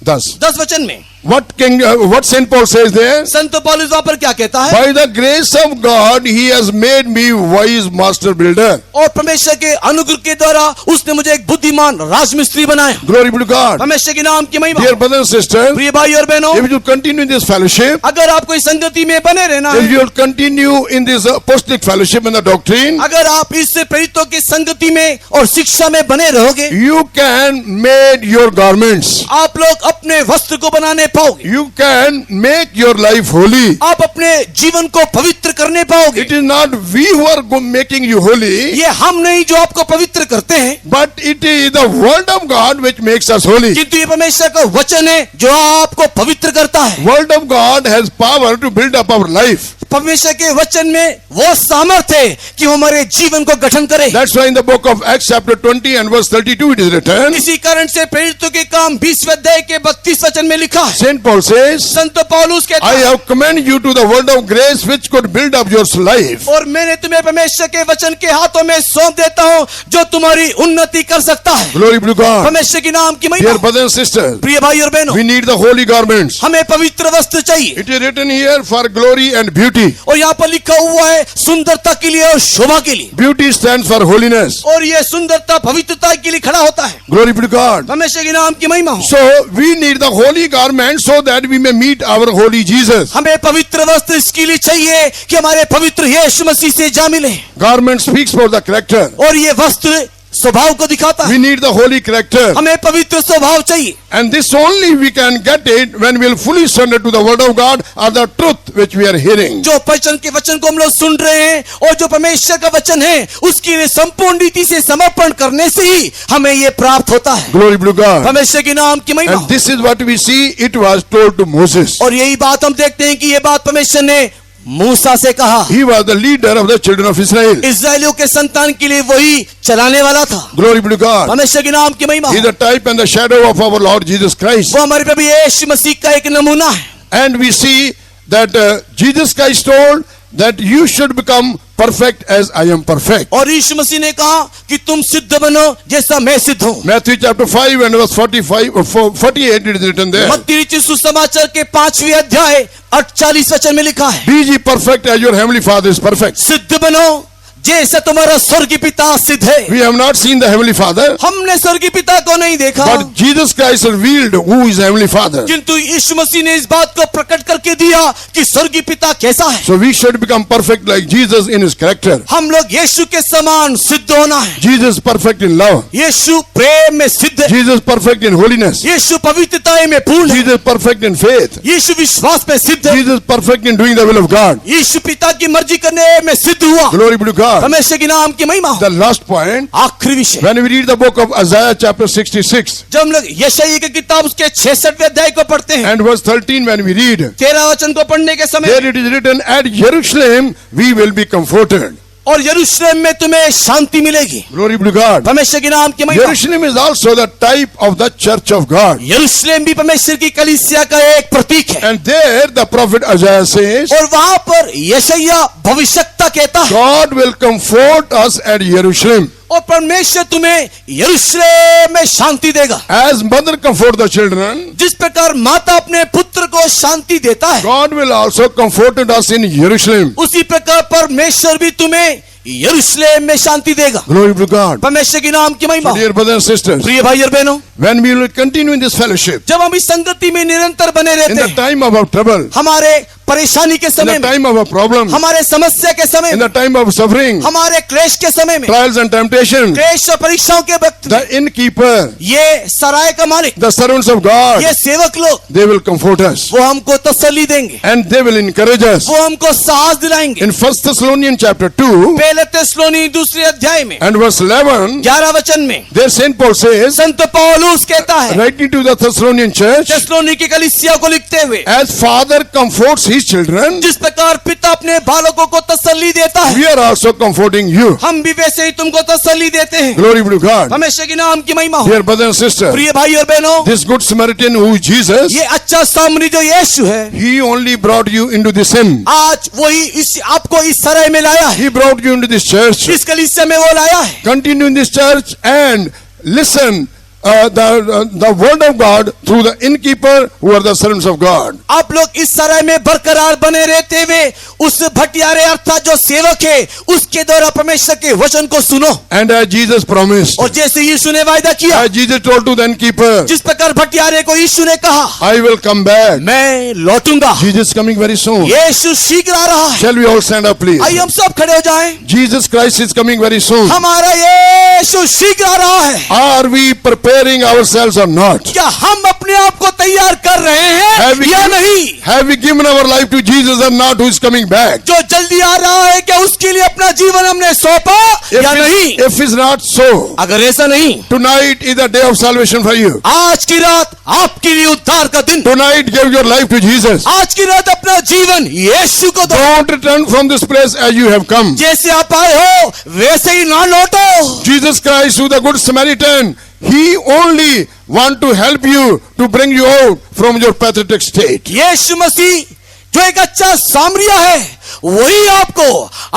A: thus.
B: 10 वचन में
A: What Saint Paul says there?
B: संत पौलुस वहां पर क्या कहता है?
A: By the grace of God, He has made me wise master builder.
B: और परमेश्वर के अनुग्रह के द्वारा उसने मुझे एक बुद्धिमान राजमिस्त्री बनाया।
A: Glory be to God.
B: परमेश्वर के नाम की महिमा।
A: Dear brothers and sisters,
B: प्रिय भाई और बहनों,
A: if you continue in this fellowship,
B: अगर आपको इस संगति में बने रहना
A: if
B: है,
A: you continue in this apostolic fellowship and the doctrine,
B: अगर आप इस प्रेरितों की संगति में और शिक्षा में बने रहोगे,
A: you can make your garments.
B: आप लोग अपने वस्त्र को बनाने पाओगे।
A: You can make your life holy.
B: आप अपने जीवन को पवित्र करने पाओगे।
A: It is not we who are making you holy,
B: ये हम नहीं जो आपको पवित्र करते हैं,
A: but it is the word of God which makes us holy.
B: किंतु ये परमेश्वर का वचन है जो आपको पवित्र करता है।
A: Word of God has power to build up our life.
B: परमेश्वर के वचन में वो सामर्थ्य है कि वो हमारे जीवन को गठन करे।
A: That's why in the book of Acts chapter 20 and verse 32 it is written,
B: इसी कारण से प्रेरितों के काम 20वें अध्याय के 32 वचन में लिखा है,
A: Saint Paul says,
B: संत पौलुस कहता
A: I
B: है,
A: have commended you to the word of grace which could build up your life.
B: और मैंने तुम्हें परमेश्वर के वचन के हाथों में सौंप देता हूं जो तुम्हारी उन्नति कर सकता है।
A: Glory be to God.
B: परमेश्वर के नाम की महिमा।
A: Dear brothers and sisters,
B: प्रिय भाई और बहनों,
A: we need the holy garments.
B: हमें पवित्र वस्त्र चाहिए।
A: It is written here for glory and beauty.
B: और यहाँ पर लिखा हुआ है सुंदरता के लिए और शोभा के लिए,
A: Beauty stands for holiness.
B: और ये सुंदरता पवित्रता के लिए खड़ा होता है।
A: Glory be to God.
B: परमेश्वर के नाम की महिमा हो।
A: So we need the holy garments so that we may meet our holy Jesus.
B: हमें पवित्र वस्त्र इसके लिए चाहिए कि हमारे पवित्र यीशु मसीह से जा मिले,
A: Garment speaks for the character.
B: और ये वस्त्र स्वभाव को दिखाता
A: We
B: है।
A: need the holy character.
B: हमें पवित्र स्वभाव चाहिए,
A: And this only we can get it when we will fully surrender to the word of God or the truth which we are hearing.
B: जो वचन के वचन को हम लोग सुन रहे हैं और जो परमेश्वर का वचन है उसके लिए संपूर्ण रीति से समर्पण करने से ही हमें ये प्राप्त होता है।
A: Glory be to God.
B: परमेश्वर के नाम की महिमा
A: And
B: हो।
A: this is what we see, it was told to Moses.
B: और यही बात हम देखते हैं कि ये बात परमेश्वर ने मूसा से कहा।
A: He was the leader of the children of Israel.
B: इस्राएलियों के संतान के लिए वही चलाने वाला था।
A: Glory be to God.
B: परमेश्वर के नाम की महिमा
A: He is
B: हो।
A: the type and the shadow of our Lord Jesus Christ.
B: वो हमारे प्रभु यीशु मसीह का एक नमूना है।
A: And we see that Jesus Christ told that you should become perfect as I am perfect.
B: और यीशु मसीह ने कहा कि तुम सिद्ध बनो जैसा मैं सिद्ध हूँ।
A: Matthew chapter 5 and verse 45 or 48 it is written there.
B: मत्ती रचित सुसमाचार के 5वें अध्याय 48 वचन में लिखा है,
A: Be ye perfect as your heavenly Father is perfect.
B: सिद्ध बनो जैसा तुम्हारा स्वर्गीय पिता सिद्ध है।
A: We have not seen the heavenly Father,
B: हमने स्वर्गीय पिता को नहीं देखा,
A: but Jesus Christ revealed who is heavenly Father.
B: किंतु यीशु मसीह ने इस बात को प्रकट करके दिया कि स्वर्गीय पिता कैसा है।
A: So we should become perfect like Jesus in his character.
B: हम लोग यीशु के समान सिद्ध होना है।
A: Jesus perfect in love.
B: यीशु प्रेम में सिद्ध है,
A: Jesus perfect in holiness.
B: यीशु पवित्रता में पूर्ण है,
A: Jesus perfect in faith.
B: यीशु विश्वास में सिद्ध है,
A: Jesus perfect in doing the will of God.
B: यीशु पिता की मर्जी करने में सिद्ध हुआ।
A: Glory be to God.
B: परमेश्वर के नाम की महिमा हो।
A: The last point,
B: आखिरी विषय,
A: when we read the book of Isaiah chapter 66
B: जब हम लोग यशायाह की किताब उसके 66वें अध्याय को पढ़ते हैं,
A: and verse 13 when we read,
B: 13 वचन को पढ़ने के समय,
A: there it is written, at Jerusalem we will be comforted.
B: और यरूशलेम में तुम्हें शांति मिलेगी।
A: Glory be to God.
B: परमेश्वर के नाम की महिमा।
A: Jerusalem is also the type of the church of God.
B: यरूशलेम भी परमेश्वर की कलीसिया का एक प्रतीक है।
A: And there the prophet Isaiah says,
B: और वहां पर यशायाह भविष्यवक्ता कहता है,
A: God will comfort us at Jerusalem.
B: और परमेश्वर तुम्हें यरूशलेम में शांति देगा।
A: As mother comfort the children,
B: जिस प्रकार माता अपने पुत्र को शांति देता है,
A: God will also comfort us in Jerusalem.
B: उसी प्रकार परमेश्वर भी तुम्हें यरूशलेम में शांति देगा।
A: Glory be to God.
B: परमेश्वर के नाम की महिमा।
A: Dear brothers and sisters,
B: प्रिय भाई और बहनों,
A: when we will continue in this fellowship,
B: जब हम इस संगति में निरंतर बने
A: in
B: रहते
A: the
B: हैं,
A: time of our trouble,
B: हमारे परेशानी के
A: in
B: समय
A: the
B: में,
A: time of our problem,
B: हमारे समस्या के समय
A: in
B: में,
A: the time of suffering,
B: हमारे क्लेश के समय में,
A: trials and temptation,
B: क्लेश और परीक्षाओं के वक्त में,
A: the innkeeper,
B: ये सराय का मालिक,
A: the servants of God,
B: ये सेवक लोग,
A: they will comfort us
B: वो हमको तसल्ली देंगे,
A: and they will encourage us.
B: वो हमको साहस दिलाएंगे।
A: In 1 Thessalonians chapter 2
B: पहले थिस्सलुनी दूसरे अध्याय में
A: and verse 11,
B: 11 वचन में
A: there Saint Paul says,
B: संत पौलुस कहता है,
A: writing to the Thessalonian church,
B: थिस्सलुनी की कलीसिया को लिखते हुए,
A: as father comforts his children,
B: जिस प्रकार पिता अपने बालकों को तसल्ली देता है,
A: we are also comforting you.
B: हम भी वैसे ही तुमको तसल्ली देते हैं।
A: Glory be to God.
B: परमेश्वर के नाम की महिमा हो।
A: Dear brothers and sisters,
B: प्रिय भाई और बहनों,
A: this good Samaritan who is Jesus,
B: ये अच्छा सामरी जो यीशु है,
A: he only brought you into this hymn.
B: आज वही इस आपको इस सराय में लाया है,
A: He brought you into this church.
B: इस कलीसिया में वो लाया है।
A: Continue in this church and listen the word of God through the innkeeper who are the servants of God.
B: आप लोग इस सराय में बरकरार बने रहते हुए उस भटियारे अर्थात जो सेवक है उसके द्वारा परमेश्वर के वचन को सुनो।
A: And as Jesus promised,
B: और जैसे यीशु ने वायदा किया,
A: as Jesus told to the innkeeper,
B: जिस प्रकार भटियारे को यीशु ने कहा,
A: I will come back.
B: मैं लौटूंगा।
A: Jesus is coming very soon.
B: यीशु शीघ्र आ रहा है।
A: Shall we all stand up, please?
B: आइए हम सब खड़े हो जाएं।
A: Jesus Christ is coming very soon.
B: हमारा यीशु शीघ्र आ रहा है।
A: Are we prepared preparing ourselves or not?
B: क्या हम अपने आप को तैयार कर रहे
A: Have
B: हैं
A: we,
B: या नहीं?
A: have we given our life to Jesus or not, who is coming back?
B: जो जल्दी आ रहा है, क्या उसके लिए अपना जीवन हमने सौंपा या नहीं?
A: If it's not so,
B: अगर ऐसा नहीं,
A: tonight is the day of salvation for you.
B: आज की रात आपके लिए उद्धार का दिन।
A: Tonight give your life to Jesus.
B: आज की रात अपना जीवन यीशु को दो।
A: Don't return from this place as you have come.
B: जैसे आप आए हो वैसे ही ना लौटो।
A: Jesus Christ, who the good Samaritan, he only want to help you to bring you out from your pathetic state.
B: यीशु मसीह जो एक अच्छा सामरिया है, वही आपको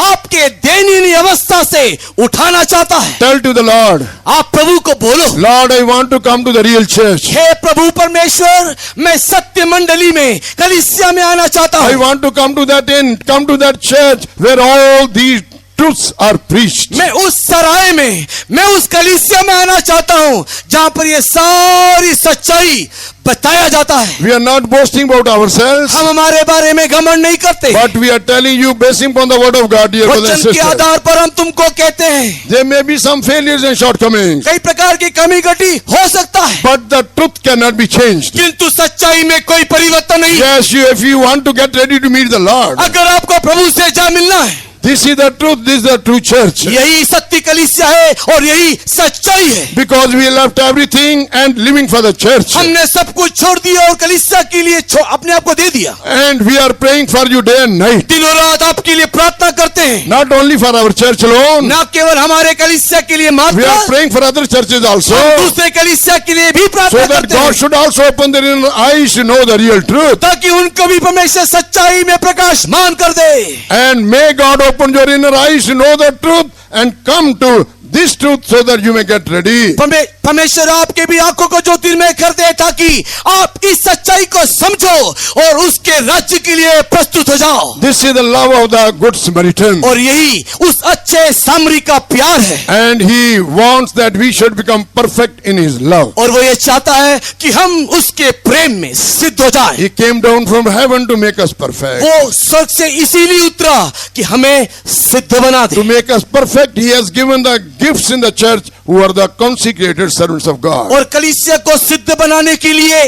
B: आपके दयनीय अवस्था से उठाना चाहता है।
A: Tell to the Lord,
B: आप प्रभु को बोलो,
A: Lord, I want to come to the real church.
B: हे प्रभु परमेश्वर, मैं सत्य मंडली में, कलीसिया में आना चाहता
A: I
B: हूँ।
A: want to come to that inn, come to that church where all these truths are preached.
B: मैं उस सराय में, मैं उस कलीसिया में आना चाहता हूँ जहाँ पर ये सारी सच्चाई बताया जाता है।
A: We are not boasting about ourselves,
B: हम हमारे बारे में घमंड नहीं करते,
A: but we are telling you basing upon the word of God, dear brothers and
B: वचन के
A: sisters.
B: आधार पर हम तुमको कहते हैं।
A: There may be some failures and shortcomings,
B: कई प्रकार की कमी घटी हो सकता है,
A: but the truth cannot be changed.
B: किंतु सच्चाई में कोई परिवर्तन नहीं।
A: Yes, if you want to get ready to meet the Lord,
B: अगर आपको प्रभु से जा मिलना है,
A: this is the truth, this is the true church.
B: यही सत्य कलीसिया है और यही सच्चाई है।
A: Because we left everything and living for the church.
B: हमने सब कुछ छोड़ दिया और कलीसिया के लिए अपने आप को दे दिया।
A: And we are praying for you day and night.
B: दिनों रात आपके लिए प्रार्थना करते हैं,
A: Not only for our church alone,
B: न केवल हमारे कलीसिया के लिए
A: we are
B: मात्र,
A: praying for other churches also.
B: हम दूसरे कलीसिया के लिए भी
A: So
B: प्रार्थना
A: that
B: करते
A: God
B: हैं,
A: should also open their inner eyes to know the real truth.
B: ताकि उनको भी परमेश्वर सच्चाई में प्रकाशमान कर दे।
A: And may God open your inner eyes to know the truth and come to this truth so that you may get ready.
B: परमेश्वर आपके भी आंखों को ज्योतिर्मय कर दे, ताकि आप इस सच्चाई को समझो और उसके राज्य के लिए प्रस्तुत हो जाओ।
A: This is the love of the good Samaritan.
B: और यही उस अच्छे सामरी का प्यार है,
A: And he wants that we should become perfect in his love.
B: और वो ये चाहता है कि हम उसके प्रेम में सिद्ध हो जाएं।
A: He came down from heaven to make us perfect.
B: वो स्वर्ग से इसीलिए उतरा कि हमें सिद्ध बना
A: To
B: they.
A: make us perfect, he has given the gifts in the church who are the consecrated servants of God.
B: और कलीसिया को सिद्ध बनाने के लिए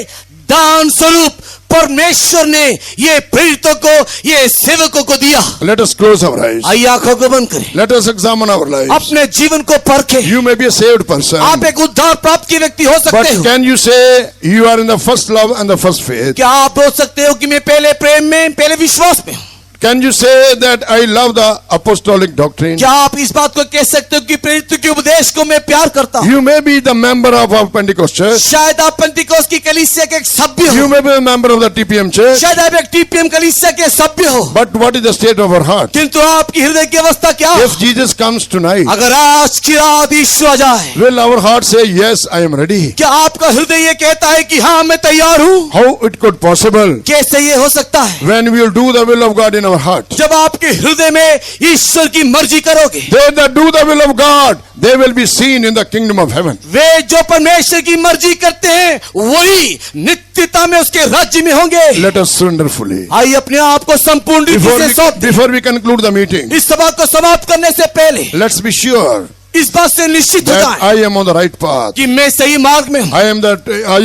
B: दान स्वरूप परमेश्वर ने ये प्रेरितों को, ये सेवकों को दिया।
A: Let us close our eyes.
B: आइए आंखों को बंद करें,
A: Let us examine our lives.
B: अपने जीवन को परखें।
A: You may be a saved person,
B: आप एक उद्धार प्राप्त के व्यक्ति हो
A: but
B: सकते हो।
A: can you say you are in the first love and the first faith?
B: क्या आप बोल सकते हो कि मैं पहले प्रेम में, पहले विश्वास में हूं?
A: Can you say that I love the apostolic doctrine?
B: क्या आप इस बात को कह सकते हो कि प्रेरित के उपदेश को मैं प्यार करता हूं?
A: You may be the member of our Pentecost church.
B: शायद आप पेंटिकोस की कलीसिया के एक सभ्य
A: You
B: हो,
A: may be a member of the TPM church.
B: शायद आप एक टीपीएम कलीसिया के सभ्य हो,
A: But what is the state of our heart?
B: किंतु आपकी हृदय की अवस्था क्या है?
A: If Jesus comes tonight,
B: अगर आज की रात यीशु आ जाए,
A: will our heart say, yes, I am ready?
B: क्या आपका हृदय ये कहता है कि हाँ मैं तैयार हूँ?
A: How it could possible
B: कैसे ये हो सकता है?
A: when we will do the will of God in our heart?
B: जब आपके हृदय में ईश्वर की मर्जी करोगे।
A: They that do the will of God, they will be seen in the kingdom of heaven.
B: वे जो परमेश्वर की मर्जी करते हैं वही नित्यता में उसके राज्य में होंगे।
A: Let us surrender fully.
B: आइए अपने आप को संपूर्ण रीति से सौंप दें।
A: Before we conclude the meeting,
B: इस सभा को समाप्त करने से पहले
A: let's be sure
B: इस बात से निश्चित हो
A: that
B: जाएं
A: I am on the right path.
B: कि मैं सही मार्ग में हूँ,
A: I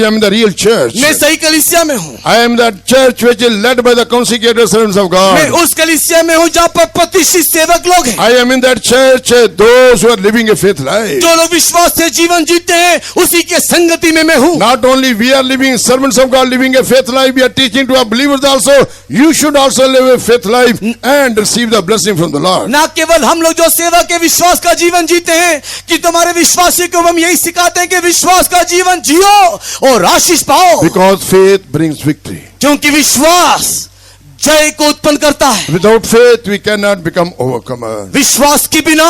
A: am in the real church.
B: मैं सही कलीसिया में हूँ,
A: I am that church which is led by the consecrated servants of
B: मैं
A: God.
B: उस कलीसिया में हूँ जहाँ पर प्रतिष्ठित सेवक लोग हैं,
A: I am in that church those who are living a faith life.
B: जो लोग विश्वास से जीवन जीते हैं, उसी के संगति में मैं हूँ।
A: Not only we are living servants of God, living a faith life, we are teaching to our believers also. You should also live a faith life and receive the blessing from the Lord.
B: ना केवल हम लोग जो सेवा के विश्वास का जीवन जीते हैं कि तुम्हारे विश्वासी को हम यही सिखाते हैं कि विश्वास का जीवन जियो और आशीष पाओ,
A: Because faith brings victory.
B: क्योंकि विश्वास जय को उत्पन्न करता है।
A: Without faith, we cannot become overcomer.
B: विश्वास के बिना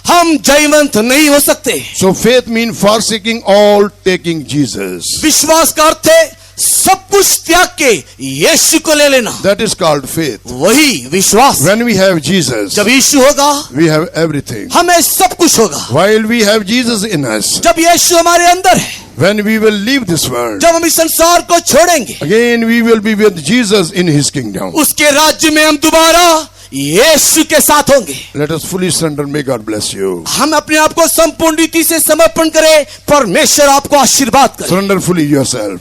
B: हम जयवंत नहीं हो सकते।
A: So faith means forsaking all, taking Jesus.
B: विश्वास का अर्थ है सब कुछ त्याग के यीशु को ले लेना,
A: That is called faith.
B: वही विश्वास।
A: When we have Jesus,
B: जब यीशु होगा
A: we have everything.
B: हमें सब कुछ होगा।
A: While we have Jesus in us,
B: जब यीशु हमारे अंदर है,
A: when we will leave this world,
B: जब हम इस संसार को छोड़ेंगे,
A: again we will be with Jesus in his kingdom.
B: उसके राज्य में हम दोबारा यीशु के साथ होंगे।
A: Let us fully surrender. May God bless you.
B: हम अपने आप को संपूर्ण रीति से समर्पण करें, परमेश्वर आपको आशीर्वाद करे।
A: Surrender fully yourself.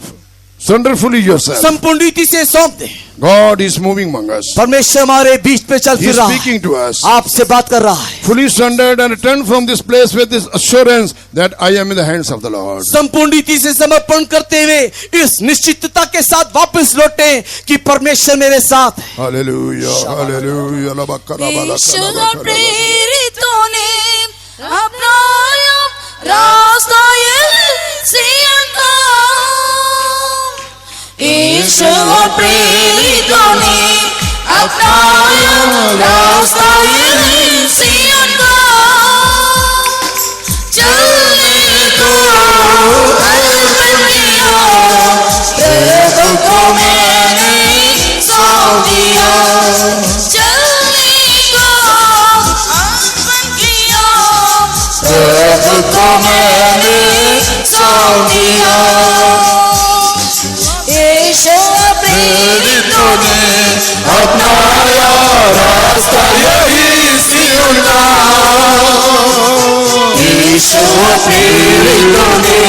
A: Surrender fully yourself.
B: संपूर्ण रीति से सौंप दें।
A: God is moving among us.
B: परमेश्वर हमारे बीच पे चल
A: He
B: फिर
A: is
B: रहा है,
A: speaking to us.
B: आपसे बात कर रहा है।
A: Fully surrendered and return from this place with this assurance that I am in the hands of the Lord.
B: संपूर्ण रीति से समर्पण करते हुए इस निश्चितता के साथ वापस लौटे कि परमेश्वर मेरे साथ है।
A: Hallelujah. Hallelujah.
D: ईश्वर प्रेरितों ने अपनाया रास्ता सिय्योन का। ईश्वर प्रेरितों ने अपनाया रास्ता सिय्योन का। चलने को अर्पण किया, प्रभु को मैंने सौंप दिया। चलने को अर्पण किया, प्रभु को मैंने सौंप दिया। ईश्वर प्रेरितों ने
A: अपनाया रास्ता यही सिय्योन का।
B: ईश्वर प्रेरितों ने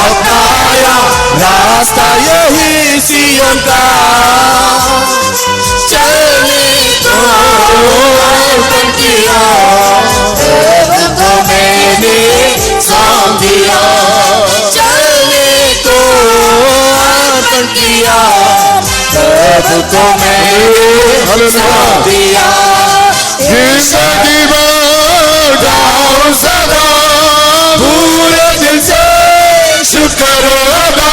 B: अपनाया रास्ता यही सिय्योन का। चलने को अर्पण किया, प्रभु को मैंने सौंप दिया। चलने को अर्पण किया, प्रभु को मैंने सौंप दिया।
A: जिंदगी भर गाऊं सदा पूरे दिल से शुक्र अदा।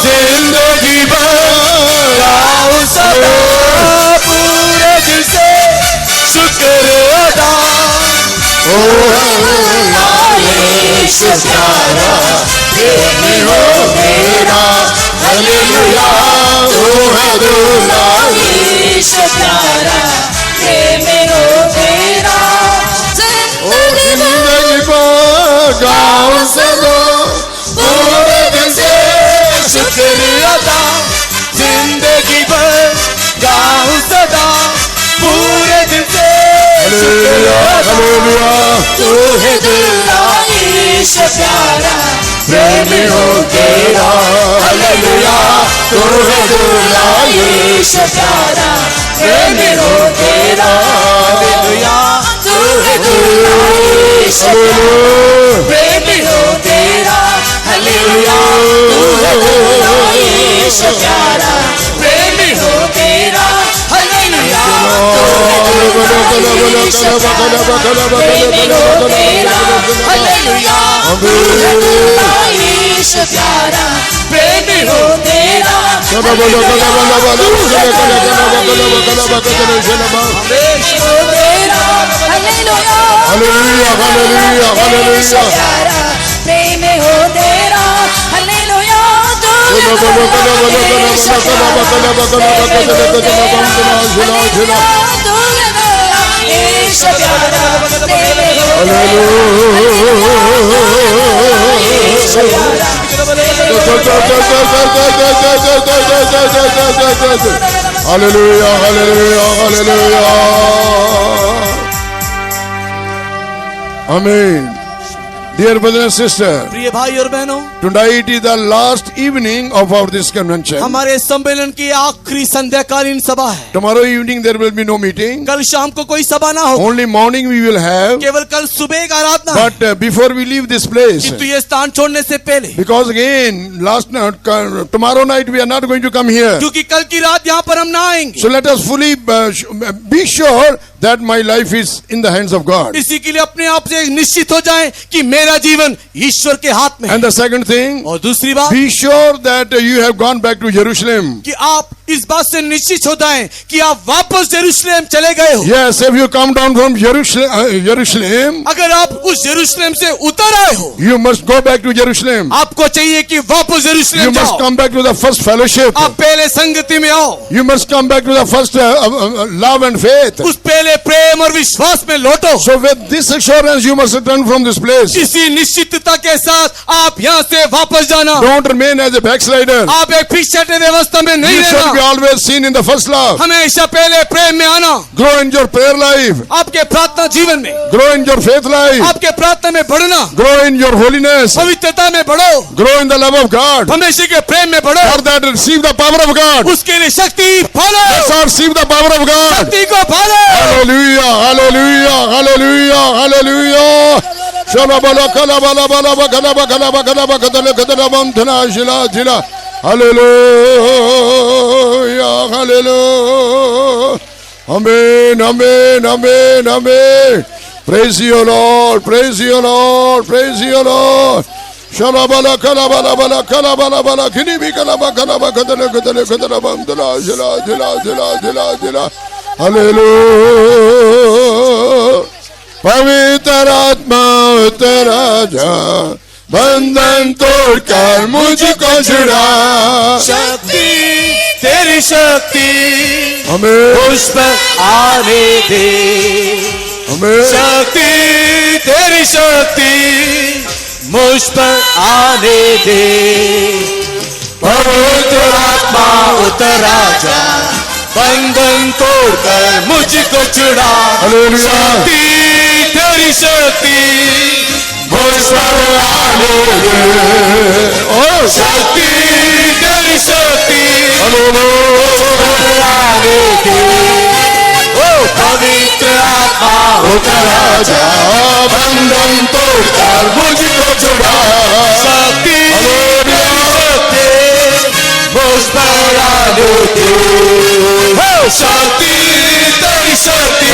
A: जिंदगी भर
B: गाऊं सदा पूरे दिल से शुक्र अदा।
A: ओ यीशु प्यारा प्रेमी हो मेरा। हालेलुया तू है दूल्हा।
D: ईश्वर प्यारा प्रेमी हो तेरा।
A: जिंदगी भर गाऊं सदा पूरे दिल से
B: शुक्र अदा। जिंदगी भर गाऊं सदा पूरे दिल से शुक्र अदा।
A: हालेलुया
B: तू है दूल्हा ईश्वर प्यारा
A: प्रेमी हो तेरा। हालेलुया
B: तू है दूल्हा ईश्वर प्यारा प्रेमी हो तेरा। हालेलुया तू है दूल्हा ईश्वर प्रेमी हो तेरा। हालेलुया तू है दूल्हा ईश्वर प्यारा प्रेमी हो तेरा। हालेलुया तू है दूल्हा ईश्वर प्यारा प्रेमी हो तेरा। हालेलुया तू है दूल्हा ईश्वर प्यारा प्रेमी हो तेरा।
A: हालेलुया हालेलुया हालेलुया
D: प्रेम हो तेरा। Hallelujah
A: Hallelujah, hallelujah, hallelujah. Amen. Dear brothers and sisters,
B: प्रिय भाई और बहनों,
A: tonight is the last evening of our this convention.
B: हमारे सम्मेलन की आखिरी संध्याकालीन सभा है।
A: Tomorrow evening there will be no meeting.
B: कल शाम को कोई सभा ना हो,
A: Only morning we will have.
B: केवल कल सुबह एक आराधना है।
A: But before we leave this place,
B: किंतु ये स्थान छोड़ने से पहले,
A: because again last night, tomorrow night we are not going to come here.
B: क्योंकि कल की रात यहाँ पर हम ना आएंगे,
A: So let us fully be sure that my life is in the hands of God.
B: इसी के लिए अपने आप से निश्चित हो जाएं कि मेरा जीवन ईश्वर के हाथ में है।
A: And the second thing,
B: और दूसरी बात,
A: be sure that you have gone back to Jerusalem.
B: कि आप इस बात से निश्चित हो जाएं कि आप वापस यरूशलेम चले गए हो।
A: Yes, if you come down from Jerusalem,
B: अगर आप उस यरूशलेम से उतर आए हो,
A: you must go back to Jerusalem.
B: आपको चाहिए कि वापस
A: You
B: यरूशलेम
A: must
B: जाओ।
A: come back to the first fellowship.
B: आप पहले संगति में आओ,
A: You must come back to the first love and faith.
B: उस पहले प्रेम और विश्वास में लौटो।
A: So with this assurance, you must return from this place.
B: इसी निश्चितता के साथ आप यहाँ से वापस जाना।
A: Don't remain as a backslider.
B: आप एक फिक्सड व्यवस्था में नहीं
A: You should
B: रहना।
A: be always seen in the first love.
B: हमेशा पहले प्रेम में आना,
A: Grow in your prayer life.
B: आपके प्रार्थना जीवन में,
A: Grow in your faith life.
B: आपके प्रार्थना में बढ़ना,
A: Grow in your holiness.
B: पवित्रता में बढ़ो,
A: Grow in the love of God.
B: परमेश्वर के प्रेम में बढ़ो,
A: For that receive the power of God.
B: उसके लिए शक्ति पालो,
A: Let's all receive the power of God.
B: शक्ति को पालो।
A: Hallelujah, hallelujah, hallelujah, hallelujah. Shalabala kalabala balaba kalaba kalaba kalaba kadala kadala bamthana shila shila. Hallelujah, hallelujah. Amen, amen, amen, amen. Praise you, Lord, praise you, Lord, praise you, Lord. Shalabala kalabala bala kalabala bala kinibi kalaba kalaba kadala kadala kadala bamthana shila shila shila shila shila. Hallelujah. पवित्र आत्मा उतर जा, बंधन तोड़कर मुझको छुड़ा।
B: शक्ति तेरी शक्ति
A: हमें
B: मुझ पर आने दे,
A: हमें
B: शक्ति तेरी शक्ति मुझ पर आने दे। पवित्र आत्मा उतर जा, बंधन तोड़कर मुझको छुड़ा।
A: हालेलुया।
B: शक्ति तेरी शक्ति मुझ पर आने दे,
A: ओ
B: शक्ति तेरी शक्ति मुझ पर आने दे। ओ पवित्र आत्मा उतर जा, बंधन तोड़कर मुझको छुड़ा। शक्ति तेरी शक्ति मुझ पर आने दे, शक्ति तेरी शक्ति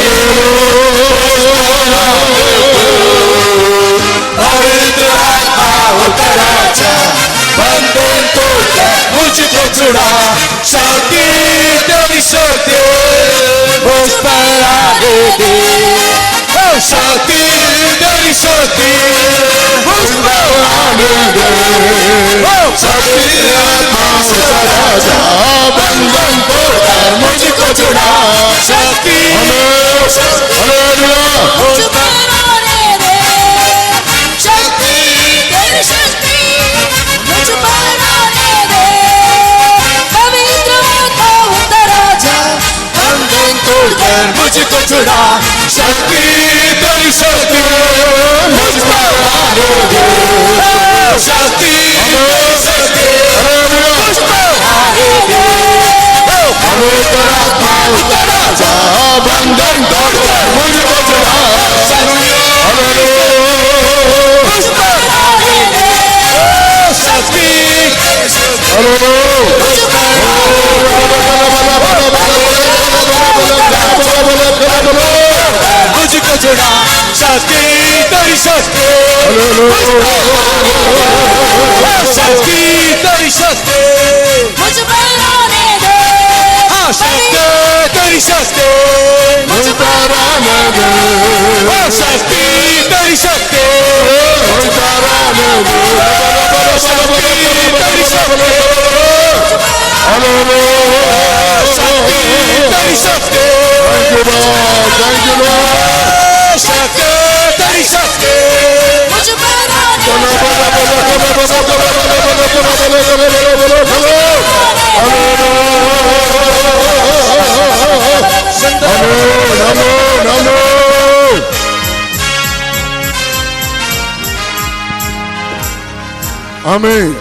B: पवित्र आत्मा उतर जा, बंधन तोड़कर मुझको छुड़ा। शक्ति तेरी शक्ति मुझ पर आने दे, शक्ति तेरी शक्ति मुझ पर आने दे। शक्ति आत्मा उतर जा, बंधन तोड़कर मुझको छुड़ा। शक्ति मुझ पर आने दे, शक्ति तेरी शक्ति मुझ पर आने दे। पवित्र आत्मा उतर जा, बंधन तोड़कर मुझको छुड़ा। शक्ति तेरी शक्ति मुझ पर आने दे, शक्ति तेरी शक्ति मुझ पर आने दे। पवित्र आत्मा उतर जा, बंधन तोड़कर मुझको छुड़ा। शक्ति मुझ पर आने दे, शक्ति तेरी शक्ति मुझ पर मुझको छुड़ा। शक्ति तेरी शक्ति शक्ति तेरी शक्ति मुझ पर आने दे, शक्ति तेरी शक्ति मुझ पर आने दे, शक्ति तेरी शक्ति मुझ पर आने दे, शक्ति तेरी शक्ति शक्ति तेरी शक्ति
A: Thank you, Lord.
B: शक्ति तेरी शक्ति मुझ पर आने
A: Amen.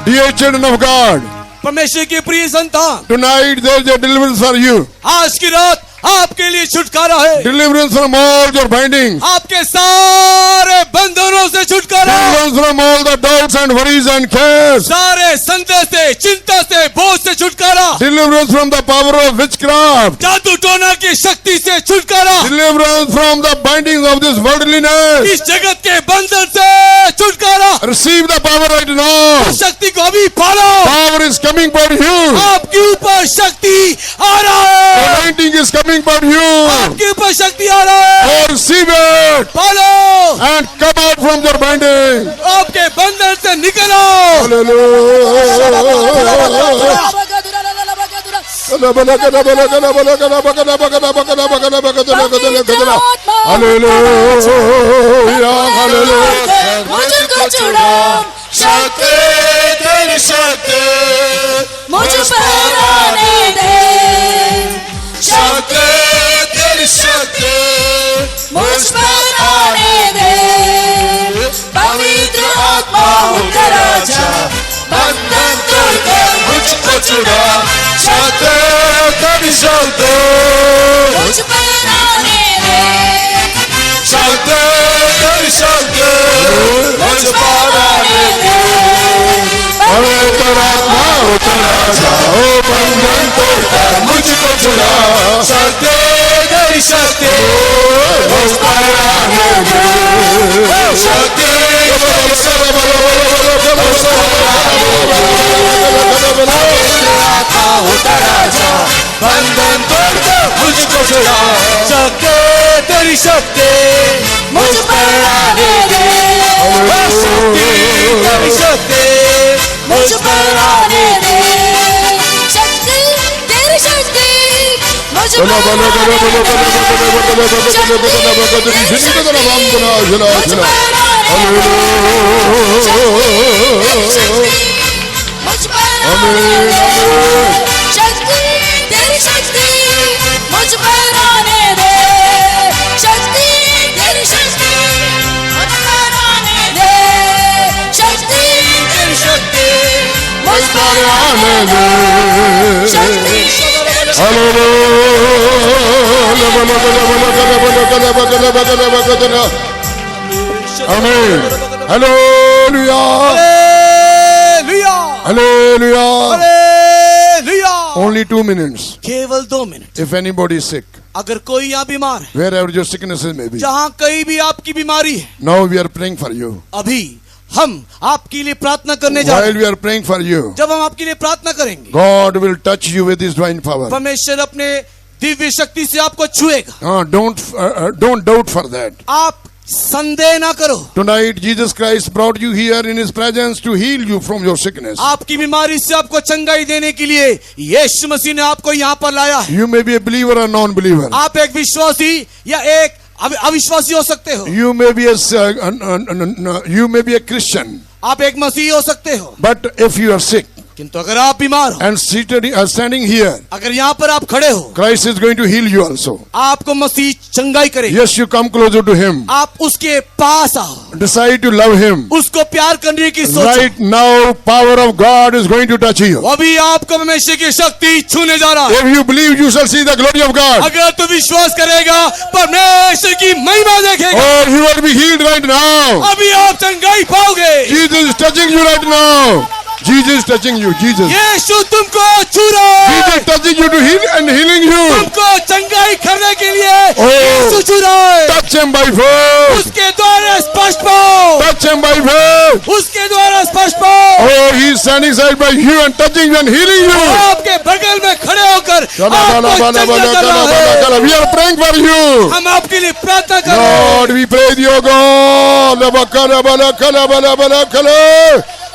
A: Dear children of God,
B: परमेश्वर की प्रिय संतान,
A: tonight there is a deliverance for you.
B: आज की रात आपके लिए छुटकारा है।
A: Deliverance from all your bindings.
B: आपके सारे बंधनों से छुटकारा,
A: Deliverance from all the doubts and worries and cares.
B: सारे संदेह से, चिंता से, बोझ से छुटकारा,
A: Deliverance from the power of witchcraft.
B: जादू टोना की शक्ति से छुटकारा,
A: Deliverance from the bindings of this worldliness.
B: इस जगत के बंधन से छुटकारा।
A: Receive the power right now.
B: शक्ति को अभी पालो,
A: Power is coming for you.
B: आपके ऊपर शक्ति आ रहा है,
A: Anointing is coming for you.
B: आपके ऊपर शक्ति आ रहा है।
A: Receive it
B: पालो,
A: and come out from your binding.
B: आपके बंधन से निकलो।
E: मुझको छुड़ा, शक्ति तेरी शक्ति मुझ पर आने चुरा सत्य तेरी शक्ति
F: मुझ पर आने दे
E: सत्य तेरी शक्ति मुझ पर आने दे
A: पवित्रात्मा उतरा जाओ बंधन तोड़कर
E: मुझको चुरा सत्य तेरी शक्ति मुझ पर आने दे शक्ति आत्मा उतरा जा बंधन तोड़कर मुझको चुरा सत्य तेरी शक्ति मुझ पर आने दे शक्ति तेरी शक्ति
F: मुझ पर आने दे शक्ति तेरी शक्ति मुझ पर आने शक्ति तेरी शक्ति मुझ पर आने दे शक्ति तेरी शक्ति मुझ पर आने दे शक्ति तेरी शक्ति मुझ पर आने दे शक्ति
A: Amen. Hallelujah.
B: Hallelujah.
A: Hallelujah.
B: Hallelujah.
A: Only 2 minutes.
B: केवल 2 minute.
A: If anybody is sick,
B: अगर कोई यहाँ बीमार है,
A: wherever your sicknesses may be,
B: जहाँ कहीं भी आपकी बीमारी है,
A: now we are praying for you.
B: अभी हम आपके लिए प्रार्थना करने जा रहे
A: While we are praying for you,
B: हैं। जब हम आपके लिए प्रार्थना करेंगे,
A: God will touch you with His divine power.
B: परमेश्वर अपने दिव्य शक्ति से आपको छुएगा।
A: Don't doubt for that.
B: आप संदेह ना करो।
A: Tonight, Jesus Christ brought you here in His presence to heal you from your sickness.
B: आपकी बीमारी से आपको चंगाई देने के लिए यीशु मसीह ने आपको यहाँ पर लाया है।
A: You may be a believer or non-believer.
B: आप एक विश्वासी या एक अविश्वासी हो सकते हो।
A: You may be a Christian.
B: आप एक मसीही हो सकते हो।
A: But if you are sick
B: किंतु अगर आप बीमार हो,
A: and standing here,
B: अगर यहाँ पर आप खड़े हो,
A: Christ is going to heal you also.
B: आपको मसीह चंगाई करेगा।
A: Yes, you come closer to Him.
B: आप उसके पास आओ,
A: Decide to love Him.
B: उसको प्यार करने की सोचो।
A: Right now, power of God is going to touch you.
B: अभी आपको परमेश्वर की शक्ति छूने जा रहा है।
A: If you believe, you shall see the glory of God.
B: अगर तू विश्वास करेगा, परमेश्वर की महिमा देखेगा।
A: Or you will be healed right now.
B: अभी आप चंगाई पाओगे।
A: Jesus is touching you right now. Jesus is touching you. Jesus.
B: यीशु तुमको छू रहा है।
A: Jesus is touching you to heal and healing you.
B: तुमको चंगाई करने के लिए
A: Oh.
B: यीशु छू रहा है।
A: Touch Him by faith.
B: उसके द्वारा स्पर्श पाओ।
A: Touch Him by faith.
B: उसके द्वारा स्पर्श पाओ।
A: Oh, He is standing side by you and touching you and healing you.
B: आपके बगल में खड़े होकर आपको चंगा कर रहा है।
A: We are praying for you.
B: हम आपके लिए प्रार्थना कर रहे हैं।
A: Lord, we pray thee, O God.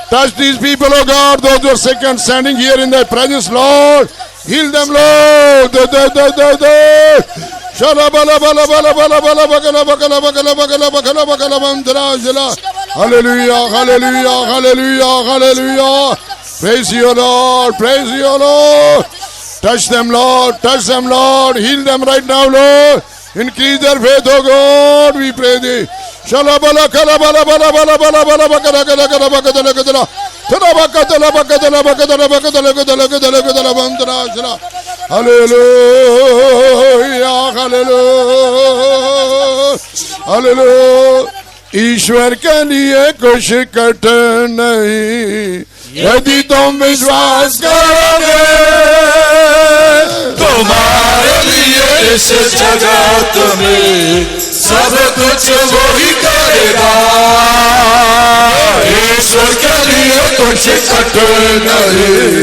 A: Touch these people, O God, those who are sick and standing here in thy presence, Lord. Heal them, Lord. Hallelujah, hallelujah, hallelujah, hallelujah. Praise you, Lord. Praise you, Lord. Touch them, Lord. Touch them, Lord. Heal them right now, Lord. Increase their faith, O God. We pray thee. Shalabala kalabala bala bala bala bala bakala kala kala bakala kala kala bakala bakala bakala bakala bakala bakala bakala bandra shra. Hallelujah, hallelujah, hallelujah. ईश्वर के लिए कुछ कठिन नहीं यदि तुम विश्वास करोगे
E: तुम्हारे लिए इस जगत में सब कुछ वही करेगा ईश्वर के लिए कुछ कठिन नहीं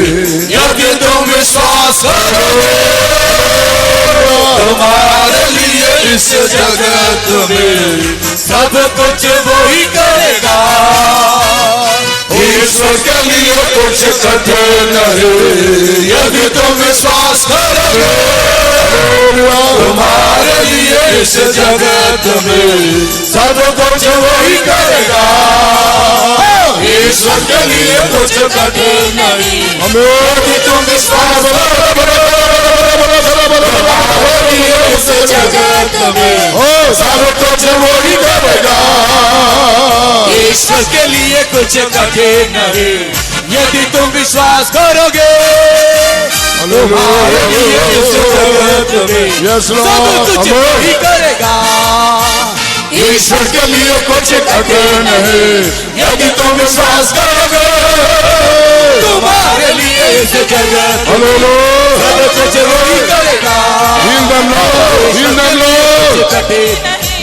E: यदि तुम विश्वास करोगे तुम्हारे लिए इस जगत में सब कुछ वही करेगा ईश्वर के लिए कुछ कठिन नहीं यदि तुम विश्वास करोगे तुम्हारे लिए इस जगत में सब कुछ वही करेगा ईश्वर के लिए कुछ कठिन नहीं यदि तुम विश्वास करोगे इस जगत में सब कुछ वही करेगा ईश्वर के लिए कुछ कठिन नहीं यदि तुम विश्वास करोगे
B: तुम्हारे लिए इस जगत में
A: Yes,
B: सब
A: Lord.
B: कुछ
A: Amen.
B: वही करेगा।
E: ईश्वर के लिए कुछ कठिन नहीं, यदि तुम विश्वास करोगे।
B: तुम्हारे लिए इस जगत में
A: Hallelujah.
B: सब कुछ वही करेगा।
A: Heal them, Lord. Heal them, Lord.
B: कुछ कठिन नहीं,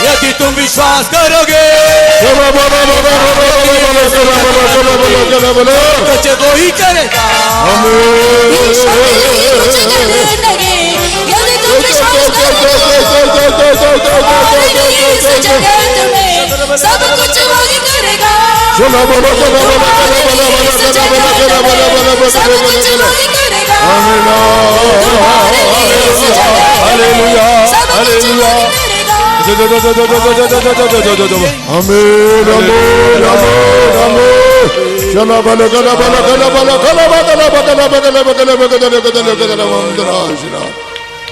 B: यदि तुम विश्वास करोगे कुछ वही करेगा।
F: ईश्वर के लिए कुछ कठिन नहीं, यदि तुम विश्वास करोगे तुम्हारे लिए इस जगत में सब कुछ वही करेगा। तुम्हारे लिए इस जगत में सब कुछ वही करेगा। तुम्हारे लिए इस जगत में सब कुछ वही करेगा।
A: Amen, amen, amen, amen. Shala bala gala bala gala bala gala bala bala bala.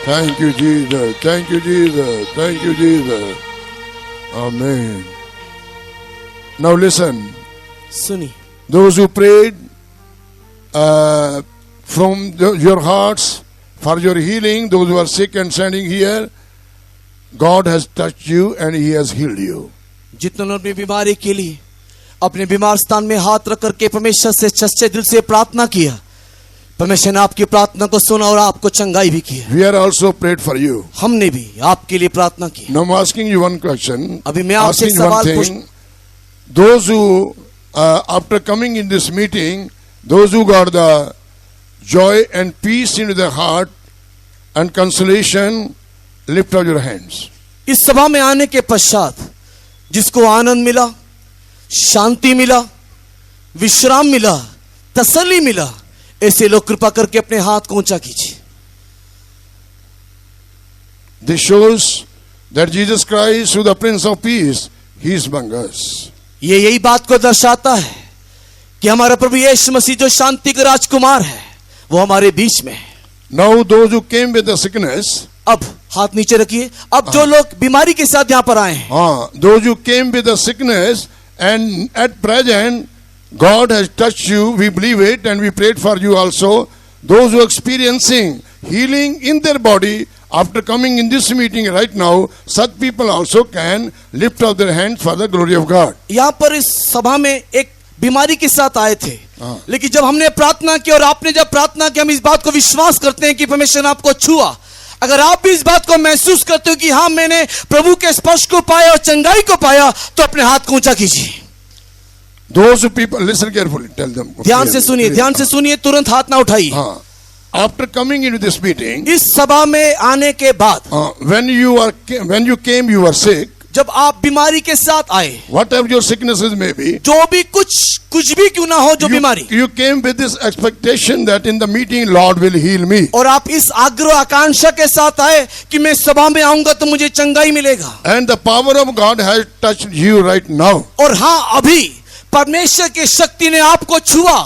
A: Thank you, Jesus. Thank you, Jesus. Thank you, Jesus. Amen. Now listen.
B: सुनिए,
A: Those who prayed from your hearts for your healing, those who are sick and standing here, God has touched you and He has healed you.
B: जितने लोग अपनी बीमारी के लिए अपने बीमार स्थान में हाथ रख करके परमेश्वर से सच्चे दिल से प्रार्थना किया, परमेश्वर ने आपकी प्रार्थना को सुना और आपको चंगाई भी किया।
A: We are also prayed for you.
B: हमने भी आपके लिए प्रार्थना की।
A: Now I'm asking you one question.
B: अभी मैं आपसे
A: Asking
B: सवाल
A: one thing. Those who, after coming in this meeting, those who got the joy and peace into their heart and consolation, lift up your hands.
B: इस सभा में आने के पश्चात जिसको आनंद मिला, शांति मिला, विश्राम मिला, तसल्ली मिला, ऐसे लोग कृपा करके अपने हाथ को ऊंचा कीजिए।
A: This shows that Jesus Christ, who the Prince of Peace, He is among us.
B: ये यही बात को दर्शाता है कि हमारा प्रभु यीशु मसीह जो शांति का राजकुमार है वो हमारे बीच में है।
A: Now those who came with the sickness,
B: अब हाथ नीचे रखिए। अब जो लोग बीमारी के साथ यहाँ पर आए हैं,
A: those who came with the sickness and at present God has touched you, we believe it and we prayed for you also. Those who are experiencing healing in their body after coming in this meeting right now, such people also can lift up their hands for the glory of God.
B: यहाँ पर इस सभा में एक बीमारी के साथ आए थे, लेकिन जब हमने प्रार्थना की और आपने जब प्रार्थना की, हम इस बात को विश्वास करते हैं कि परमेश्वर ने आपको छुआ। अगर आप भी इस बात को महसूस करते हो कि हाँ मैंने प्रभु के स्पर्श को पाया और चंगाई को पाया, तो अपने हाथ को ऊंचा कीजिए।
A: Those people, listen carefully, tell them.
B: ध्यान से सुनिए, ध्यान से सुनिए, तुरंत हाथ ना उठाइए।
A: After coming into this meeting,
B: इस सभा में आने के बाद
A: when you came, you were sick.
B: जब आप बीमारी के साथ आए,
A: Whatever your sicknesses may be,
B: जो भी कुछ भी क्यों ना हो जो बीमारी,
A: you came with this expectation that in the meeting Lord will heal me.
B: और आप इस आग्रह आकांक्षा के साथ आए कि मैं सभा में आऊंगा तो मुझे चंगाई मिलेगा।
A: And the power of God has touched you right now.
B: और हाँ, अभी परमेश्वर की शक्ति ने आपको छुआ।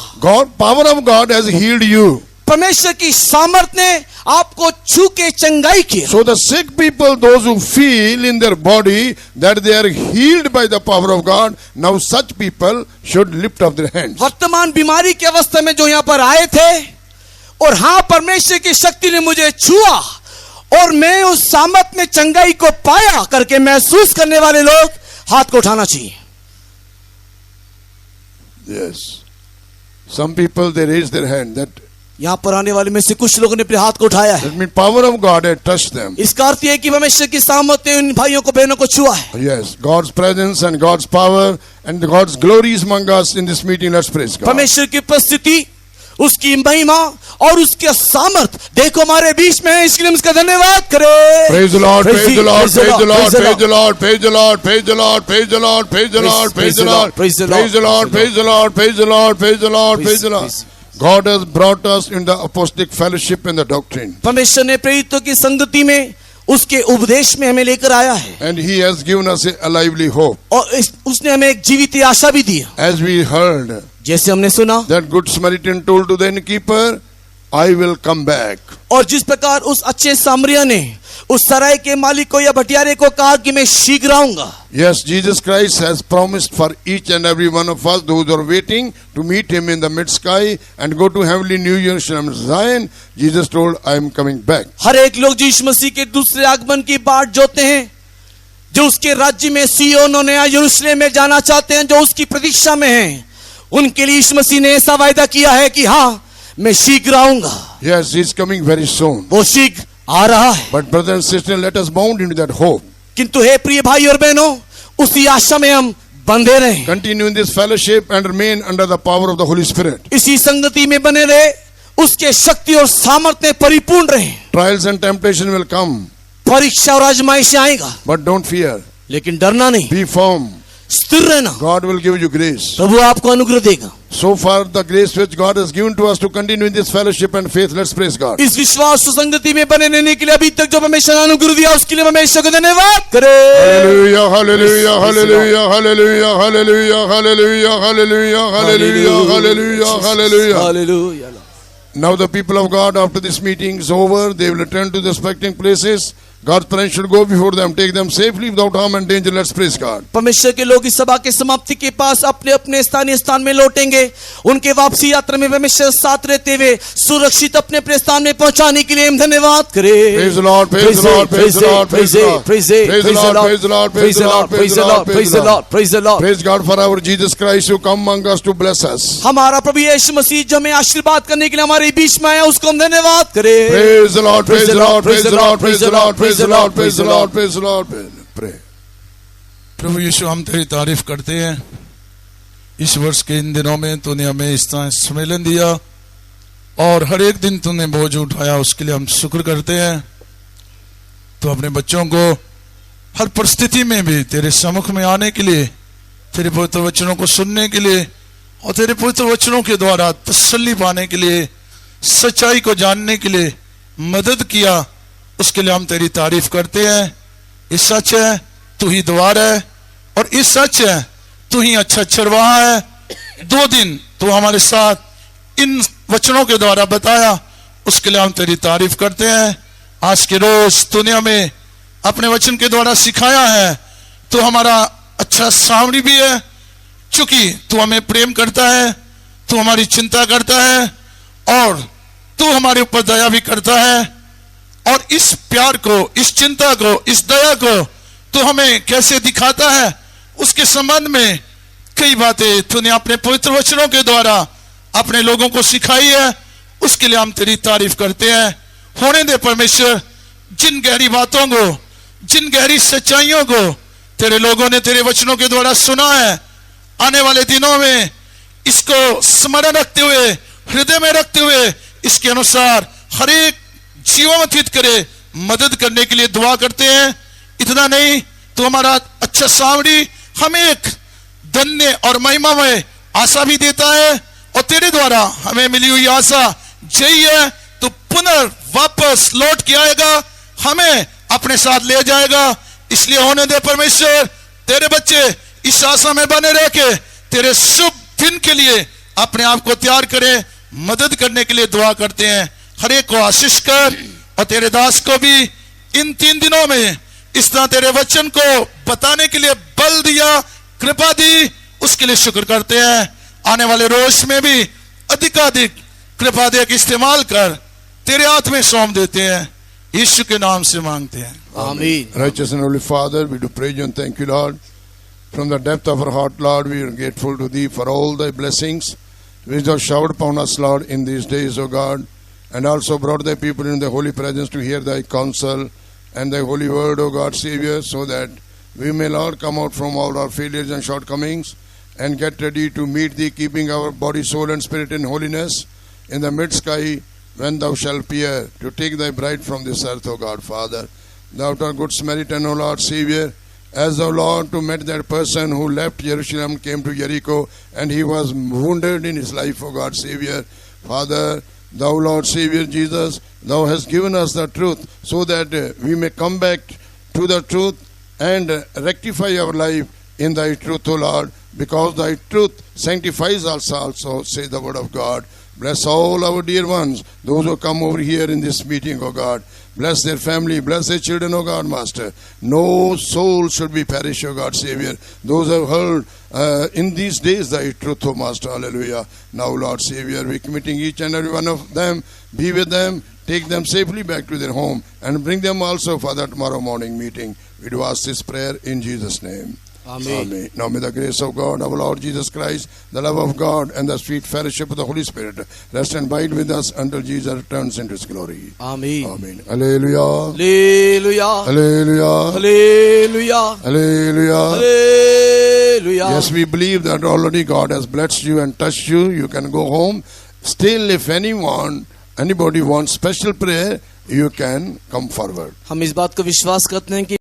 A: Power of God has healed you.
B: परमेश्वर की सामर्थ ने आपको छू के चंगाई किया।
A: So the sick people, those who feel in their body that they are healed by the power of God, now such people should lift up their hands.
B: वर्तमान बीमारी की अवस्था में जो यहाँ पर आए थे और हाँ परमेश्वर की शक्ति ने मुझे छुआ और मैं उस सामर्थ में चंगाई को पाया करके महसूस करने वाले लोग हाथ को उठाना चाहिए।
A: Yes. Some people, they raise their hand. That
B: यहाँ पर आने वाले में से कुछ लोगों ने अपने हाथ को उठाया है।
A: means power of God had touched them.
B: इसका अर्थ यह है कि परमेश्वर की सामर्थ ने उन भाइयों को बहनों को छुआ है।
A: Yes, God's presence and God's power and God's glory is among us in this meeting. Let's praise God.
B: परमेश्वर की उपस्थिति, उसकी महिमा और उसके सामर्थ देखो हमारे बीच में है, इसके लिए उसका धन्यवाद करें।
A: Praise the Lord, praise the Lord, praise the Lord, praise the Lord, praise the Lord, praise the Lord, praise the Lord, praise the Lord, praise the Lord, praise the Lord, praise the Lord, praise the Lord, praise the Lord, praise the Lord. God has brought us in the apostolic fellowship and the doctrine.
B: परमेश्वर ने प्रेरितों की संगति में उसके उपदेश में हमें लेकर आया है
A: And He has given us a lively hope.
B: और उसने हमें एक जीवित आशा भी दी।
A: As we heard
B: जैसे हमने सुना
A: that good Samaritan told to the innkeeper, I will come back.
B: और जिस प्रकार उस अच्छे सामरिया ने उस सराय के मालिक को या भटियारे को कहा कि मैं शीघ्र आऊंगा.
A: Yes, Jesus Christ has promised for each and every one of us, those who are waiting to meet him in the mid-sky and go to heavenly New Jerusalem, Zion. Jesus told, I am coming back.
B: हर एक लोग यीशु मसीह के दूसरे आगमन की बाट जोते हैं, जो उसके राज्य में सिय्योन और नया यरूशलेम में जाना चाहते हैं, जो उसकी प्रतीक्षा में हैं. उनके लिए यीशु मसीह ने ऐसा वायदा किया है कि हाँ, मैं शीघ्र आऊंगा.
A: Yes, he is coming very soon.
B: वो शीघ्र आ रहा है.
A: But brothers and sisters, let us bound into that hope.
B: किंतु हे प्रिय भाई और बहनों, उसी आशा में हम बंधे रहें.
A: Continue in this fellowship and remain under the power of the Holy Spirit.
B: इसी संगति में बने रहे, उसके शक्ति और सामर्थ्य में परिपूर्ण रहें.
A: Trials and temptation will come,
B: परीक्षा और आजमाइश आएगा,
A: but don't fear.
B: लेकिन डरना नहीं,
A: Be firm.
B: स्थिर रहना.
A: God will give you grace.
B: प्रभु आपको अनुग्रह देगा.
A: So far, the grace which God has given to us to continue in this fellowship and faith, let's praise God.
B: इस विश्वास सुसंगति में बने रहने के लिए अभी तक जो परमेश्वर ने अनुग्रह दिया, उसके लिए परमेश्वर को धन्यवाद करें.
A: Hallelujah, hallelujah, hallelujah, hallelujah, hallelujah, hallelujah, hallelujah, hallelujah, hallelujah, hallelujah.
B: Hallelujah.
A: Now the people of God, after this meeting is over, they will return to the expecting places. God's presence should go before them, take them safely without harm and danger. Let's praise God.
B: परमेश्वर के लोग इस सभा के समाप्ति के पास अपने अपने स्थानीय स्थान में लौटेंगे. उनके वापसी यात्रा में परमेश्वर साथ रहते हुए सुरक्षित अपने अपने स्थान में पहुंचाने के लिए हम धन्यवाद करें.
A: Praise the Lord, praise the Lord, praise the Lord, praise the Lord, praise the Lord, praise the Lord, praise the Lord, praise the Lord, praise the Lord,
B: praise the Lord.
A: praise God for our Jesus Christ who come among us to bless us.
B: हमारा प्रभु यीशु मसीह जो हमें आशीर्वाद करने के लिए हमारे बीच में आया, उसको हम धन्यवाद करें.
A: Praise the Lord, praise the Lord, praise the Lord, praise the Lord, praise the Lord, praise the Lord, praise the Lord. Pray.
E: प्रभु यीशु, हम तेरी तारीफ करते हैं. इस वर्ष के इन दिनों में तूने हमें इस तरह सम्मेलन दिया और हर एक दिन तूने बोझ उठाया, उसके लिए हम शुक्र करते हैं. तो अपने बच्चों को हर परिस्थिति में भी तेरे सम्मुख में आने के लिए, तेरे पवित्र वचनों को सुनने के लिए और तेरे पवित्र वचनों के द्वारा तसल्ली पाने के लिए, सच्चाई को जानने के लिए मदद किया, उसके लिए हम तेरी तारीफ करते हैं. इस सच है तू ही द्वार है, और इस सच है तू ही अच्छा चरवाहा है. 2 दिन तू हमारे साथ इन वचनों के द्वारा बताया, उसके लिए हम तेरी तारीफ करते हैं. आज के रोज तूने हमें अपने वचन के द्वारा सिखाया है. तू हमारा अच्छा सामरी भी है, चूंकि तू हमें प्रेम करता है, तू हमारी चिंता करता है और तू हमारे ऊपर दया भी करता है. और इस प्यार को, इस चिंता को, इस दया को तू हमें कैसे दिखाता है, उसके संबंध में कई बातें तूने अपने पवित्र वचनों के द्वारा अपने लोगों को सिखाई है. उसके लिए हम तेरी तारीफ करते हैं. होने दे परमेश्वर, जिन गहरी बातों को, जिन गहरी सच्चाइयों को तेरे लोगों ने तेरे वचनों के द्वारा सुना है, आने वाले दिनों में इसको स्मरण रखते हुए, हृदय में रखते हुए, इसके अनुसार हर एक जीवन व्यतीत करे, मदद करने के लिए दुआ करते हैं. इतना नहीं, तो हमारा अच्छा सामरी हमें एक धन्य और महिमामय आशा भी देता है, और तेरे द्वारा हमें मिली हुई आशा यही है, तो पुनर्वापस लौट के आएगा, हमें अपने साथ ले जाएगा. इसलिए होने दे परमेश्वर, तेरे बच्चे इस आशा में बने रह के तेरे शुभ दिन के लिए अपने आप को तैयार करें. मदद करने के लिए दुआ करते हैं. हर एक को आशीष कर, और तेरे दास को भी इन 3 दिनों में इस तरह तेरे वचन को बताने के लिए बल दिया, कृपा दी, उसके लिए शुक्र करते हैं. आने वाले रोज में भी अधिकाधिक कृपा दे के इस्तेमाल कर, तेरे हाथ में सौंप देते हैं. यीशु के नाम से मांगते हैं,
B: आमीन.
A: Righteous and Holy Father, we do praise you and thank you, Lord. From the depth of our heart, Lord, we are grateful to thee for all thy blessings which thou showered upon us, Lord, in these days, O God, and also brought thy people in the holy presence to hear thy counsel and thy holy word, O God, Savior, so that we may, Lord, come out from all our failures and shortcomings and get ready to meet thee, keeping our body, soul, and spirit in holiness in the mid-sky when thou shalt appear to take thy bride from this earth, O God, Father. Thou art good Samaritan, O Lord, Savior, as thou, Lord, to met that person who left Jerusalem, came to Jericho, and he was wounded in his life, O God, Savior. Father, thou, Lord, Savior Jesus, thou hast given us the truth so that we may come back to the truth and rectify our life in thy truth, O Lord, because thy truth sanctifies us also, say the word of God. Bless all our dear ones, those who come over here in this meeting, oh God. Bless their family, bless their children, oh God, Master. No soul should be perished, oh God, Savior. Those who have heard in these days thy truth, oh Master, hallelujah. Now, Lord Savior, we're committing each and every one of them. Be with them, take them safely back to their home, and bring them also for that tomorrow morning meeting. We do ask this prayer in Jesus' name.
B: Amen.
A: Now may the grace of God, our Lord Jesus Christ, the love of God, and the sweet fellowship of the Holy Spirit rest and abide with us until Jesus returns into his glory.
B: Amen.
A: Amen. Hallelujah.
B: Hallelujah.
A: Hallelujah.
B: Hallelujah.
A: Hallelujah.
B: Hallelujah.
A: Yes, we believe that already God has blessed you and touched you. You can go home. Still, if anybody wants special prayer, you can come forward.
B: हम इस बात को विश्वास करते हैं कि